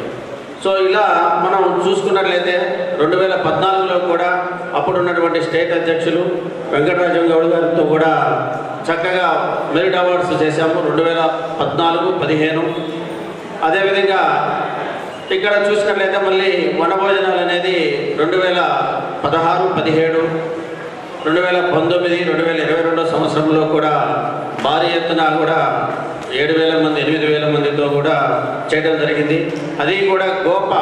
సో ఇలా మనం చూసుకున్నట్లయితే 2014లో కూడా అప్పుడున్నటువంటి స్టేట్ అధ్యక్షులు వెంకటరాజం గౌడ్ గారితో కూడా చక్కగా మెరిట్ అవార్డ్స్ చేశాము 2014-15. అదేవిధంగా ఇక్కడ చూసినట్లయితే మళ్ళీ వనభోజనాలు అనేది 2016-17, 2019-2022 సంవత్సరంలో కూడా భారీ ఎత్తున కూడా 7,000 మంది 8,000 మందితో కూడా చేయడం జరిగింది. అది కూడా గోప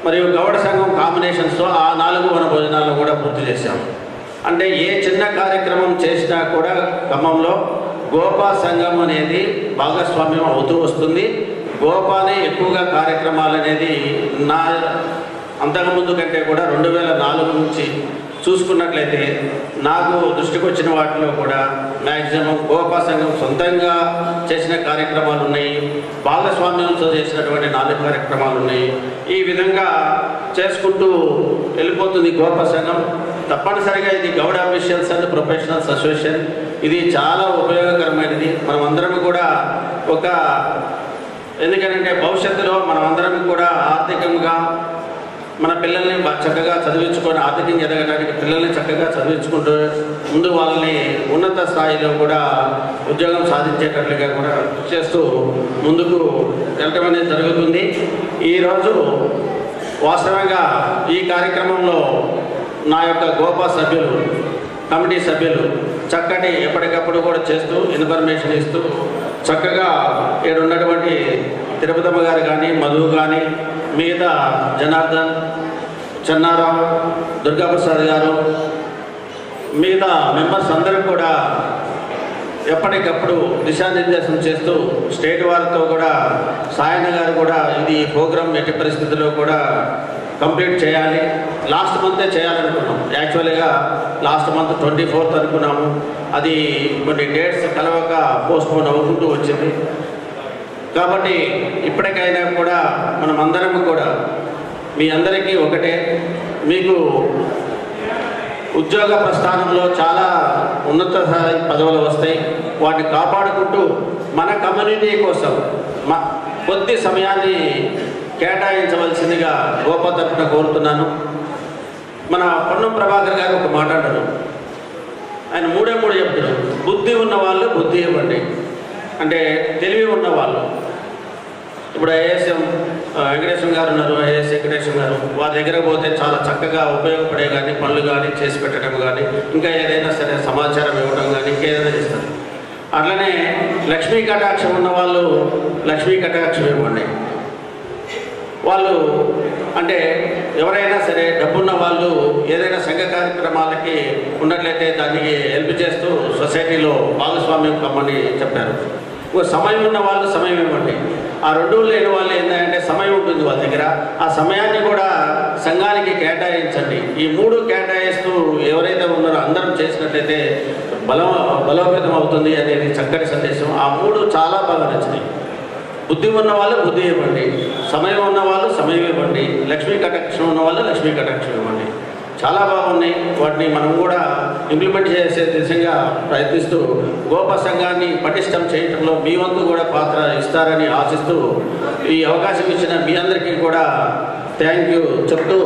మరియు గౌడ సంఘం కాంబినేషన్స్తో ఆ 4 వనభోజనాలను కూడా పూర్తి చేశాము. అంటే ఏ చిన్న కార్యక్రమం చేసినా కూడా ఖమ్మంలో గోపా సంఘం అనేది భాగస్వామ్యం అవుతూ వస్తుంది. గోపానే ఎక్కువగా కార్యక్రమాలు అనేది అంతకుముందు కంటే కూడా 2004 నుంచి చూసుకున్నట్లయితే నాకు దృష్టికి వచ్చిన వాటిలో కూడా మ్యాక్సిమం గోపా సంఘం సొంతంగా చేసిన కార్యక్రమాలు ఉన్నాయి, భాగస్వామ్యంతో చేసినటువంటి 4 కార్యక్రమాలు ఉన్నాయి. ఈ విధంగా చేసుకుంటూ వెళ్ళిపోతుంది గోపా సంఘం. తప్పనిసరిగా ఇది Gowda officials and professionals association, ఇది చాలా ఉపయోగకరమైనది. మనం అందరం కూడా ఎందుకంటే భవిష్యత్తులో మనం అందరం కూడా ఆర్థికంగా మన పిల్లల్ని చక్కగా చదివించుకొని ఆర్థికంగా ఎదగడానికి పిల్లల్ని చక్కగా చదివించుకుంటూ ముందు వాళ్ళని ఉన్నత స్థాయిలో కూడా ఉద్యోగం సాధించేటట్లుగా కూడా చేస్తూ ముందుకు వెళ్ళటం అనేది జరుగుతుంది. ఈరోజు వాస్తవంగా ఈ కార్యక్రమంలో నా యొక్క గోపా సభ్యులు, కమిటీ సభ్యులు చక్కటి ఎప్పటికప్పుడు కూడా చేస్తూ ఇన్ఫర్మేషన్ ఇస్తూ చక్కగా ఇక్కడ ఉన్నటువంటి తిరుపతమ్మ గారు కానీ, మధు కానీ, మిగతా జనార్దన్, చెన్నారావు, దుర్గాప్రసాద్ గారు, మిగతా మెంబర్స్ అందరూ కూడా ఎప్పటికప్పుడు దిశానిర్దేశం చేస్తూ స్టేట్ వారితో కూడా సాయన్న గారు కూడా ఇది ప్రోగ్రామ్ ఎట్టి పరిస్థితుల్లో కూడా కంప్లీట్ చేయాలి. లాస్ట్ మంతే చేయాలనుకున్నాం. యాక్చువల్గా లాస్ట్ మంత్ 24th అనుకున్నాము. అది కొన్ని డేట్స్ కలవక పోస్ట్పోన్ అవ్వకుంటూ వచ్చింది. కాబట్టి ఇప్పటికైనా కూడా మనం అందరం కూడా మీ అందరికీ ఒకటే, మీకు ఉద్యోగ ప్రస్థానంలో చాలా ఉన్నత పదవులు వస్తాయి. వాటిని కాపాడుకుంటూ మన కమ్యూనిటీ కోసం కొద్ది సమయాన్ని కేటాయించవలసిందిగా గోపా తరఫున కోరుతున్నాను. మన పొన్నం ప్రభాకర్ గారు ఒక మాట అంటారు, ఆయన 3 చెప్తారు. బుద్ధి ఉన్న వాళ్ళు బుద్ధి ఇవ్వండి, అంటే తెలివి ఉన్నవాళ్ళు. ఇప్పుడు ఐఏఎస్ఎం వెంకటేశ్వర గారు ఉన్నారు, ఐఏఎస్ వెంకటేశ్వర గారు, వారి దగ్గర పోతే చాలా చక్కగా ఉపయోగపడే కానీ పనులు కానీ చేసి పెట్టడం కానీ ఇంకా ఏదైనా సరే సమాచారం ఇవ్వడం కానీ ఇంకేదైనా చేస్తారు. అట్లనే లక్ష్మీ కటాక్షం ఉన్న వాళ్ళు లక్ష్మీ కటాక్షం ఇవ్వండి. వాళ్ళు అంటే ఎవరైనా సరే డబ్బున్న వాళ్ళు ఏదైనా సంఘ కార్యక్రమాలకి ఉన్నట్లయితే దానికి హెల్ప్ చేస్తూ సొసైటీలో భాగస్వామ్యం కమ్మని చెప్పారు. సమయం ఉన్న వాళ్ళు సమయం ఇవ్వండి. ఆ 2 లేని వాళ్ళు ఏంటంటే సమయం ఉంటుంది వాళ్ళ దగ్గర, ఆ సమయాన్ని కూడా సంఘానికి కేటాయించండి. ఈ 3 కేటాయిస్తూ ఎవరైతే ఉన్నారో అందరం చేసినట్లయితే బలోపేతం అవుతుంది అనేది చక్కటి సందేశం. ఆ 3 చాలా బాగా నచ్చినాయి. బుద్ధి ఉన్న వాళ్ళు బుద్ధి ఇవ్వండి, సమయం ఉన్న వాళ్ళు సమయం ఇవ్వండి, లక్ష్మీ కటాక్షం ఉన్న వాళ్ళు లక్ష్మీ కటాక్షం ఇవ్వండి. చాలా బాగున్నాయి. వాటిని మనం కూడా ఇంప్లిమెంట్ చేసే దిశగా ప్రయత్నిస్తూ గోపా సంఘాన్ని పటిష్టం చేయడంలో మీ వంతు కూడా పాత్ర ఇస్తారని ఆశిస్తూ ఈ అవకాశం ఇచ్చిన మీ అందరికీ కూడా థ్యాంక్ యూ చెప్తూ